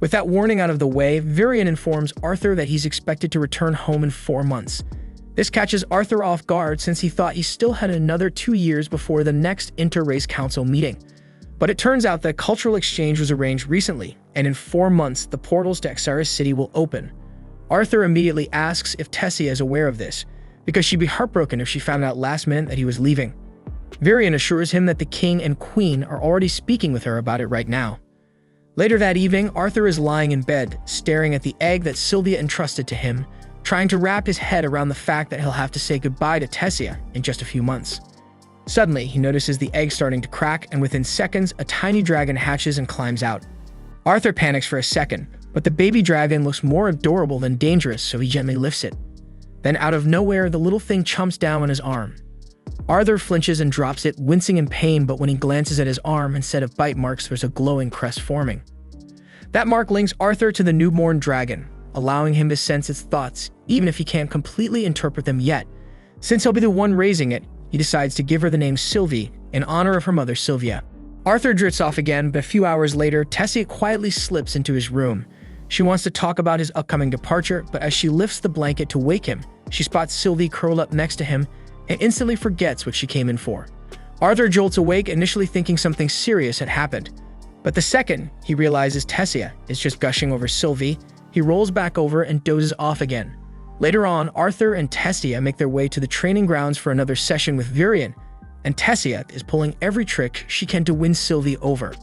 With that warning out of the way, Varian informs Arthur that he's expected to return home in 4 months. This catches Arthur off guard since he thought he still had another 2 years before the next inter-race council meeting. But it turns out that cultural exchange was arranged recently, and in 4 months, the portals to Xaris City will open. Arthur immediately asks if Tessia is aware of this, because she'd be heartbroken if she found out last minute that he was leaving. Varian assures him that the king and queen are already speaking with her about it right now. Later that evening, Arthur is lying in bed, staring at the egg that Sylvia entrusted to him, trying to wrap his head around the fact that he'll have to say goodbye to Tessia in just a few months. Suddenly, he notices the egg starting to crack, and within seconds, a tiny dragon hatches and climbs out. Arthur panics for a second, but the baby dragon looks more adorable than dangerous, so he gently lifts it. Then out of nowhere, the little thing chomps down on his arm. Arthur flinches and drops it, wincing in pain, but when he glances at his arm, instead of bite marks, there's a glowing crest forming. That mark links Arthur to the newborn dragon, allowing him to sense its thoughts, even if he can't completely interpret them yet. Since he'll be the one raising it, he decides to give her the name Sylvie, in honor of her mother Sylvia. Arthur drifts off again, but a few hours later, Tessia quietly slips into his room. She wants to talk about his upcoming departure, but as she lifts the blanket to wake him, she spots Sylvie curled up next to him and instantly forgets what she came in for. Arthur jolts awake, initially thinking something serious had happened. But the second he realizes Tessia is just gushing over Sylvie, he rolls back over and dozes off again. Later on, Arthur and Tessia make their way to the training grounds for another session with Varian, and Tessia is pulling every trick she can to win Sylvie over.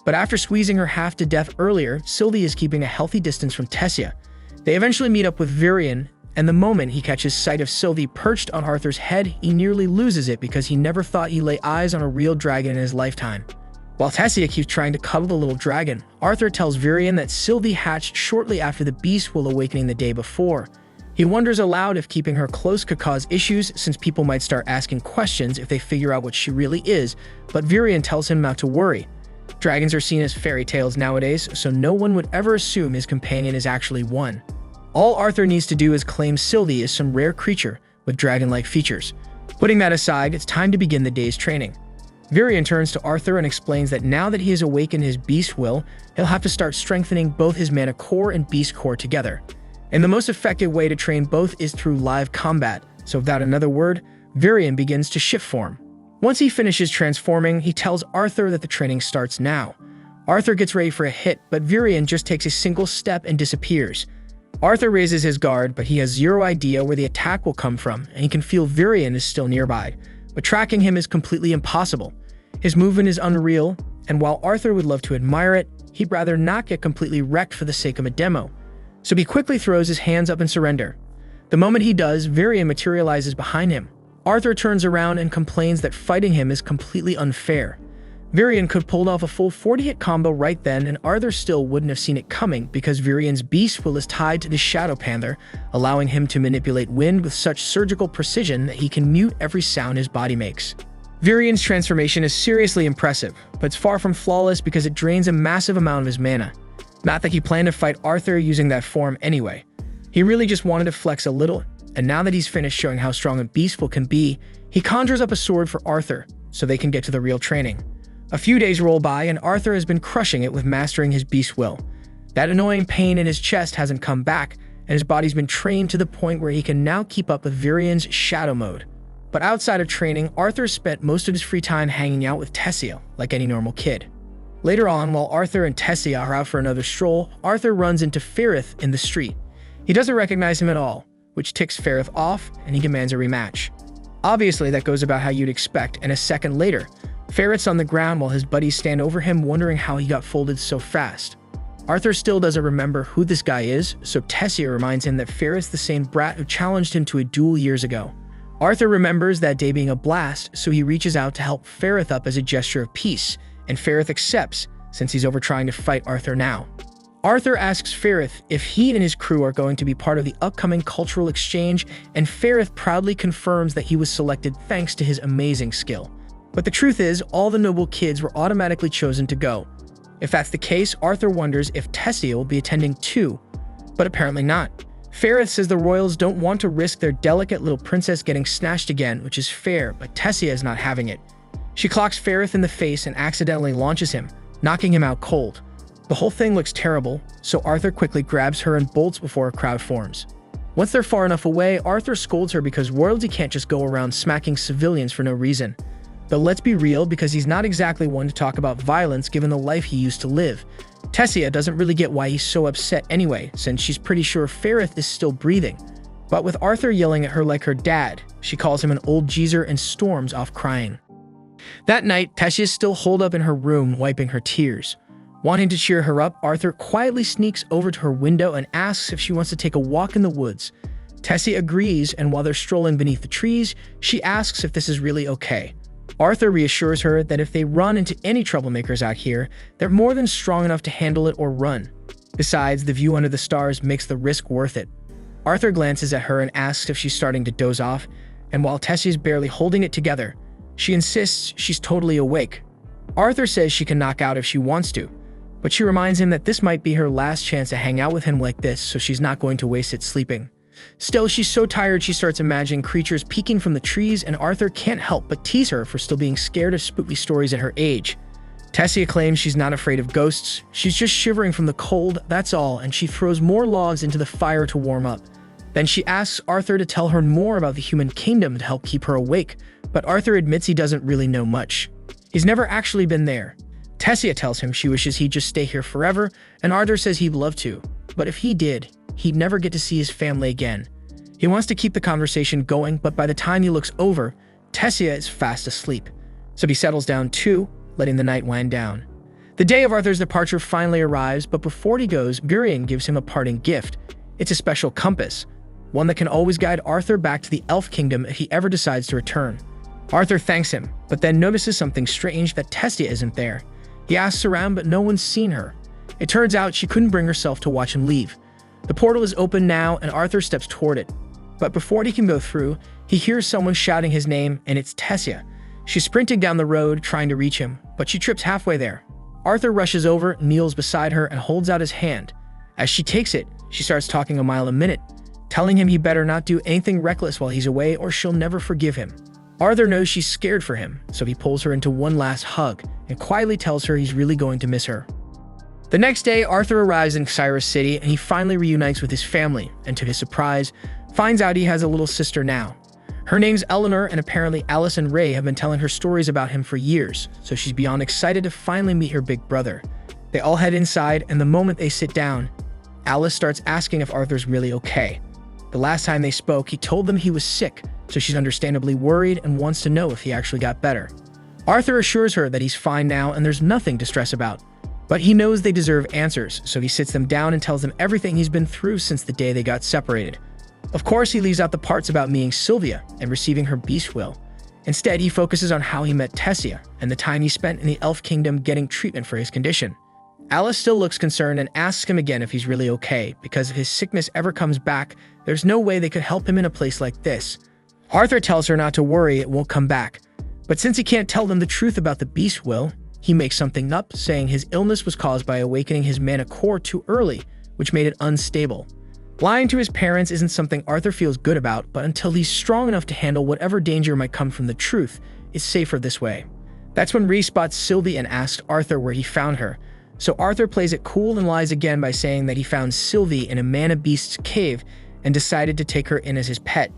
But after squeezing her half to death earlier, Sylvie is keeping a healthy distance from Tessia. They eventually meet up with Varian, and the moment he catches sight of Sylvie perched on Arthur's head, he nearly loses it because he never thought he'd lay eyes on a real dragon in his lifetime. While Tessia keeps trying to cuddle the little dragon, Arthur tells Varian that Sylvie hatched shortly after the beast will awakening the day before. He wonders aloud if keeping her close could cause issues, since people might start asking questions if they figure out what she really is, but Varian tells him not to worry. Dragons are seen as fairy tales nowadays, so no one would ever assume his companion is actually one. All Arthur needs to do is claim Sylvie is some rare creature with dragon-like features. Putting that aside, it's time to begin the day's training. Varian turns to Arthur and explains that now that he has awakened his beast will, he'll have to start strengthening both his mana core and beast core together. And the most effective way to train both is through live combat, so without another word, Varian begins to shift form. Once he finishes transforming, he tells Arthur that the training starts now. Arthur gets ready for a hit, but Varian just takes a single step and disappears. Arthur raises his guard, but he has zero idea where the attack will come from, and he can feel Varian is still nearby. But tracking him is completely impossible. His movement is unreal, and while Arthur would love to admire it, he'd rather not get completely wrecked for the sake of a demo. So he quickly throws his hands up in surrender. The moment he does, Varian materializes behind him. Arthur turns around and complains that fighting him is completely unfair. Varian could pull off a full 40-hit combo right then, and Arthur still wouldn't have seen it coming because Varian's beast will is tied to the Shadow Panther, allowing him to manipulate wind with such surgical precision that he can mute every sound his body makes. Varian's transformation is seriously impressive, but it's far from flawless because it drains a massive amount of his mana. Not that he planned to fight Arthur using that form anyway. He really just wanted to flex a little, and now that he's finished showing how strong a beastful can be, he conjures up a sword for Arthur so they can get to the real training. A few days roll by, and Arthur has been crushing it with mastering his beast will. That annoying pain in his chest hasn't come back, and his body's been trained to the point where he can now keep up with Varian's shadow mode. But outside of training, Arthur spent most of his free time hanging out with Tessia, like any normal kid. Later on, while Arthur and Tessia are out for another stroll, Arthur runs into Ferrith in the street. He doesn't recognize him at all, which ticks Ferrith off, and he demands a rematch. Obviously, that goes about how you'd expect, and a second later, Ferrith's on the ground while his buddies stand over him wondering how he got folded so fast. Arthur still doesn't remember who this guy is, so Tessia reminds him that Ferrith's the same brat who challenged him to a duel years ago. Arthur remembers that day being a blast, so he reaches out to help Ferrith up as a gesture of peace, and Ferrith accepts, since he's over trying to fight Arthur now. Arthur asks Ferrith if he and his crew are going to be part of the upcoming cultural exchange, and Ferrith proudly confirms that he was selected thanks to his amazing skill. But the truth is, all the noble kids were automatically chosen to go. If that's the case, Arthur wonders if Tessia will be attending too, but apparently not. Ferrith says the royals don't want to risk their delicate little princess getting snatched again, which is fair, but Tessia is not having it. She clocks Ferrith in the face and accidentally launches him, knocking him out cold. The whole thing looks terrible, so Arthur quickly grabs her and bolts before a crowd forms. Once they're far enough away, Arthur scolds her because royalty can't just go around smacking civilians for no reason. But let's be real, because he's not exactly one to talk about violence given the life he used to live. Tessia doesn't really get why he's so upset anyway, since she's pretty sure Ferrith is still breathing. But with Arthur yelling at her like her dad, she calls him an old geezer and storms off crying. That night, Tessia is still holed up in her room, wiping her tears. Wanting to cheer her up, Arthur quietly sneaks over to her window and asks if she wants to take a walk in the woods. Tessia agrees, and while they're strolling beneath the trees, she asks if this is really okay. Arthur reassures her that if they run into any troublemakers out here, they're more than strong enough to handle it or run. Besides, the view under the stars makes the risk worth it. Arthur glances at her and asks if she's starting to doze off, and while Tessia's barely holding it together, she insists she's totally awake. Arthur says she can knock out if she wants to, but she reminds him that this might be her last chance to hang out with him like this, so she's not going to waste it sleeping. Still, she's so tired she starts imagining creatures peeking from the trees, and Arthur can't help but tease her for still being scared of spooky stories at her age. Tessia claims she's not afraid of ghosts, she's just shivering from the cold, that's all, and she throws more logs into the fire to warm up. Then she asks Arthur to tell her more about the human kingdom to help keep her awake, but Arthur admits he doesn't really know much. He's never actually been there. Tessia tells him she wishes he'd just stay here forever, and Arthur says he'd love to, but if he did, he'd never get to see his family again. He wants to keep the conversation going, but by the time he looks over, Tessia is fast asleep. So he settles down too, letting the night wind down. The day of Arthur's departure finally arrives, but before he goes, Gurion gives him a parting gift. It's a special compass, one that can always guide Arthur back to the Elf Kingdom if he ever decides to return. Arthur thanks him, but then notices something strange, that Tessia isn't there. He asks around, but no one's seen her. It turns out she couldn't bring herself to watch him leave. The portal is open now, and Arthur steps toward it. But before he can go through, he hears someone shouting his name, and it's Tessia. She's sprinting down the road, trying to reach him, but she trips halfway there. Arthur rushes over, kneels beside her, and holds out his hand. As she takes it, she starts talking a mile a minute, telling him he better not do anything reckless while he's away or she'll never forgive him. Arthur knows she's scared for him, so he pulls her into one last hug and quietly tells her he's really going to miss her. The next day, Arthur arrives in Cyrus City and he finally reunites with his family, and to his surprise, finds out he has a little sister now. Her name's Eleanor, and apparently Alice and Ray have been telling her stories about him for years, so she's beyond excited to finally meet her big brother. They all head inside, and the moment they sit down, Alice starts asking if Arthur's really okay. The last time they spoke, he told them he was sick, so she's understandably worried and wants to know if he actually got better. Arthur assures her that he's fine now and there's nothing to stress about. But he knows they deserve answers, so he sits them down and tells them everything he's been through since the day they got separated. Of course, he leaves out the parts about meeting Sylvia and receiving her beast will. Instead, he focuses on how he met Tessia and the time he spent in the Elf Kingdom getting treatment for his condition. Alice still looks concerned and asks him again if he's really okay, because if his sickness ever comes back, there's no way they could help him in a place like this. Arthur tells her not to worry, it won't come back. But since he can't tell them the truth about the beast will, he makes something up, saying his illness was caused by awakening his mana core too early, which made it unstable. Lying to his parents isn't something Arthur feels good about, but until he's strong enough to handle whatever danger might come from the truth, it's safer this way. That's when Rhys spots Sylvie and asks Arthur where he found her. So Arthur plays it cool and lies again by saying that he found Sylvie in a mana beast's cave and decided to take her in as his pet.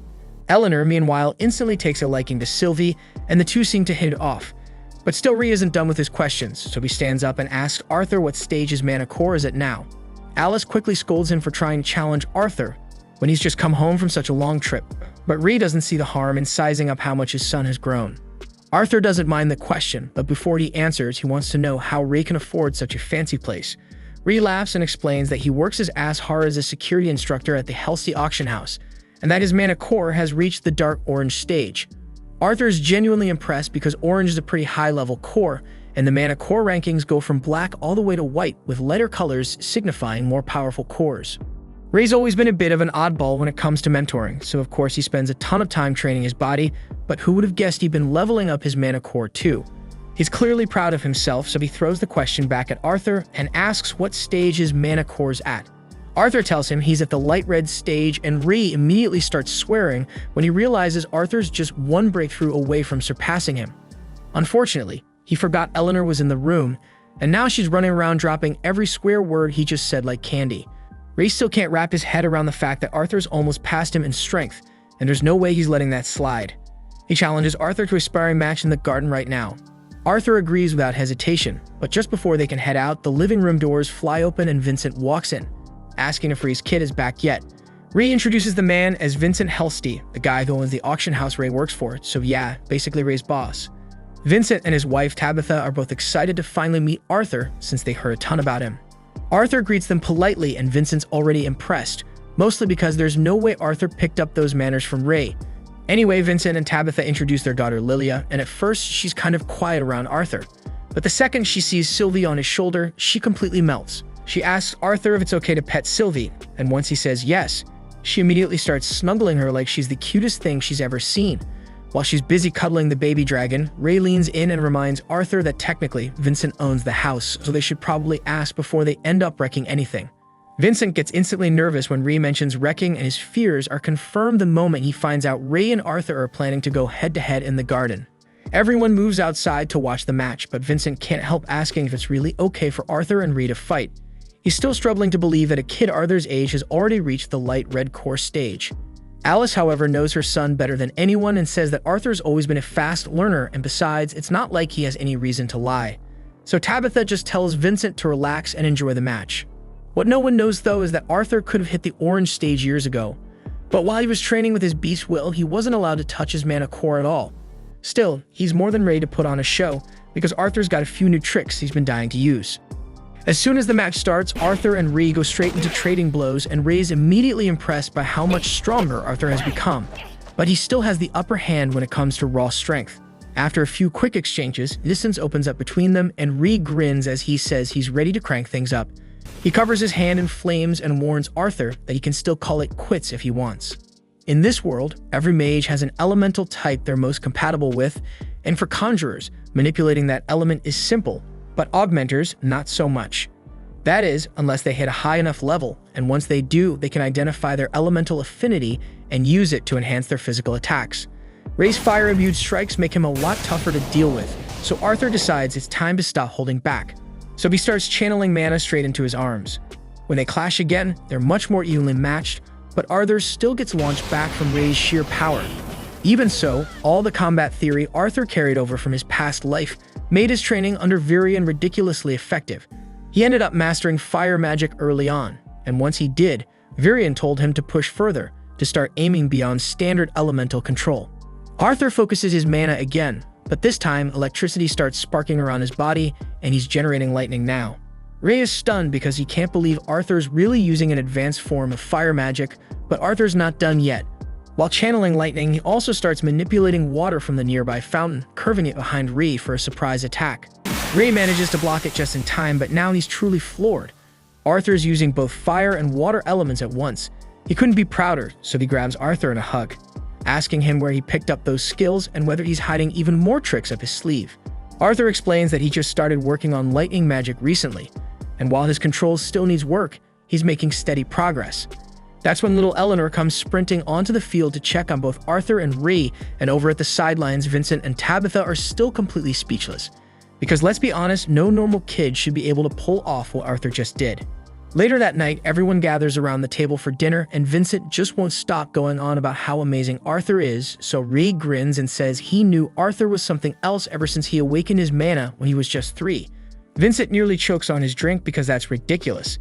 Eleanor, meanwhile, instantly takes a liking to Sylvie, and the two seem to hit it off. But still, Rhys isn't done with his questions, so he stands up and asks Arthur what stage his mana core is at now. Alice quickly scolds him for trying to challenge Arthur when he's just come home from such a long trip, but Rhys doesn't see the harm in sizing up how much his son has grown. Arthur doesn't mind the question, but before he answers, he wants to know how Ray can afford such a fancy place. Rhys laughs and explains that he works his ass hard as a security instructor at the Helsey auction house, and that his mana core has reached the dark orange stage. Arthur is genuinely impressed because orange is a pretty high-level core, and the mana core rankings go from black all the way to white, with lighter colors signifying more powerful cores. Rei's always been a bit of an oddball when it comes to mentoring, so of course he spends a ton of time training his body, but who would have guessed he'd been leveling up his mana core too? He's clearly proud of himself, so he throws the question back at Arthur and asks what stage his mana core's at. Arthur tells him he's at the light red stage, and Rei immediately starts swearing when he realizes Arthur's just one breakthrough away from surpassing him. Unfortunately, he forgot Eleanor was in the room, and now she's running around dropping every swear word he just said like candy. Rei still can't wrap his head around the fact that Arthur's almost past him in strength, and there's no way he's letting that slide. He challenges Arthur to a sparring match in the garden right now. Arthur agrees without hesitation, but just before they can head out, the living room doors fly open and Vincent walks in, asking if Rei's kid is back yet. Rei introduces the man as Vincent Helsty, the guy who owns the auction house Rei works for, so yeah, basically Rei's boss. Vincent and his wife Tabitha are both excited to finally meet Arthur since they heard a ton about him. Arthur greets them politely and Vincent's already impressed, mostly because there's no way Arthur picked up those manners from Rei. Anyway, Vincent and Tabitha introduce their daughter Lilia, and at first she's kind of quiet around Arthur. But the second she sees Sylvie on his shoulder, she completely melts. She asks Arthur if it's okay to pet Sylvie, and once he says yes, she immediately starts snuggling her like she's the cutest thing she's ever seen. While she's busy cuddling the baby dragon, Rei leans in and reminds Arthur that technically Vincent owns the house, so they should probably ask before they end up wrecking anything. Vincent gets instantly nervous when Rei mentions wrecking, and his fears are confirmed the moment he finds out Rei and Arthur are planning to go head-to-head in the garden. Everyone moves outside to watch the match, but Vincent can't help asking if it's really okay for Arthur and Rei to fight. He's still struggling to believe that a kid Arthur's age has already reached the light red core stage. Alice, however, knows her son better than anyone and says that Arthur's always been a fast learner, and besides, it's not like he has any reason to lie. So Tabitha just tells Vincent to relax and enjoy the match. What no one knows, though, is that Arthur could have hit the orange stage years ago. But while he was training with his beast will, he wasn't allowed to touch his mana core at all. Still, he's more than ready to put on a show, because Arthur's got a few new tricks he's been dying to use. As soon as the match starts, Arthur and Rei go straight into trading blows, and Rei is immediately impressed by how much stronger Arthur has become. But he still has the upper hand when it comes to raw strength. After a few quick exchanges, distance opens up between them, and Rei grins as he says he's ready to crank things up. He covers his hand in flames and warns Arthur that he can still call it quits if he wants. In this world, every mage has an elemental type they're most compatible with, and for conjurers, manipulating that element is simple, but augmenters, not so much. That is, unless they hit a high enough level, and once they do, they can identify their elemental affinity and use it to enhance their physical attacks. Rei's fire-imbued strikes make him a lot tougher to deal with, so Arthur decides it's time to stop holding back. So he starts channeling mana straight into his arms. When they clash again, they're much more evenly matched, but Arthur still gets launched back from Rei's sheer power. Even so, all the combat theory Arthur carried over from his past life made his training under Virion ridiculously effective. He ended up mastering fire magic early on, and once he did, Virion told him to push further, to start aiming beyond standard elemental control. Arthur focuses his mana again, but this time electricity starts sparking around his body, and he's generating lightning now. Rei is stunned because he can't believe Arthur's really using an advanced form of fire magic, but Arthur's not done yet. While channeling lightning, he also starts manipulating water from the nearby fountain, curving it behind Rei for a surprise attack. Rei manages to block it just in time, but now he's truly floored. Arthur's using both fire and water elements at once. He couldn't be prouder, so he grabs Arthur in a hug, asking him where he picked up those skills and whether he's hiding even more tricks up his sleeve. Arthur explains that he just started working on lightning magic recently, and while his control still needs work, he's making steady progress. That's when little Eleanor comes sprinting onto the field to check on both Arthur and Rei, and over at the sidelines, Vincent and Tabitha are still completely speechless. Because let's be honest, no normal kid should be able to pull off what Arthur just did. Later that night, everyone gathers around the table for dinner, and Vincent just won't stop going on about how amazing Arthur is, so Rei grins and says he knew Arthur was something else ever since he awakened his mana when he was just 3. Vincent nearly chokes on his drink because that's ridiculous.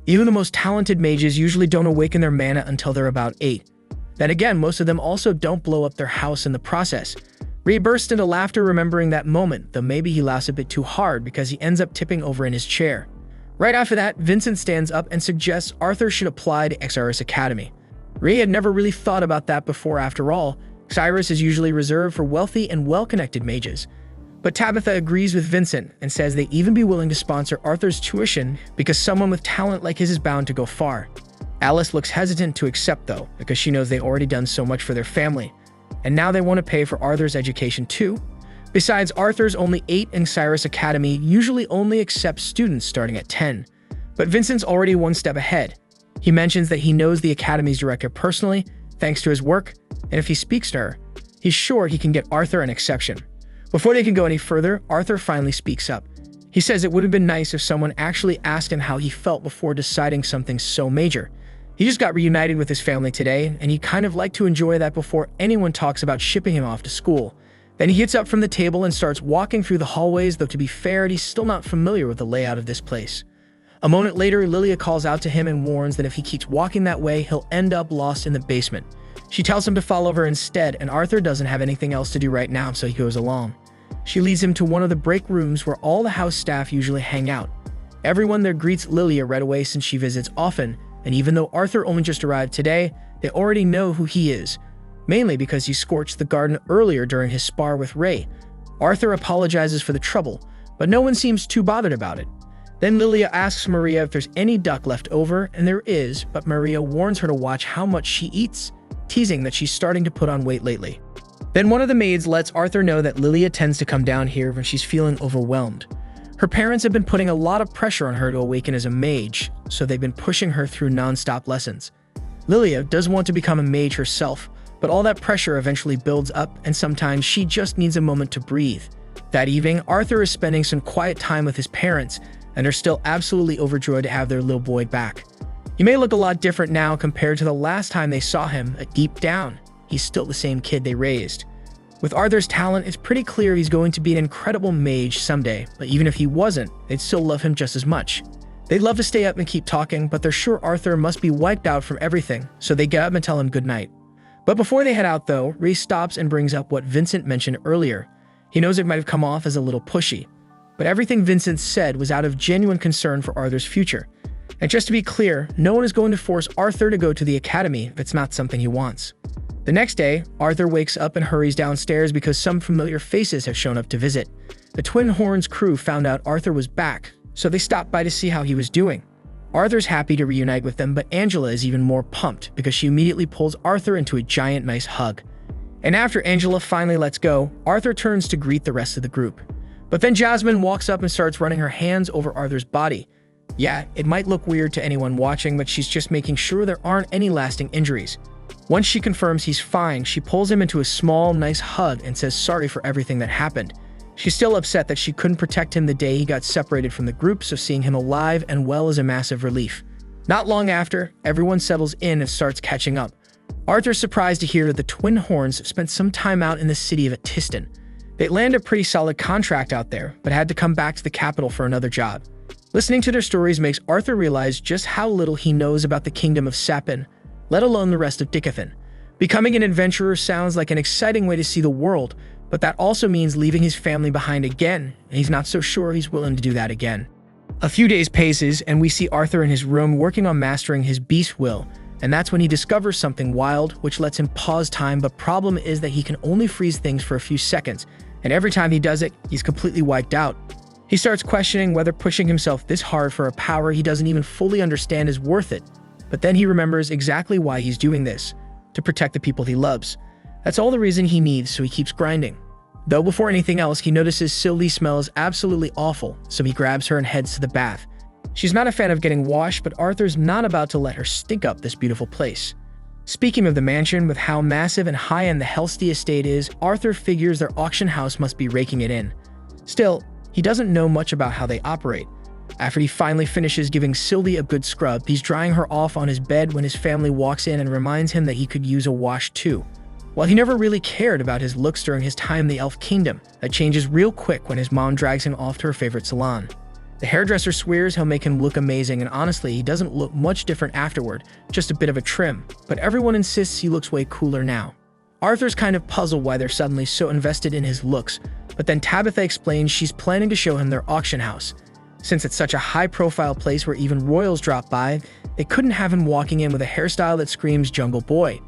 Even the most talented mages usually don't awaken their mana until they're about 8. Then again, most of them also don't blow up their house in the process. Rei bursts into laughter remembering that moment, though maybe he laughs a bit too hard because he ends up tipping over in his chair. Right after that, Vincent stands up and suggests Arthur should apply to XRS Academy. Ray had never really thought about that before. After all, Cyrus is usually reserved for wealthy and well-connected mages. But Tabitha agrees with Vincent and says they'd even be willing to sponsor Arthur's tuition because someone with talent like his is bound to go far. Alice looks hesitant to accept though, because she knows they've already done so much for their family, and now they want to pay for Arthur's education too. Besides, Arthur's only 8 and Cyrus Academy usually only accepts students starting at 10. But Vincent's already one step ahead. He mentions that he knows the Academy's director personally, thanks to his work, and if he speaks to her, he's sure he can get Arthur an exception. Before they can go any further, Arthur finally speaks up. He says it would have been nice if someone actually asked him how he felt before deciding something so major. He just got reunited with his family today, and he'd kind of like to enjoy that before anyone talks about shipping him off to school. Then he gets up from the table and starts walking through the hallways, though to be fair, he's still not familiar with the layout of this place. A moment later, Lilia calls out to him and warns that if he keeps walking that way, he'll end up lost in the basement. She tells him to follow her instead, and Arthur doesn't have anything else to do right now, so he goes along. She leads him to one of the break rooms where all the house staff usually hang out. Everyone there greets Lilia right away since she visits often, and even though Arthur only just arrived today, they already know who he is, mainly because he scorched the garden earlier during his spar with Ray. Arthur apologizes for the trouble, but no one seems too bothered about it. Then Lilia asks Maria if there's any duck left over, and there is, but Maria warns her to watch how much she eats, teasing that she's starting to put on weight lately. Then one of the maids lets Arthur know that Lilia tends to come down here when she's feeling overwhelmed. Her parents have been putting a lot of pressure on her to awaken as a mage, so they've been pushing her through non-stop lessons. Lilia does want to become a mage herself, but all that pressure eventually builds up, and sometimes she just needs a moment to breathe. That evening, Arthur is spending some quiet time with his parents, and are still absolutely overjoyed to have their little boy back. He may look a lot different now compared to the last time they saw him, but deep down, he's still the same kid they raised. With Arthur's talent, it's pretty clear he's going to be an incredible mage someday, but even if he wasn't, they'd still love him just as much. They'd love to stay up and keep talking, but they're sure Arthur must be wiped out from everything, so they get up and tell him goodnight. But before they head out though, Ray stops and brings up what Vincent mentioned earlier. He knows it might have come off as a little pushy, but everything Vincent said was out of genuine concern for Arthur's future. And just to be clear, no one is going to force Arthur to go to the academy if it's not something he wants. The next day, Arthur wakes up and hurries downstairs because some familiar faces have shown up to visit. The Twin Horns crew found out Arthur was back, so they stopped by to see how he was doing. Arthur's happy to reunite with them, but Angela is even more pumped because she immediately pulls Arthur into a giant nice hug. And after Angela finally lets go, Arthur turns to greet the rest of the group. But then Jasmine walks up and starts running her hands over Arthur's body. Yeah, it might look weird to anyone watching, but she's just making sure there aren't any lasting injuries. Once she confirms he's fine, she pulls him into a small, nice hug and says sorry for everything that happened. She's still upset that she couldn't protect him the day he got separated from the group, so seeing him alive and well is a massive relief. Not long after, everyone settles in and starts catching up. Arthur's surprised to hear that the Twin Horns spent some time out in the city of Atiston. They landed a pretty solid contract out there, but had to come back to the capital for another job. Listening to their stories makes Arthur realize just how little he knows about the kingdom of Sapin, let alone the rest of Dicathan. Becoming an adventurer sounds like an exciting way to see the world, but that also means leaving his family behind again, and he's not so sure he's willing to do that again. A few days passes, and we see Arthur in his room working on mastering his beast will, and that's when he discovers something wild, which lets him pause time, but problem is that he can only freeze things for a few seconds, and every time he does it, he's completely wiped out. He starts questioning whether pushing himself this hard for a power he doesn't even fully understand is worth it, but then he remembers exactly why he's doing this, to protect the people he loves. That's all the reason he needs, so he keeps grinding. Though before anything else, he notices Sylvie smells absolutely awful, so he grabs her and heads to the bath. She's not a fan of getting washed, but Arthur's not about to let her stink up this beautiful place. Speaking of the mansion, with how massive and high-end the Helsty estate is, Arthur figures their auction house must be raking it in. Still, he doesn't know much about how they operate. After he finally finishes giving Sylvie a good scrub, he's drying her off on his bed when his family walks in and reminds him that he could use a wash too. While he never really cared about his looks during his time in the Elf Kingdom, that changes real quick when his mom drags him off to her favorite salon. The hairdresser swears he'll make him look amazing, and honestly, he doesn't look much different afterward, just a bit of a trim, but everyone insists he looks way cooler now. Arthur's kind of puzzled why they're suddenly so invested in his looks, but then Tabitha explains she's planning to show him their auction house. Since it's such a high-profile place where even royals drop by, They couldn't have him walking in with a hairstyle that screams Jungle Boy.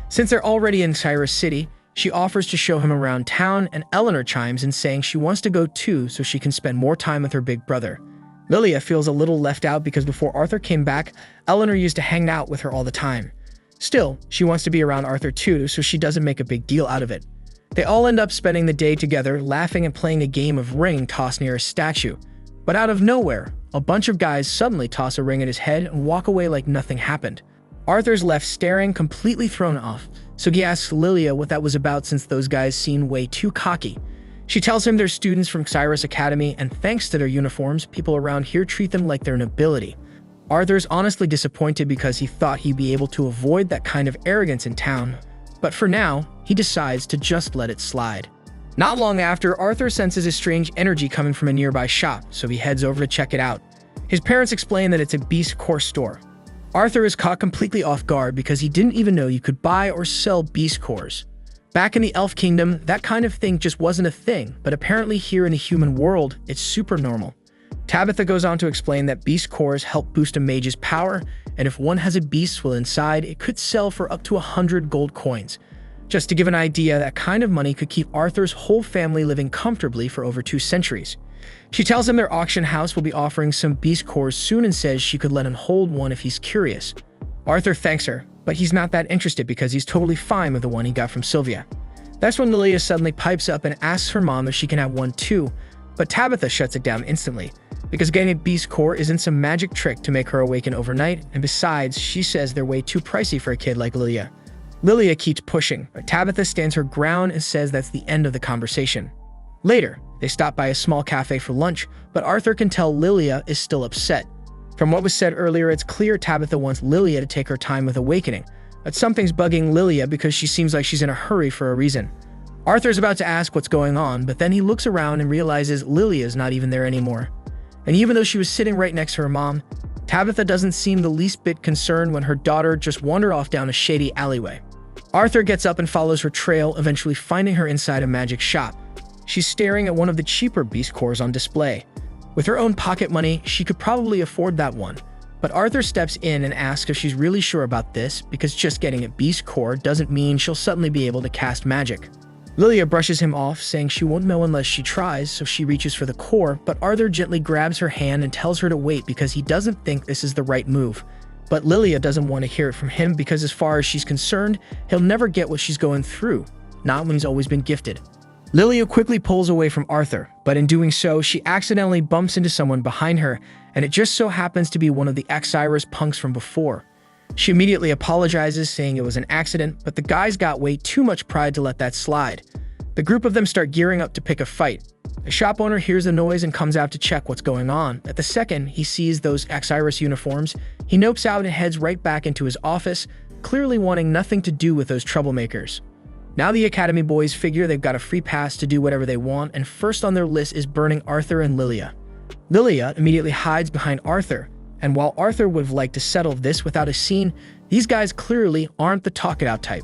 Since they're already in Cyrus City, she offers to show him around town, and Eleanor chimes in saying she wants to go too so she can spend more time with her big brother. Lilia feels a little left out because before Arthur came back, Eleanor used to hang out with her all the time. Still, she wants to be around Arthur too, so she doesn't make a big deal out of it. They all end up spending the day together, laughing and playing a game of ring toss near a statue. But out of nowhere, a bunch of guys suddenly toss a ring at his head and walk away like nothing happened. Arthur's left staring, completely thrown off, so he asks Lilia what that was about since those guys seem way too cocky. She tells him they're students from Cyrus Academy, and thanks to their uniforms, people around here treat them like they're nobility. Arthur's honestly disappointed because he thought he'd be able to avoid that kind of arrogance in town, but for now, he decides to just let it slide. Not long after, Arthur senses a strange energy coming from a nearby shop, so he heads over to check it out. His parents explain that it's a beast core store. Arthur is caught completely off guard because he didn't even know you could buy or sell beast cores. Back in the Elf Kingdom, that kind of thing just wasn't a thing, but apparently here in the human world, it's super normal. Tabitha goes on to explain that beast cores help boost a mage's power, and if one has a beast will inside, it could sell for up to 100 gold coins. Just to give an idea, that kind of money could keep Arthur's whole family living comfortably for over 2 centuries. She tells him their auction house will be offering some beast cores soon and says she could let him hold one if he's curious. Arthur thanks her, but he's not that interested because he's totally fine with the one he got from Sylvia. That's when Lilia suddenly pipes up and asks her mom if she can have one too, but Tabitha shuts it down instantly, because getting a beast core isn't some magic trick to make her awaken overnight, and besides, she says they're way too pricey for a kid like Lilia. Lilia keeps pushing, but Tabitha stands her ground and says that's the end of the conversation. Later, they stop by a small cafe for lunch, but Arthur can tell Lilia is still upset. From what was said earlier, it's clear Tabitha wants Lilia to take her time with awakening, but something's bugging Lilia because she seems like she's in a hurry for a reason. Arthur's about to ask what's going on, but then he looks around and realizes Lilia's not even there anymore. And even though she was sitting right next to her mom, Tabitha doesn't seem the least bit concerned when her daughter just wandered off down a shady alleyway. Arthur gets up and follows her trail, eventually finding her inside a magic shop. She's staring at one of the cheaper beast cores on display. With her own pocket money, she could probably afford that one. But Arthur steps in and asks if she's really sure about this, because just getting a beast core doesn't mean she'll suddenly be able to cast magic. Lilia brushes him off, saying she won't know unless she tries, so she reaches for the core, but Arthur gently grabs her hand and tells her to wait because he doesn't think this is the right move. But Lilia doesn't want to hear it from him because as far as she's concerned, he'll never get what she's going through, not when he's always been gifted. Lilia quickly pulls away from Arthur, but in doing so, she accidentally bumps into someone behind her, and it just so happens to be one of the ex-Cyrus punks from before. She immediately apologizes, saying it was an accident, but the guys got way too much pride to let that slide. The group of them start gearing up to pick a fight. The shop owner hears the noise and comes out to check what's going on. At the second he sees those ex-Cyrus uniforms, he nopes out and heads right back into his office, clearly wanting nothing to do with those troublemakers. Now the Academy boys figure they've got a free pass to do whatever they want, and first on their list is burning Arthur and Lilia. Lilia immediately hides behind Arthur, and while Arthur would have liked to settle this without a scene, these guys clearly aren't the talk-it-out type.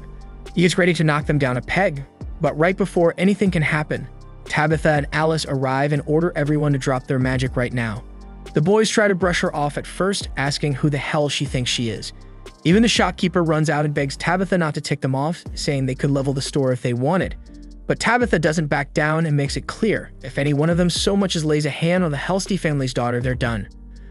He gets ready to knock them down a peg, but right before anything can happen, Tabitha and Alice arrive and order everyone to drop their magic right now. The boys try to brush her off at first, asking who the hell she thinks she is. Even the shopkeeper runs out and begs Tabitha not to tick them off, saying they could level the store if they wanted. But Tabitha doesn't back down and makes it clear, if any one of them so much as lays a hand on the Helsty family's daughter, they're done.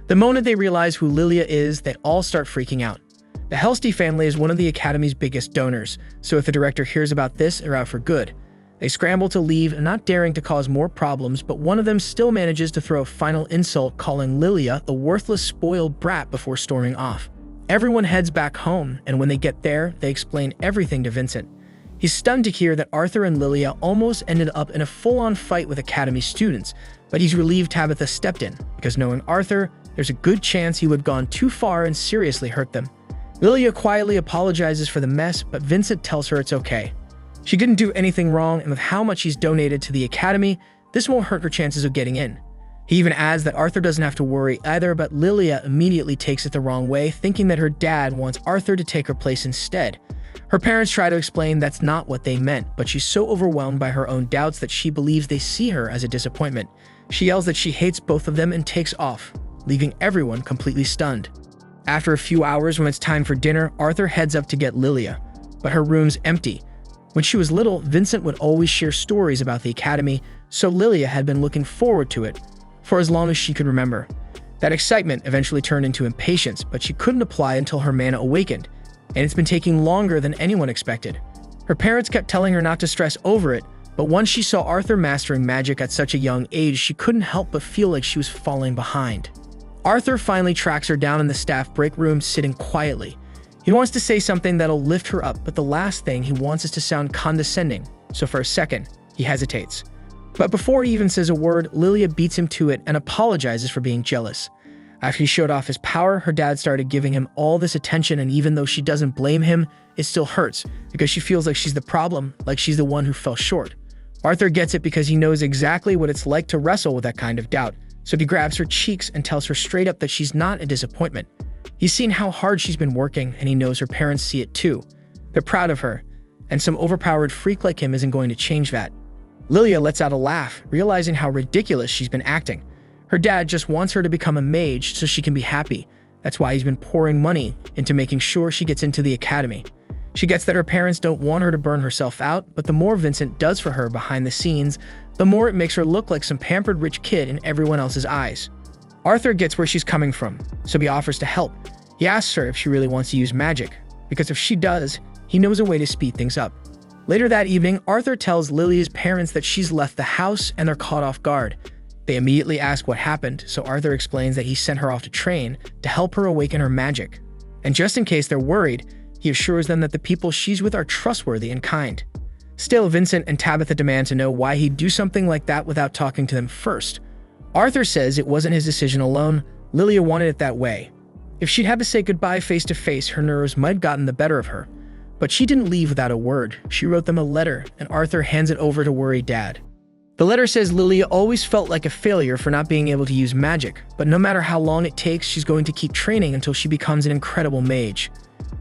The moment they realize who Lilia is, they all start freaking out. The Helsty family is one of the Academy's biggest donors, so if the director hears about this, they're out for good. They scramble to leave, not daring to cause more problems, but one of them still manages to throw a final insult, calling Lilia a worthless, spoiled brat before storming off. Everyone heads back home, and when they get there, they explain everything to Vincent. He's stunned to hear that Arthur and Lilia almost ended up in a full-on fight with Academy students, but he's relieved Tabitha stepped in, because knowing Arthur, there's a good chance he would have gone too far and seriously hurt them. Lilia quietly apologizes for the mess, but Vincent tells her it's okay. She didn't do anything wrong, and with how much he's donated to the Academy, this won't hurt her chances of getting in. He even adds that Arthur doesn't have to worry either, but Lilia immediately takes it the wrong way, thinking that her dad wants Arthur to take her place instead. Her parents try to explain that's not what they meant, but she's so overwhelmed by her own doubts that she believes they see her as a disappointment. She yells that she hates both of them and takes off, leaving everyone completely stunned. After a few hours, when it's time for dinner, Arthur heads up to get Lilia, but her room's empty. When she was little, Vincent would always share stories about the academy, so Lilia had been looking forward to it for as long as she could remember. That excitement eventually turned into impatience, but she couldn't apply until her mana awakened, and it's been taking longer than anyone expected. Her parents kept telling her not to stress over it, but once she saw Arthur mastering magic at such a young age, she couldn't help but feel like she was falling behind. Arthur finally tracks her down in the staff break room, sitting quietly. He wants to say something that'll lift her up, but the last thing he wants is to sound condescending, so for a second, he hesitates. But before he even says a word, Lilia beats him to it and apologizes for being jealous. After he showed off his power, her dad started giving him all this attention, and even though she doesn't blame him, it still hurts because she feels like she's the problem, like she's the one who fell short. Arthur gets it because he knows exactly what it's like to wrestle with that kind of doubt, so he grabs her cheeks and tells her straight up that she's not a disappointment. He's seen how hard she's been working, and he knows her parents see it too. They're proud of her, and some overpowered freak like him isn't going to change that. Lilia lets out a laugh, realizing how ridiculous she's been acting. Her dad just wants her to become a mage so she can be happy. That's why he's been pouring money into making sure she gets into the academy. She gets that her parents don't want her to burn herself out, but the more Vincent does for her behind the scenes, the more it makes her look like some pampered rich kid in everyone else's eyes. Arthur gets where she's coming from, so he offers to help. He asks her if she really wants to use magic, because if she does, he knows a way to speed things up. Later that evening, Arthur tells Lilia's parents that she's left the house and they're caught off guard. They immediately ask what happened, so Arthur explains that he sent her off to train to help her awaken her magic. And just in case they're worried, he assures them that the people she's with are trustworthy and kind. Still, Vincent and Tabitha demand to know why he'd do something like that without talking to them first. Arthur says it wasn't his decision alone, Lilia wanted it that way. If she'd had to say goodbye face to face, her nerves might have gotten the better of her. But she didn't leave without a word. She wrote them a letter, and Arthur hands it over to worried Dad. The letter says Lilia always felt like a failure for not being able to use magic, but no matter how long it takes, she's going to keep training until she becomes an incredible mage.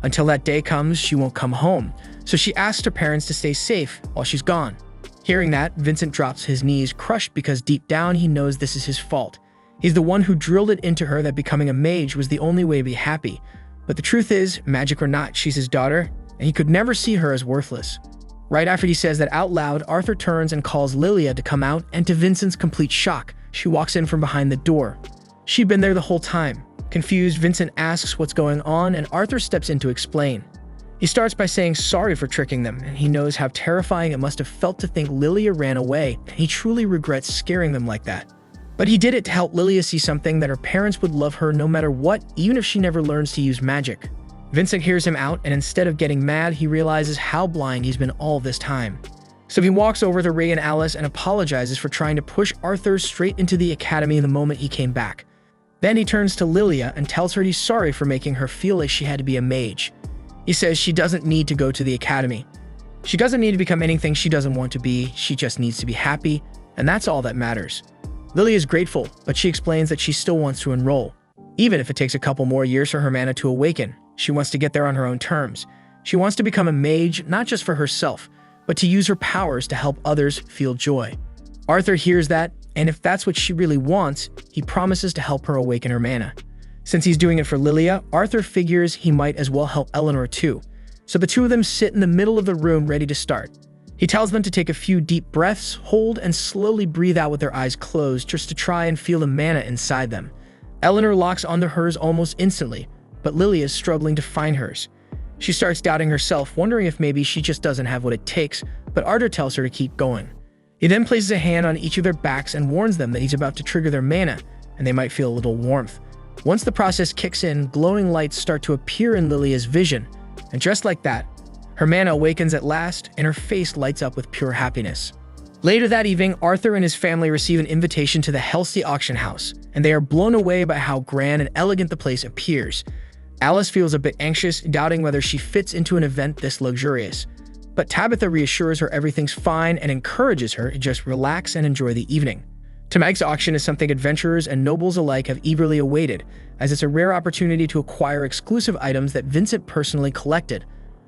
Until that day comes, she won't come home, so she asks her parents to stay safe while she's gone. Hearing that, Vincent drops his knees, crushed because deep down he knows this is his fault. He's the one who drilled it into her that becoming a mage was the only way to be happy. But the truth is, magic or not, she's his daughter, and he could never see her as worthless. Right after he says that out loud, Arthur turns and calls Lilia to come out, and to Vincent's complete shock, she walks in from behind the door. She'd been there the whole time. Confused, Vincent asks what's going on, and Arthur steps in to explain. He starts by saying sorry for tricking them, and he knows how terrifying it must have felt to think Lilia ran away, and he truly regrets scaring them like that. But he did it to help Lilia see something that her parents would love her no matter what, even if she never learns to use magic. Vincent hears him out, and instead of getting mad, he realizes how blind he's been all this time. So he walks over to Ray and Alice and apologizes for trying to push Arthur straight into the academy the moment he came back. Then he turns to Lilia and tells her he's sorry for making her feel like she had to be a mage. He says she doesn't need to go to the academy. She doesn't need to become anything she doesn't want to be, she just needs to be happy, and that's all that matters. Lilia is grateful, but she explains that she still wants to enroll. Even if it takes a couple more years for her mana to awaken, she wants to get there on her own terms. She wants to become a mage, not just for herself, but to use her powers to help others feel joy. Arthur hears that, and if that's what she really wants, he promises to help her awaken her mana. Since he's doing it for Lilia, Arthur figures he might as well help Eleanor too. So the two of them sit in the middle of the room ready to start. He tells them to take a few deep breaths, hold, and slowly breathe out with their eyes closed just to try and feel the mana inside them. Eleanor locks onto hers almost instantly, but Lilia is struggling to find hers. She starts doubting herself, wondering if maybe she just doesn't have what it takes, but Arthur tells her to keep going. He then places a hand on each of their backs and warns them that he's about to trigger their mana, and they might feel a little warmth. Once the process kicks in, glowing lights start to appear in Lilia's vision, and just like that, her mana awakens at last, and her face lights up with pure happiness. Later that evening, Arthur and his family receive an invitation to the Helsey auction house, and they are blown away by how grand and elegant the place appears. Alice feels a bit anxious, doubting whether she fits into an event this luxurious. But Tabitha reassures her everything's fine and encourages her to just relax and enjoy the evening. Tonight's auction is something adventurers and nobles alike have eagerly awaited, as it's a rare opportunity to acquire exclusive items that Vincent personally collected.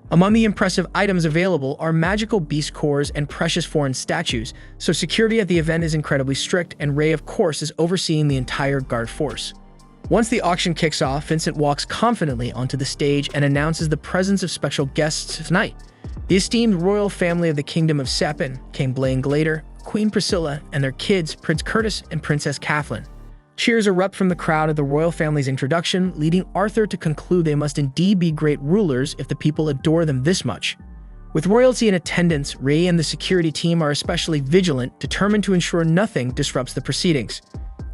Among the impressive items available are magical beast cores and precious foreign statues, so security at the event is incredibly strict, and Ray, of course, is overseeing the entire guard force. Once the auction kicks off, Vincent walks confidently onto the stage and announces the presence of special guests tonight. The esteemed royal family of the Kingdom of Sapin, King Blaine Glader, Queen Priscilla, and their kids, Prince Curtis and Princess Kathleen. Cheers erupt from the crowd at the royal family's introduction, leading Arthur to conclude they must indeed be great rulers if the people adore them this much. With royalty in attendance, Ray and the security team are especially vigilant, determined to ensure nothing disrupts the proceedings.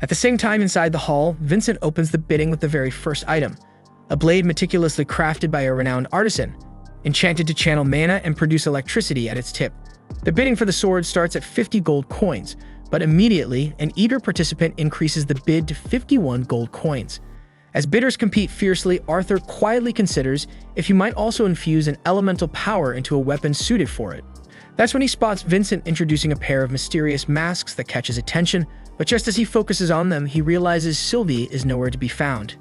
At the same time, inside the hall, Vincent opens the bidding with the very first item, a blade meticulously crafted by a renowned artisan, enchanted to channel mana and produce electricity at its tip. The bidding for the sword starts at 50 gold coins, but immediately, an eager participant increases the bid to 51 gold coins. As bidders compete fiercely, Arthur quietly considers if he might also infuse an elemental power into a weapon suited for it. That's when he spots Vincent introducing a pair of mysterious masks that catch his attention, but just as he focuses on them, he realizes Sylvie is nowhere to be found.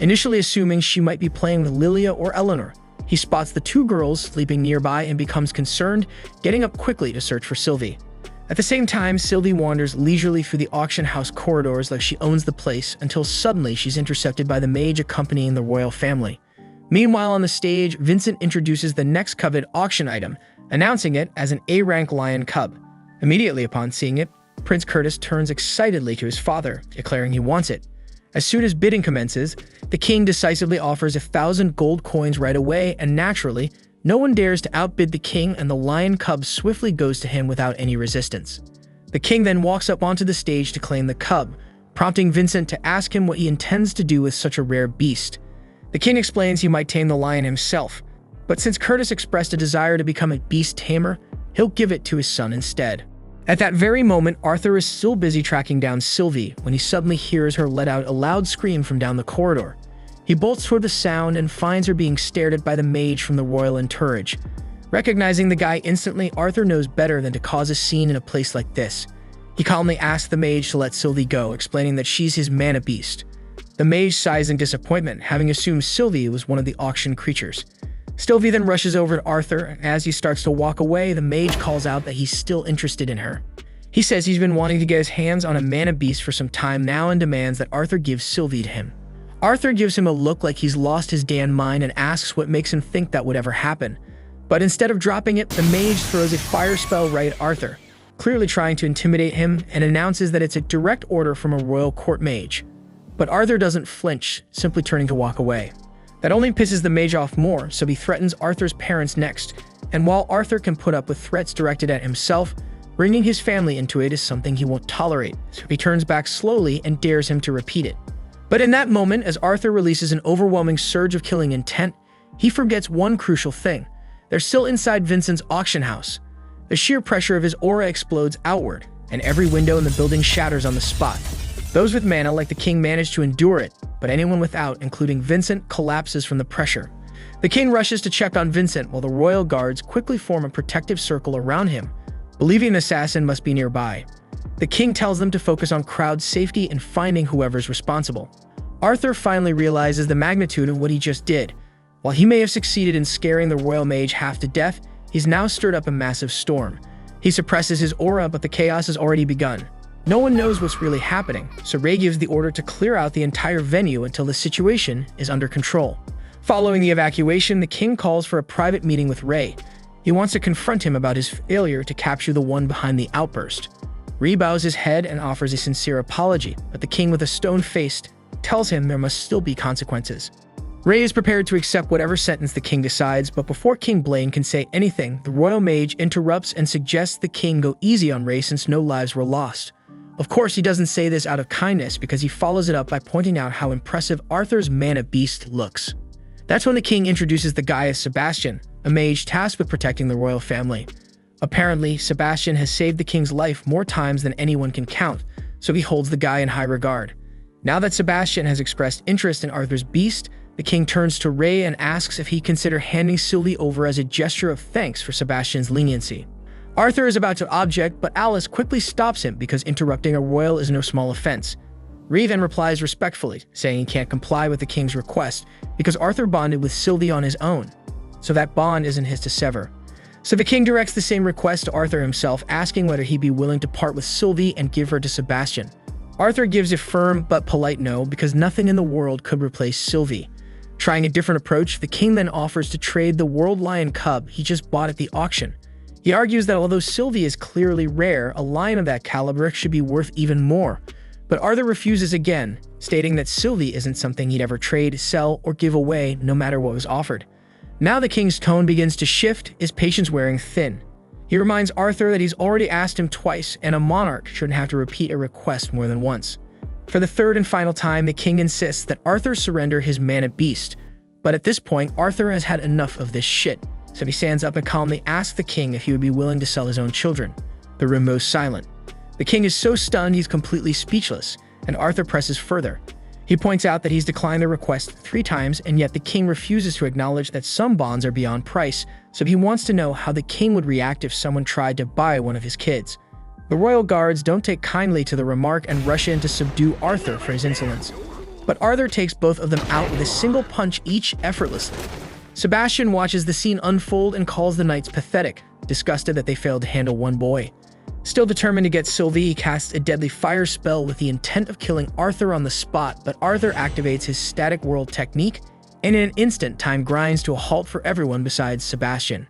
Initially assuming she might be playing with Lilia or Eleanor, he spots the two girls sleeping nearby and becomes concerned, getting up quickly to search for Sylvie. At the same time, Sylvie wanders leisurely through the auction house corridors like she owns the place until suddenly she's intercepted by the mage accompanying the royal family. Meanwhile, on the stage, Vincent introduces the next coveted auction item, announcing it as an A-rank lion cub. Immediately upon seeing it, Prince Curtis turns excitedly to his father, declaring he wants it. As soon as bidding commences, the king decisively offers 1,000 gold coins right away, and naturally, no one dares to outbid the king, and the lion cub swiftly goes to him without any resistance. The king then walks up onto the stage to claim the cub, prompting Vincent to ask him what he intends to do with such a rare beast. The king explains he might tame the lion himself, but since Curtis expressed a desire to become a beast tamer, he'll give it to his son instead. At that very moment, Arthur is still busy tracking down Sylvie when he suddenly hears her let out a loud scream from down the corridor. He bolts toward the sound and finds her being stared at by the mage from the royal entourage. Recognizing the guy instantly, Arthur knows better than to cause a scene in a place like this. He calmly asks the mage to let Sylvie go, explaining that she's his mana beast. The mage sighs in disappointment, having assumed Sylvie was one of the auction creatures. Sylvie then rushes over to Arthur, and as he starts to walk away, the mage calls out that he's still interested in her. He says he's been wanting to get his hands on a mana beast for some time now and demands that Arthur gives Sylvie to him. Arthur gives him a look like he's lost his damn mind and asks what makes him think that would ever happen. But instead of dropping it, the mage throws a fire spell right at Arthur, clearly trying to intimidate him, and announces that it's a direct order from a royal court mage. But Arthur doesn't flinch, simply turning to walk away. That only pisses the mage off more, so he threatens Arthur's parents next, and while Arthur can put up with threats directed at himself, bringing his family into it is something he won't tolerate, so he turns back slowly and dares him to repeat it. But in that moment, as Arthur releases an overwhelming surge of killing intent, he forgets one crucial thing. They're still inside Vincent's auction house. The sheer pressure of his aura explodes outward, and every window in the building shatters on the spot. Those with mana like the king manage to endure it, but anyone without, including Vincent, collapses from the pressure. The king rushes to check on Vincent while the royal guards quickly form a protective circle around him, believing an assassin must be nearby. The king tells them to focus on crowd safety and finding whoever's responsible. Arthur finally realizes the magnitude of what he just did. While he may have succeeded in scaring the royal mage half to death, he's now stirred up a massive storm. He suppresses his aura, but the chaos has already begun. No one knows what's really happening, so Ray gives the order to clear out the entire venue until the situation is under control. Following the evacuation, the king calls for a private meeting with Ray. He wants to confront him about his failure to capture the one behind the outburst. Ray bows his head and offers a sincere apology, but the king, with a stone face, tells him there must still be consequences. Ray is prepared to accept whatever sentence the king decides, but before King Blaine can say anything, the royal mage interrupts and suggests the king go easy on Ray since no lives were lost. Of course, he doesn't say this out of kindness because he follows it up by pointing out how impressive Arthur's mana beast looks. That's when the king introduces the guy as Sebastian, a mage tasked with protecting the royal family. Apparently, Sebastian has saved the king's life more times than anyone can count, so he holds the guy in high regard. Now that Sebastian has expressed interest in Arthur's beast, the king turns to Ray and asks if he'd consider handing Sylvie over as a gesture of thanks for Sebastian's leniency. Arthur is about to object, but Alice quickly stops him because interrupting a royal is no small offense. Ray then replies respectfully, saying he can't comply with the king's request because Arthur bonded with Sylvie on his own, so that bond isn't his to sever. So the king directs the same request to Arthur himself, asking whether he'd be willing to part with Sylvie and give her to Sebastian. Arthur gives a firm but polite no because nothing in the world could replace Sylvie. Trying a different approach, the king then offers to trade the world lion cub he just bought at the auction. He argues that although Sylvie is clearly rare, a lion of that caliber should be worth even more. But Arthur refuses again, stating that Sylvie isn't something he'd ever trade, sell, or give away no matter what was offered. Now the king's tone begins to shift, his patience wearing thin. He reminds Arthur that he's already asked him twice, and a monarch shouldn't have to repeat a request more than once. For the third and final time, the king insists that Arthur surrender his mana beast. But at this point, Arthur has had enough of this shit, so he stands up and calmly asks the king if he would be willing to sell his own children. The room goes silent. The king is so stunned he's completely speechless, and Arthur presses further. He points out that he's declined the request 3 times, and yet the king refuses to acknowledge that some bonds are beyond price, so he wants to know how the king would react if someone tried to buy one of his kids. The royal guards don't take kindly to the remark and rush in to subdue Arthur for his insolence. But Arthur takes both of them out with a single punch each effortlessly. Sebastian watches the scene unfold and calls the knights pathetic, disgusted that they failed to handle one boy. Still determined to get Sylvie, he casts a deadly fire spell with the intent of killing Arthur on the spot, but Arthur activates his static world technique, and in an instant, time grinds to a halt for everyone besides Sebastian.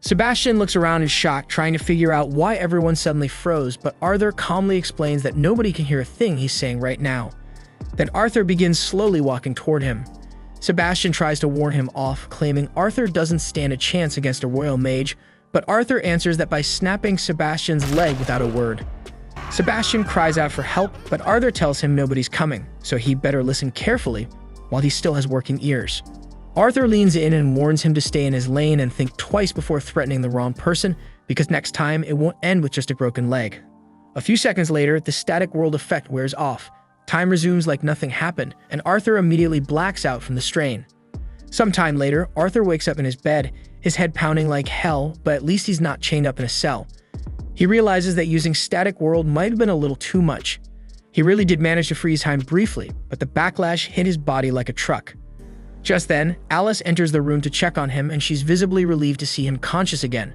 Sebastian looks around in shock, trying to figure out why everyone suddenly froze, but Arthur calmly explains that nobody can hear a thing he's saying right now. Then Arthur begins slowly walking toward him. Sebastian tries to warn him off, claiming Arthur doesn't stand a chance against a royal mage, but Arthur answers that by snapping Sebastian's leg without a word. Sebastian cries out for help, but Arthur tells him nobody's coming, so he better listen carefully while he still has working ears. Arthur leans in and warns him to stay in his lane and think twice before threatening the wrong person, because next time it won't end with just a broken leg. A few seconds later, the static world effect wears off. Time resumes like nothing happened, and Arthur immediately blacks out from the strain. Sometime later, Arthur wakes up in his bed, his head pounding like hell, but at least he's not chained up in a cell. He realizes that using static world might have been a little too much. He really did manage to freeze time briefly, but the backlash hit his body like a truck. Just then, Alice enters the room to check on him, and she's visibly relieved to see him conscious again.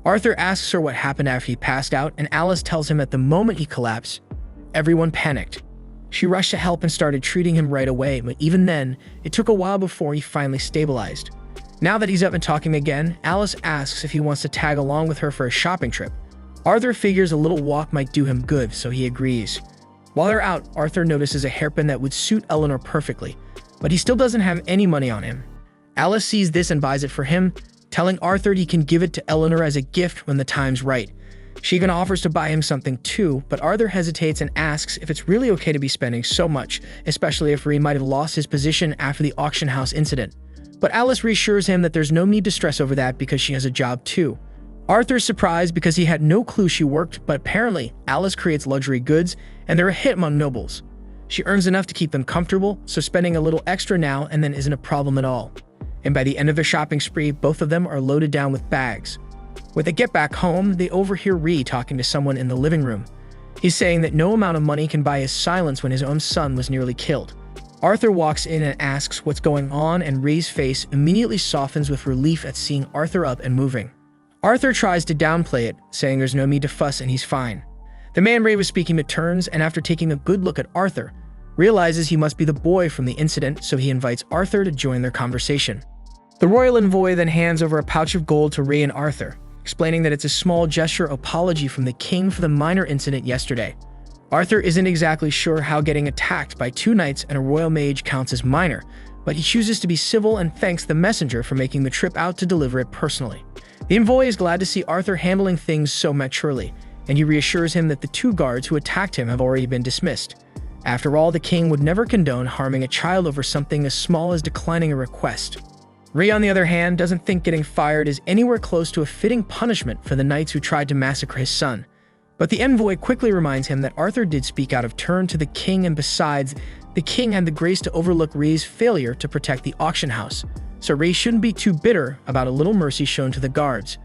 Arthur asks her what happened after he passed out, and Alice tells him at the moment he collapsed, everyone panicked. She rushed to help and started treating him right away, but even then, it took a while before he finally stabilized. Now that he's up and talking again, Alice asks if he wants to tag along with her for a shopping trip. Arthur figures a little walk might do him good, so he agrees. While they're out, Arthur notices a hairpin that would suit Eleanor perfectly, but he still doesn't have any money on him. Alice sees this and buys it for him, telling Arthur he can give it to Eleanor as a gift when the time's right. She even offers to buy him something too, but Arthur hesitates and asks if it's really okay to be spending so much, especially if Ree might have lost his position after the auction house incident. But Alice reassures him that there's no need to stress over that because she has a job too. Arthur's surprised because he had no clue she worked, but apparently Alice creates luxury goods and they're a hit among nobles. She earns enough to keep them comfortable, so spending a little extra now and then isn't a problem at all. And by the end of their shopping spree, both of them are loaded down with bags. When they get back home, they overhear Ree talking to someone in the living room. He's saying that no amount of money can buy his silence when his own son was nearly killed. Arthur walks in and asks what's going on, and Ree's face immediately softens with relief at seeing Arthur up and moving. Arthur tries to downplay it, saying there's no need to fuss and he's fine. The man Ray was speaking to turns, and after taking a good look at Arthur, realizes he must be the boy from the incident, so he invites Arthur to join their conversation. The royal envoy then hands over a pouch of gold to Ray and Arthur, explaining that it's a small gesture of apology from the king for the minor incident yesterday. Arthur isn't exactly sure how getting attacked by 2 knights and a royal mage counts as minor, but he chooses to be civil and thanks the messenger for making the trip out to deliver it personally. The envoy is glad to see Arthur handling things so maturely, and he reassures him that the 2 guards who attacked him have already been dismissed. After all, the king would never condone harming a child over something as small as declining a request. Ree, on the other hand, doesn't think getting fired is anywhere close to a fitting punishment for the knights who tried to massacre his son. But the envoy quickly reminds him that Arthur did speak out of turn to the king, and besides, the king had the grace to overlook Ree's failure to protect the auction house, so Ree shouldn't be too bitter about a little mercy shown to the guards.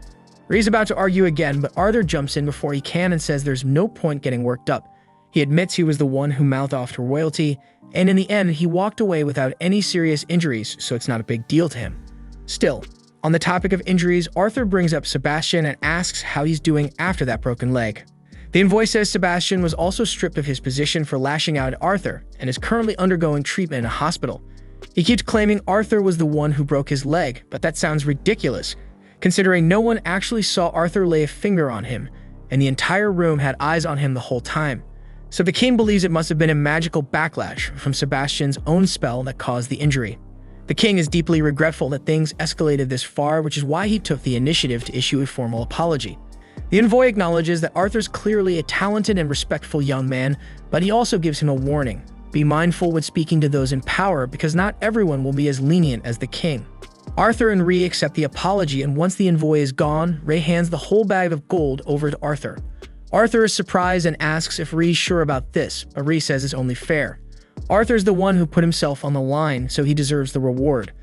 Ree's about to argue again, but Arthur jumps in before he can and says there's no point getting worked up. He admits he was the one who mouthed off to royalty, and in the end, he walked away without any serious injuries, so it's not a big deal to him. Still, on the topic of injuries, Arthur brings up Sebastian and asks how he's doing after that broken leg. The envoy says Sebastian was also stripped of his position for lashing out at Arthur and is currently undergoing treatment in a hospital. He keeps claiming Arthur was the one who broke his leg, but that sounds ridiculous, considering no one actually saw Arthur lay a finger on him, and the entire room had eyes on him the whole time. So the king believes it must have been a magical backlash from Sebastian's own spell that caused the injury. The king is deeply regretful that things escalated this far, which is why he took the initiative to issue a formal apology. The envoy acknowledges that Arthur's clearly a talented and respectful young man, but he also gives him a warning. Be mindful when speaking to those in power, because not everyone will be as lenient as the king. Arthur and Rei accept the apology, and once the envoy is gone, Rei hands the whole bag of gold over to Arthur. Arthur is surprised and asks if Rei's sure about this, but Rei says it's only fair. Arthur's the one who put himself on the line, so he deserves the reward.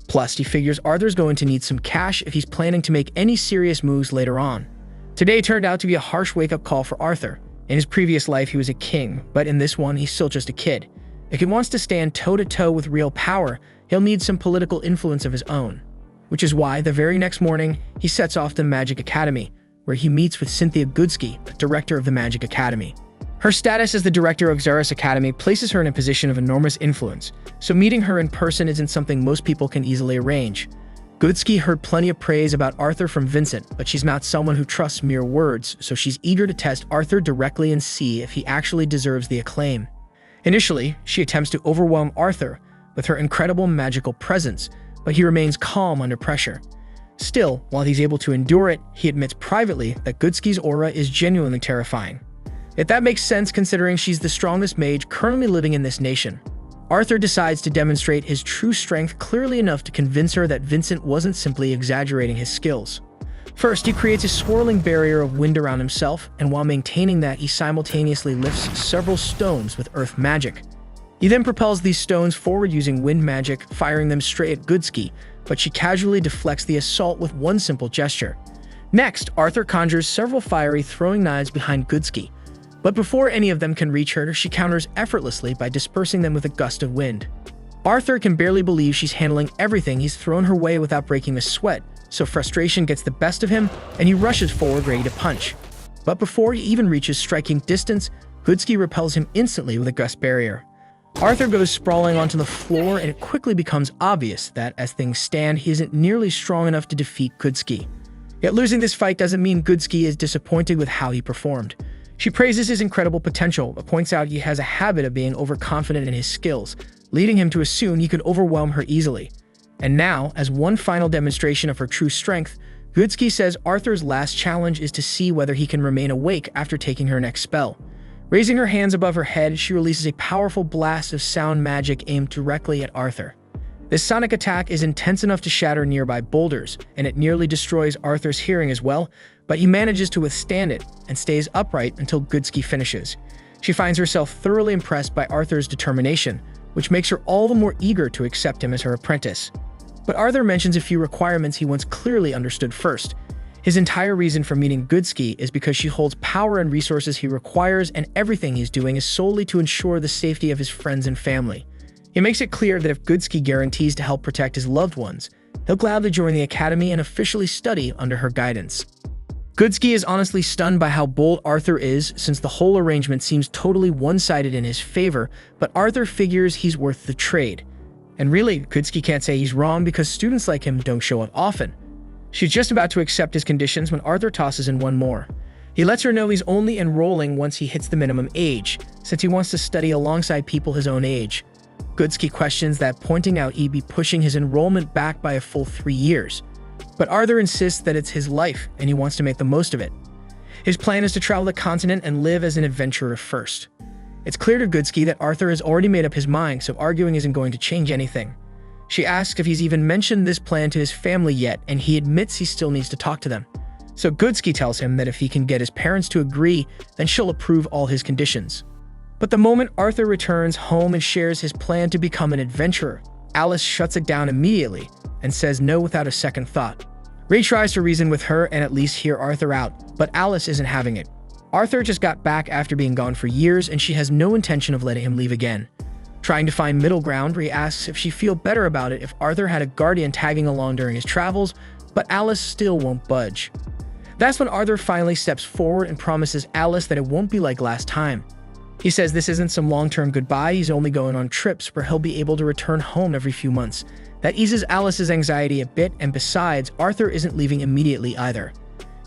Plus, he figures Arthur's going to need some cash if he's planning to make any serious moves later on. Today turned out to be a harsh wake-up call for Arthur. In his previous life, he was a king, but in this one, he's still just a kid. If he wants to stand toe-to-toe with real power, he'll need some political influence of his own. Which is why, the very next morning, he sets off to Magic Academy, where he meets with Cynthia Goodsky, the director of the Magic Academy. Her status as the director of Xeris Academy places her in a position of enormous influence, so meeting her in person isn't something most people can easily arrange. Goodsky heard plenty of praise about Arthur from Vincent, but she's not someone who trusts mere words, so she's eager to test Arthur directly and see if he actually deserves the acclaim. Initially, she attempts to overwhelm Arthur with her incredible magical presence, but he remains calm under pressure. Still, while he's able to endure it, he admits privately that Goodsky's aura is genuinely terrifying. If that makes sense considering she's the strongest mage currently living in this nation. Arthur decides to demonstrate his true strength clearly enough to convince her that Vincent wasn't simply exaggerating his skills. First, he creates a swirling barrier of wind around himself, and while maintaining that, he simultaneously lifts several stones with earth magic. He then propels these stones forward using wind magic, firing them straight at Goodsky, but she casually deflects the assault with one simple gesture. Next, Arthur conjures several fiery throwing knives behind Goodsky, but before any of them can reach her, she counters effortlessly by dispersing them with a gust of wind. Arthur can barely believe she's handling everything he's thrown her way without breaking a sweat, so frustration gets the best of him, and he rushes forward ready to punch. But before he even reaches striking distance, Goodsky repels him instantly with a gust barrier. Arthur goes sprawling onto the floor, and it quickly becomes obvious that, as things stand, he isn't nearly strong enough to defeat Goodsky. Yet losing this fight doesn't mean Goodsky is disappointed with how he performed. She praises his incredible potential, but points out he has a habit of being overconfident in his skills, leading him to assume he could overwhelm her easily. And now, as one final demonstration of her true strength, Goodsky says Arthur's last challenge is to see whether he can remain awake after taking her next spell. Raising her hands above her head, she releases a powerful blast of sound magic aimed directly at Arthur. This sonic attack is intense enough to shatter nearby boulders, and it nearly destroys Arthur's hearing as well, but he manages to withstand it and stays upright until Goodsky finishes. She finds herself thoroughly impressed by Arthur's determination, which makes her all the more eager to accept him as her apprentice. But Arthur mentions a few requirements he once clearly understood first. His entire reason for meeting Goodsky is because she holds power and resources he requires, and everything he's doing is solely to ensure the safety of his friends and family. He makes it clear that if Goodsky guarantees to help protect his loved ones, he'll gladly join the academy and officially study under her guidance. Goodsky is honestly stunned by how bold Arthur is, since the whole arrangement seems totally one-sided in his favor, but Arthur figures he's worth the trade. And really, Goodsky can't say he's wrong because students like him don't show up often. She's just about to accept his conditions when Arthur tosses in one more. He lets her know he's only enrolling once he hits the minimum age, since he wants to study alongside people his own age. Goodsky questions that, pointing out he'd be pushing his enrollment back by a full 3 years. But Arthur insists that it's his life, and he wants to make the most of it. His plan is to travel the continent and live as an adventurer first. It's clear to Goodsky that Arthur has already made up his mind, so arguing isn't going to change anything. She asks if he's even mentioned this plan to his family yet, and he admits he still needs to talk to them. So Goodsky tells him that if he can get his parents to agree, then she'll approve all his conditions. But the moment Arthur returns home and shares his plan to become an adventurer, Alice shuts it down immediately and says no without a second thought. Rei tries to reason with her and at least hear Arthur out, but Alice isn't having it. Arthur just got back after being gone for years, and she has no intention of letting him leave again. Trying to find middle ground, Rei asks if she'd feel better about it if Arthur had a guardian tagging along during his travels, but Alice still won't budge. That's when Arthur finally steps forward and promises Alice that it won't be like last time. He says this isn't some long-term goodbye, he's only going on trips where he'll be able to return home every few months. That eases Alice's anxiety a bit, and besides, Arthur isn't leaving immediately either.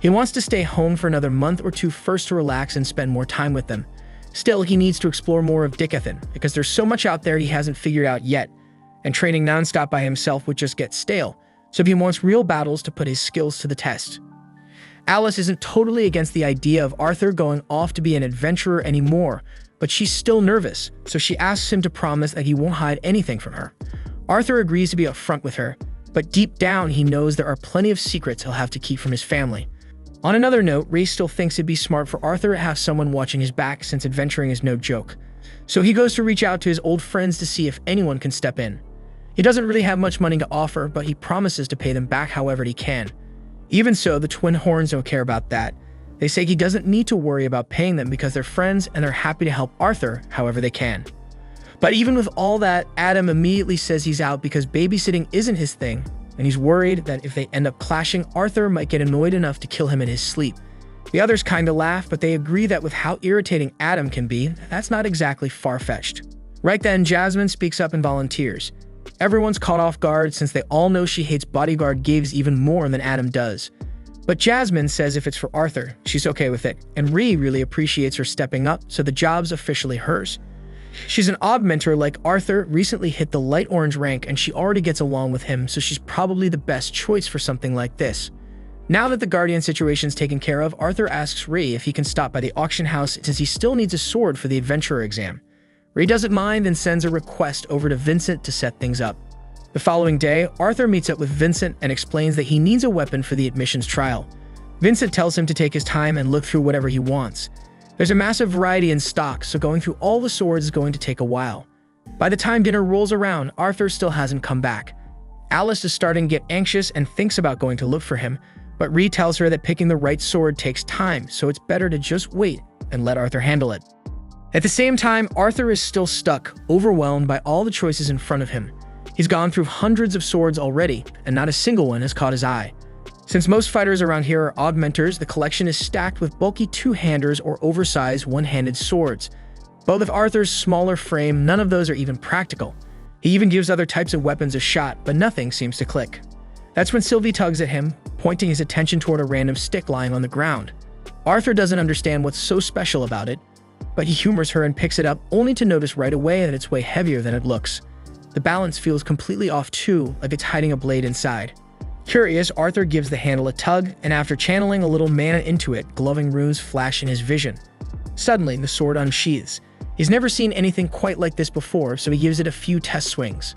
He wants to stay home for another month or two first to relax and spend more time with them. Still, he needs to explore more of Dicathan, because there's so much out there he hasn't figured out yet, and training nonstop by himself would just get stale, so he wants real battles to put his skills to the test. Alice isn't totally against the idea of Arthur going off to be an adventurer anymore, but she's still nervous, so she asks him to promise that he won't hide anything from her. Arthur agrees to be upfront with her, but deep down he knows there are plenty of secrets he'll have to keep from his family. On another note, Ray still thinks it'd be smart for Arthur to have someone watching his back since adventuring is no joke. So he goes to reach out to his old friends to see if anyone can step in. He doesn't really have much money to offer, but he promises to pay them back however he can. Even so, the twin horns don't care about that. They say he doesn't need to worry about paying them because they're friends and they're happy to help Arthur however they can. But even with all that, Adam immediately says he's out because babysitting isn't his thing, and he's worried that if they end up clashing, Arthur might get annoyed enough to kill him in his sleep. The others kinda laugh, but they agree that with how irritating Adam can be, that's not exactly far-fetched. Right then, Jasmine speaks up and volunteers. Everyone's caught off guard since they all know she hates bodyguard gigs even more than Adam does. But Jasmine says if it's for Arthur, she's okay with it, and Ree really appreciates her stepping up, so the job's officially hers. She's an augmenter like Arthur, recently hit the light orange rank, and she already gets along with him, so she's probably the best choice for something like this. Now that the Guardian situation's taken care of, Arthur asks Ree if he can stop by the auction house since he still needs a sword for the adventurer exam. Ree doesn't mind and sends a request over to Vincent to set things up. The following day, Arthur meets up with Vincent and explains that he needs a weapon for the admissions trial. Vincent tells him to take his time and look through whatever he wants. There's a massive variety in stock, so going through all the swords is going to take a while. By the time dinner rolls around, Arthur still hasn't come back. Alice is starting to get anxious and thinks about going to look for him, but Ree tells her that picking the right sword takes time, so it's better to just wait and let Arthur handle it. At the same time, Arthur is still stuck, overwhelmed by all the choices in front of him. He's gone through hundreds of swords already, and not a single one has caught his eye. Since most fighters around here are augmenters, the collection is stacked with bulky two-handers or oversized one-handed swords. But with Arthur's smaller frame, none of those are even practical. He even gives other types of weapons a shot, but nothing seems to click. That's when Sylvie tugs at him, pointing his attention toward a random stick lying on the ground. Arthur doesn't understand what's so special about it, but he humors her and picks it up, only to notice right away that it's way heavier than it looks. The balance feels completely off too, like it's hiding a blade inside. Curious, Arthur gives the handle a tug, and after channeling a little mana into it, glowing runes flash in his vision. Suddenly, the sword unsheathes. He's never seen anything quite like this before, so he gives it a few test swings.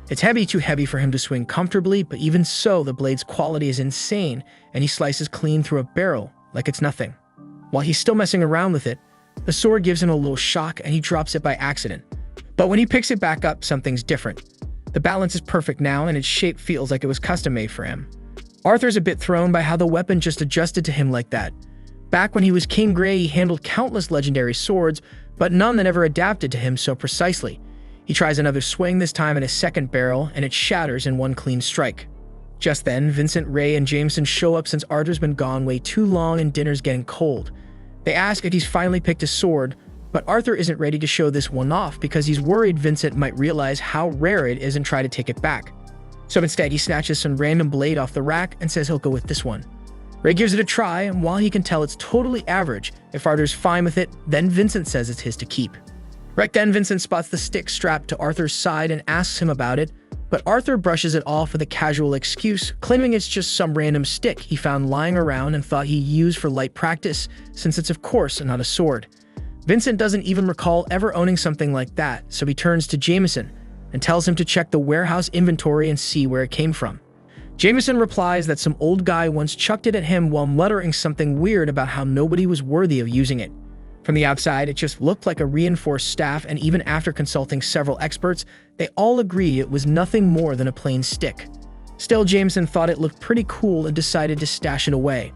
It's too heavy for him to swing comfortably, but even so, the blade's quality is insane, and he slices clean through a barrel, like it's nothing. While he's still messing around with it, the sword gives him a little shock and he drops it by accident. But when he picks it back up, something's different. The balance is perfect now, and its shape feels like it was custom-made for him. Arthur's a bit thrown by how the weapon just adjusted to him like that. Back when he was King Gray, he handled countless legendary swords, but none that ever adapted to him so precisely. He tries another swing, this time at his second barrel, and it shatters in one clean strike. Just then, Vincent, Ray, and Jameson show up since Arthur's been gone way too long and dinner's getting cold. They ask if he's finally picked a sword, but Arthur isn't ready to show this one off because he's worried Vincent might realize how rare it is and try to take it back. So instead, he snatches some random blade off the rack and says he'll go with this one. Ray gives it a try, and while he can tell it's totally average, if Arthur's fine with it, then Vincent says it's his to keep. Right then, Vincent spots the stick strapped to Arthur's side and asks him about it, but Arthur brushes it off with a casual excuse, claiming it's just some random stick he found lying around and thought he'd use for light practice, since it's of course not a sword. Vincent doesn't even recall ever owning something like that, so he turns to Jameson and tells him to check the warehouse inventory and see where it came from. Jameson replies that some old guy once chucked it at him while muttering something weird about how nobody was worthy of using it. From the outside, it just looked like a reinforced staff, and even after consulting several experts, they all agree it was nothing more than a plain stick. Still, Jameson thought it looked pretty cool and decided to stash it away.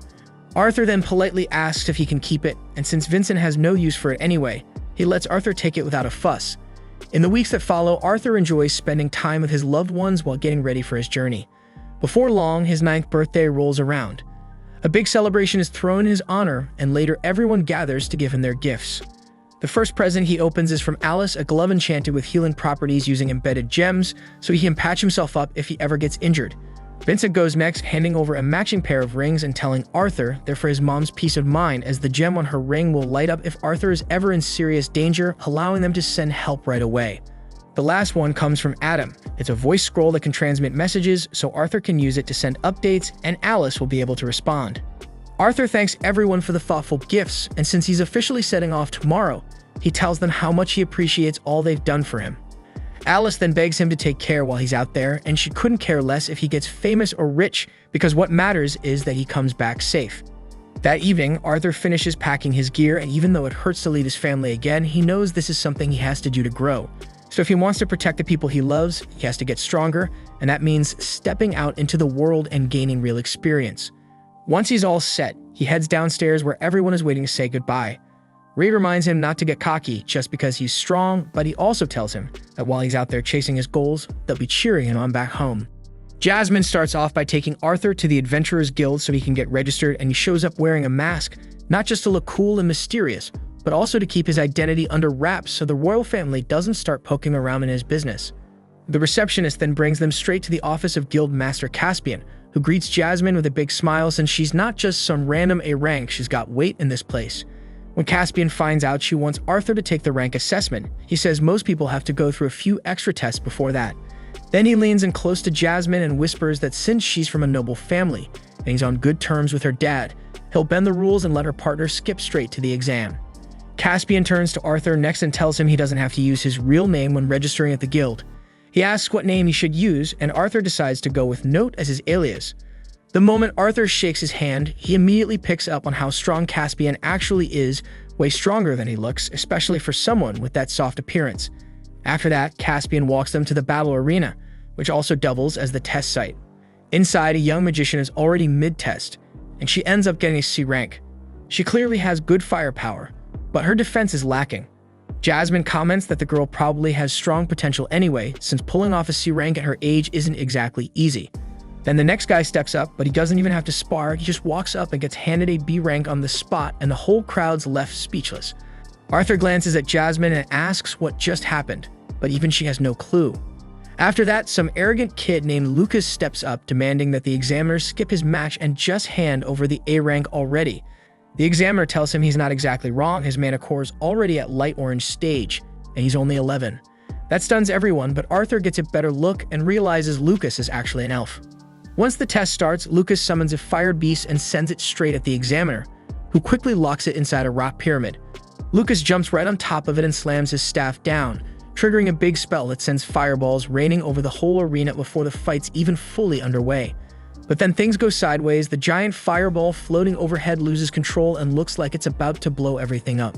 Arthur then politely asks if he can keep it, and since Vincent has no use for it anyway, he lets Arthur take it without a fuss. In the weeks that follow, Arthur enjoys spending time with his loved ones while getting ready for his journey. Before long, his 9th birthday rolls around. A big celebration is thrown in his honor, and later everyone gathers to give him their gifts. The first present he opens is from Alice, a glove enchanted with healing properties using embedded gems, so he can patch himself up if he ever gets injured. Vincent goes next, handing over a matching pair of rings and telling Arthur they're for his mom's peace of mind, as the gem on her ring will light up if Arthur is ever in serious danger, allowing them to send help right away. The last one comes from Adam. It's a voice scroll that can transmit messages, so Arthur can use it to send updates, and Alice will be able to respond. Arthur thanks everyone for the thoughtful gifts, and since he's officially setting off tomorrow, he tells them how much he appreciates all they've done for him. Alice then begs him to take care while he's out there, and she couldn't care less if he gets famous or rich, because what matters is that he comes back safe. That evening, Arthur finishes packing his gear, and even though it hurts to leave his family again, he knows this is something he has to do to grow. So if he wants to protect the people he loves, he has to get stronger, and that means stepping out into the world and gaining real experience. Once he's all set, he heads downstairs where everyone is waiting to say goodbye. Reed reminds him not to get cocky just because he's strong, but he also tells him that while he's out there chasing his goals, they'll be cheering him on back home. Jasmine starts off by taking Arthur to the Adventurers Guild so he can get registered, and he shows up wearing a mask, not just to look cool and mysterious, but also to keep his identity under wraps so the royal family doesn't start poking around in his business. The receptionist then brings them straight to the office of Guild Master Caspian, who greets Jasmine with a big smile since she's not just some random A rank, she's got weight in this place. When Caspian finds out she wants Arthur to take the rank assessment, he says most people have to go through a few extra tests before that. Then he leans in close to Jasmine and whispers that since she's from a noble family, and he's on good terms with her dad, he'll bend the rules and let her partner skip straight to the exam. Caspian turns to Arthur next and tells him he doesn't have to use his real name when registering at the guild. He asks what name he should use, and Arthur decides to go with Note as his alias. The moment Arthur shakes his hand, he immediately picks up on how strong Caspian actually is, way stronger than he looks, especially for someone with that soft appearance. After that, Caspian walks them to the battle arena, which also doubles as the test site. Inside, a young magician is already mid-test, and she ends up getting a C rank. She clearly has good firepower, but her defense is lacking. Jasmine comments that the girl probably has strong potential anyway, since pulling off a C rank at her age isn't exactly easy. Then the next guy steps up, but he doesn't even have to spar, he just walks up and gets handed a B rank on the spot, and the whole crowd's left speechless. Arthur glances at Jasmine and asks what just happened, but even she has no clue. After that, some arrogant kid named Lucas steps up, demanding that the examiners skip his match and just hand over the A rank already. The examiner tells him he's not exactly wrong, his mana core is already at light orange stage, and he's only 11. That stuns everyone, but Arthur gets a better look and realizes Lucas is actually an elf. Once the test starts, Lucas summons a fire beast and sends it straight at the examiner, who quickly locks it inside a rock pyramid. Lucas jumps right on top of it and slams his staff down, triggering a big spell that sends fireballs raining over the whole arena before the fight's even fully underway. But then things go sideways, the giant fireball floating overhead loses control and looks like it's about to blow everything up.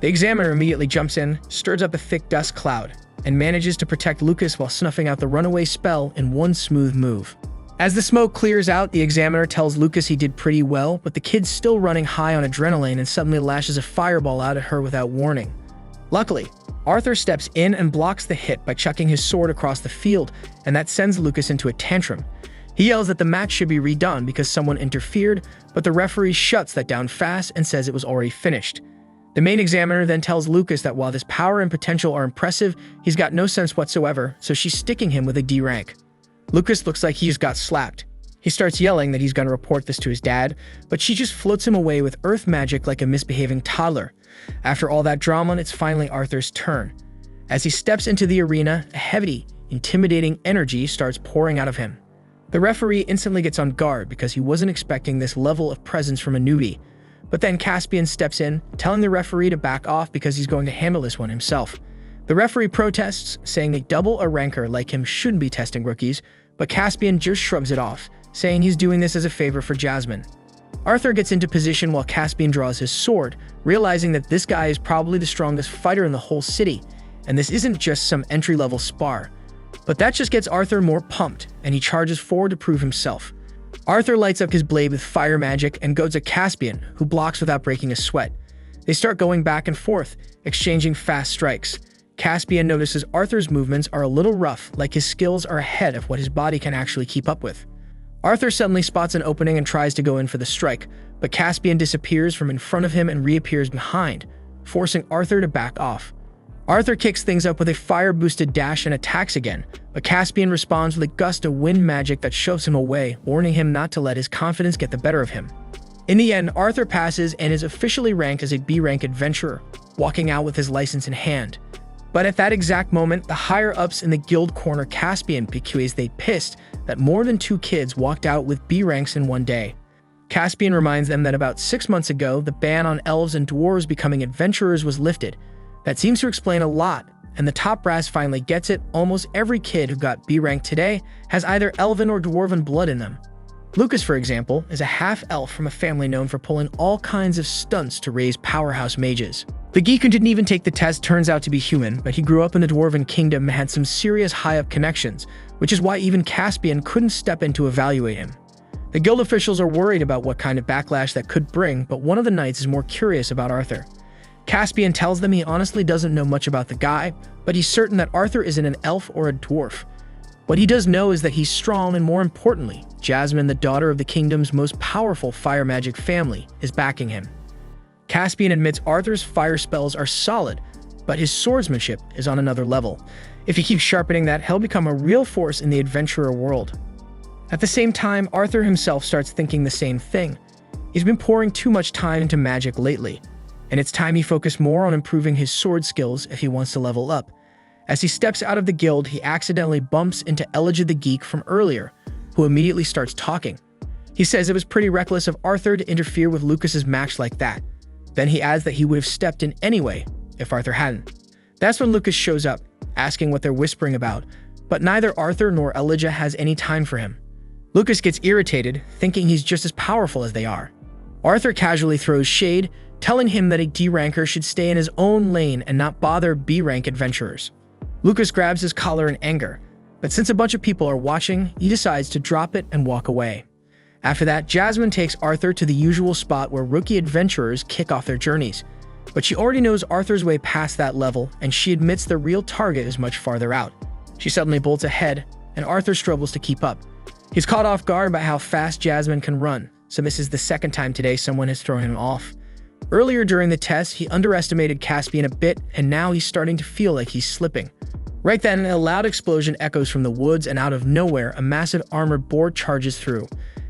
The examiner immediately jumps in, stirs up a thick dust cloud, and manages to protect Lucas while snuffing out the runaway spell in one smooth move. As the smoke clears out, the examiner tells Lucas he did pretty well, but the kid's still running high on adrenaline and suddenly lashes a fireball out at her without warning. Luckily, Arthur steps in and blocks the hit by chucking his sword across the field, and that sends Lucas into a tantrum. He yells that the match should be redone because someone interfered, but the referee shuts that down fast and says it was already finished. The main examiner then tells Lucas that while his power and potential are impressive, he's got no sense whatsoever, so she's sticking him with a D rank. Lucas looks like he just got slapped. He starts yelling that he's going to report this to his dad, but she just floats him away with earth magic like a misbehaving toddler. After all that drama, it's finally Arthur's turn. As he steps into the arena, a heavy, intimidating energy starts pouring out of him. The referee instantly gets on guard because he wasn't expecting this level of presence from a newbie. But then Caspian steps in, telling the referee to back off because he's going to handle this one himself. The referee protests, saying a double a ranker like him shouldn't be testing rookies, but Caspian just shrugs it off, saying he's doing this as a favor for Jasmine. Arthur gets into position while Caspian draws his sword, realizing that this guy is probably the strongest fighter in the whole city, and this isn't just some entry-level spar. But that just gets Arthur more pumped, and he charges forward to prove himself. Arthur lights up his blade with fire magic and goes at Caspian, who blocks without breaking a sweat. They start going back and forth, exchanging fast strikes. Caspian notices Arthur's movements are a little rough, like his skills are ahead of what his body can actually keep up with. Arthur suddenly spots an opening and tries to go in for the strike, but Caspian disappears from in front of him and reappears behind, forcing Arthur to back off. Arthur kicks things up with a fire-boosted dash and attacks again, but Caspian responds with a gust of wind magic that shoves him away, warning him not to let his confidence get the better of him. In the end, Arthur passes and is officially ranked as a B-rank adventurer, walking out with his license in hand. But at that exact moment, the higher-ups in the guild corner Caspian because they pissed that more than 2 kids walked out with B ranks in one day. Caspian reminds them that about 6 months ago, the ban on elves and dwarves becoming adventurers was lifted. That seems to explain a lot, and the top brass finally gets it. Almost every kid who got B rank today has either elven or dwarven blood in them. Lucas, for example, is a half-elf from a family known for pulling all kinds of stunts to raise powerhouse mages. The geek who didn't even take the test turns out to be human, but he grew up in the Dwarven Kingdom and had some serious high-up connections, which is why even Caspian couldn't step in to evaluate him. The guild officials are worried about what kind of backlash that could bring, but one of the knights is more curious about Arthur. Caspian tells them he honestly doesn't know much about the guy, but he's certain that Arthur isn't an elf or a dwarf. What he does know is that he's strong, and more importantly, Jasmine, the daughter of the kingdom's most powerful fire magic family, is backing him. Caspian admits Arthur's fire spells are solid, but his swordsmanship is on another level. If he keeps sharpening that, he'll become a real force in the adventurer world. At the same time, Arthur himself starts thinking the same thing. He's been pouring too much time into magic lately, and it's time he focused more on improving his sword skills if he wants to level up. As he steps out of the guild, he accidentally bumps into Elijah the geek from earlier, who immediately starts talking. He says it was pretty reckless of Arthur to interfere with Lucas's match like that. Then he adds that he would have stepped in anyway if Arthur hadn't. That's when Lucas shows up, asking what they're whispering about, but neither Arthur nor Elijah has any time for him. Lucas gets irritated, thinking he's just as powerful as they are. Arthur casually throws shade, telling him that a D-ranker should stay in his own lane and not bother B-rank adventurers. Lucas grabs his collar in anger, but since a bunch of people are watching, he decides to drop it and walk away. After that, Jasmine takes Arthur to the usual spot where rookie adventurers kick off their journeys. But she already knows Arthur's way past that level, and she admits the real target is much farther out. She suddenly bolts ahead, and Arthur struggles to keep up. He's caught off guard by how fast Jasmine can run, so this is the second time today someone has thrown him off. Earlier during the test, he underestimated Caspian a bit, and now he's starting to feel like he's slipping. Right then, a loud explosion echoes from the woods, and out of nowhere, a massive armored boar charges through.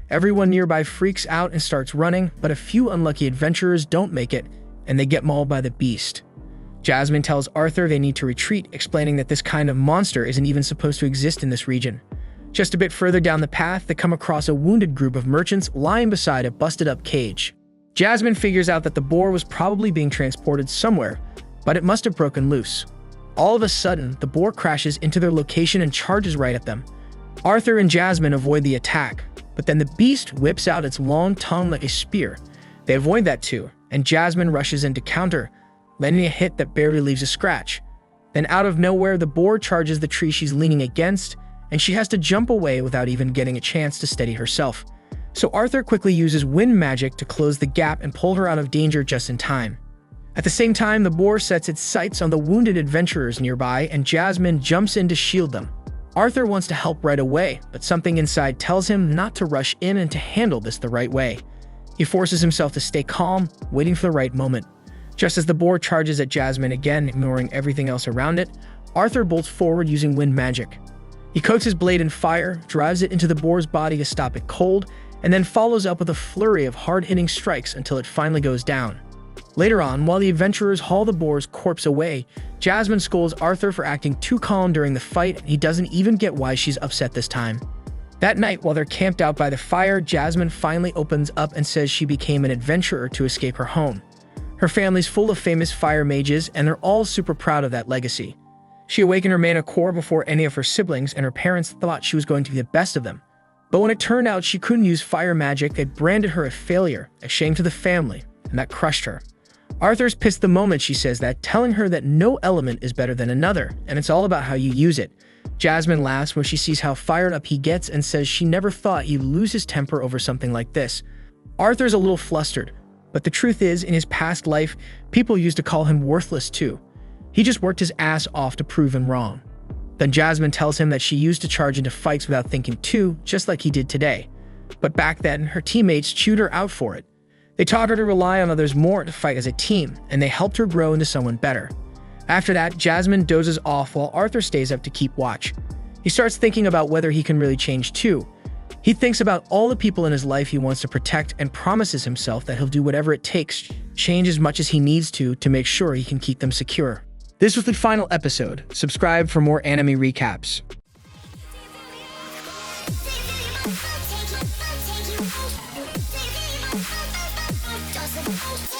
Everyone nearby freaks out and starts running, but a few unlucky adventurers don't make it, and they get mauled by the beast. Jasmine tells Arthur they need to retreat, explaining that this kind of monster isn't even supposed to exist in this region. Just a bit further down the path, they come across a wounded group of merchants lying beside a busted-up cage. Jasmine figures out that the boar was probably being transported somewhere, but it must have broken loose. All of a sudden, the boar crashes into their location and charges right at them. Arthur and Jasmine avoid the attack, but then the beast whips out its long tongue like a spear. They avoid that too, and Jasmine rushes in to counter, landing a hit that barely leaves a scratch. Then out of nowhere, the boar charges the tree she's leaning against, and she has to jump away without even getting a chance to steady herself. So Arthur quickly uses wind magic to close the gap and pull her out of danger just in time. At the same time, the boar sets its sights on the wounded adventurers nearby, and Jasmine jumps in to shield them. Arthur wants to help right away, but something inside tells him not to rush in and to handle this the right way. He forces himself to stay calm, waiting for the right moment. Just as the boar charges at Jasmine again, ignoring everything else around it, Arthur bolts forward using wind magic. He coats his blade in fire, drives it into the boar's body to stop it cold, and then follows up with a flurry of hard-hitting strikes until it finally goes down. Later on, while the adventurers haul the boar's corpse away, Jasmine scolds Arthur for acting too calm during the fight, and he doesn't even get why she's upset this time. That night, while they're camped out by the fire, Jasmine finally opens up and says she became an adventurer to escape her home. Her family's full of famous fire mages, and they're all super proud of that legacy. She awakened her mana core before any of her siblings, and her parents thought she was going to be the best of them. But when it turned out she couldn't use fire magic, they branded her a failure, a shame to the family, and that crushed her. Arthur's pissed the moment she says that, telling her that no element is better than another, and it's all about how you use it. Jasmine laughs when she sees how fired up he gets and says she never thought he'd lose his temper over something like this. Arthur's a little flustered, but the truth is, in his past life, people used to call him worthless too. He just worked his ass off to prove him wrong. Then Jasmine tells him that she used to charge into fights without thinking too, just like he did today. but back then, her teammates chewed her out for it. They taught her to rely on others more to fight as a team, and they helped her grow into someone better. After that, Jasmine dozes off while Arthur stays up to keep watch. He starts thinking about whether he can really change too. He thinks about all the people in his life he wants to protect and promises himself that he'll do whatever it takes, change as much as he needs to make sure he can keep them secure. This was the final episode. Subscribe for more anime recaps. Doesn't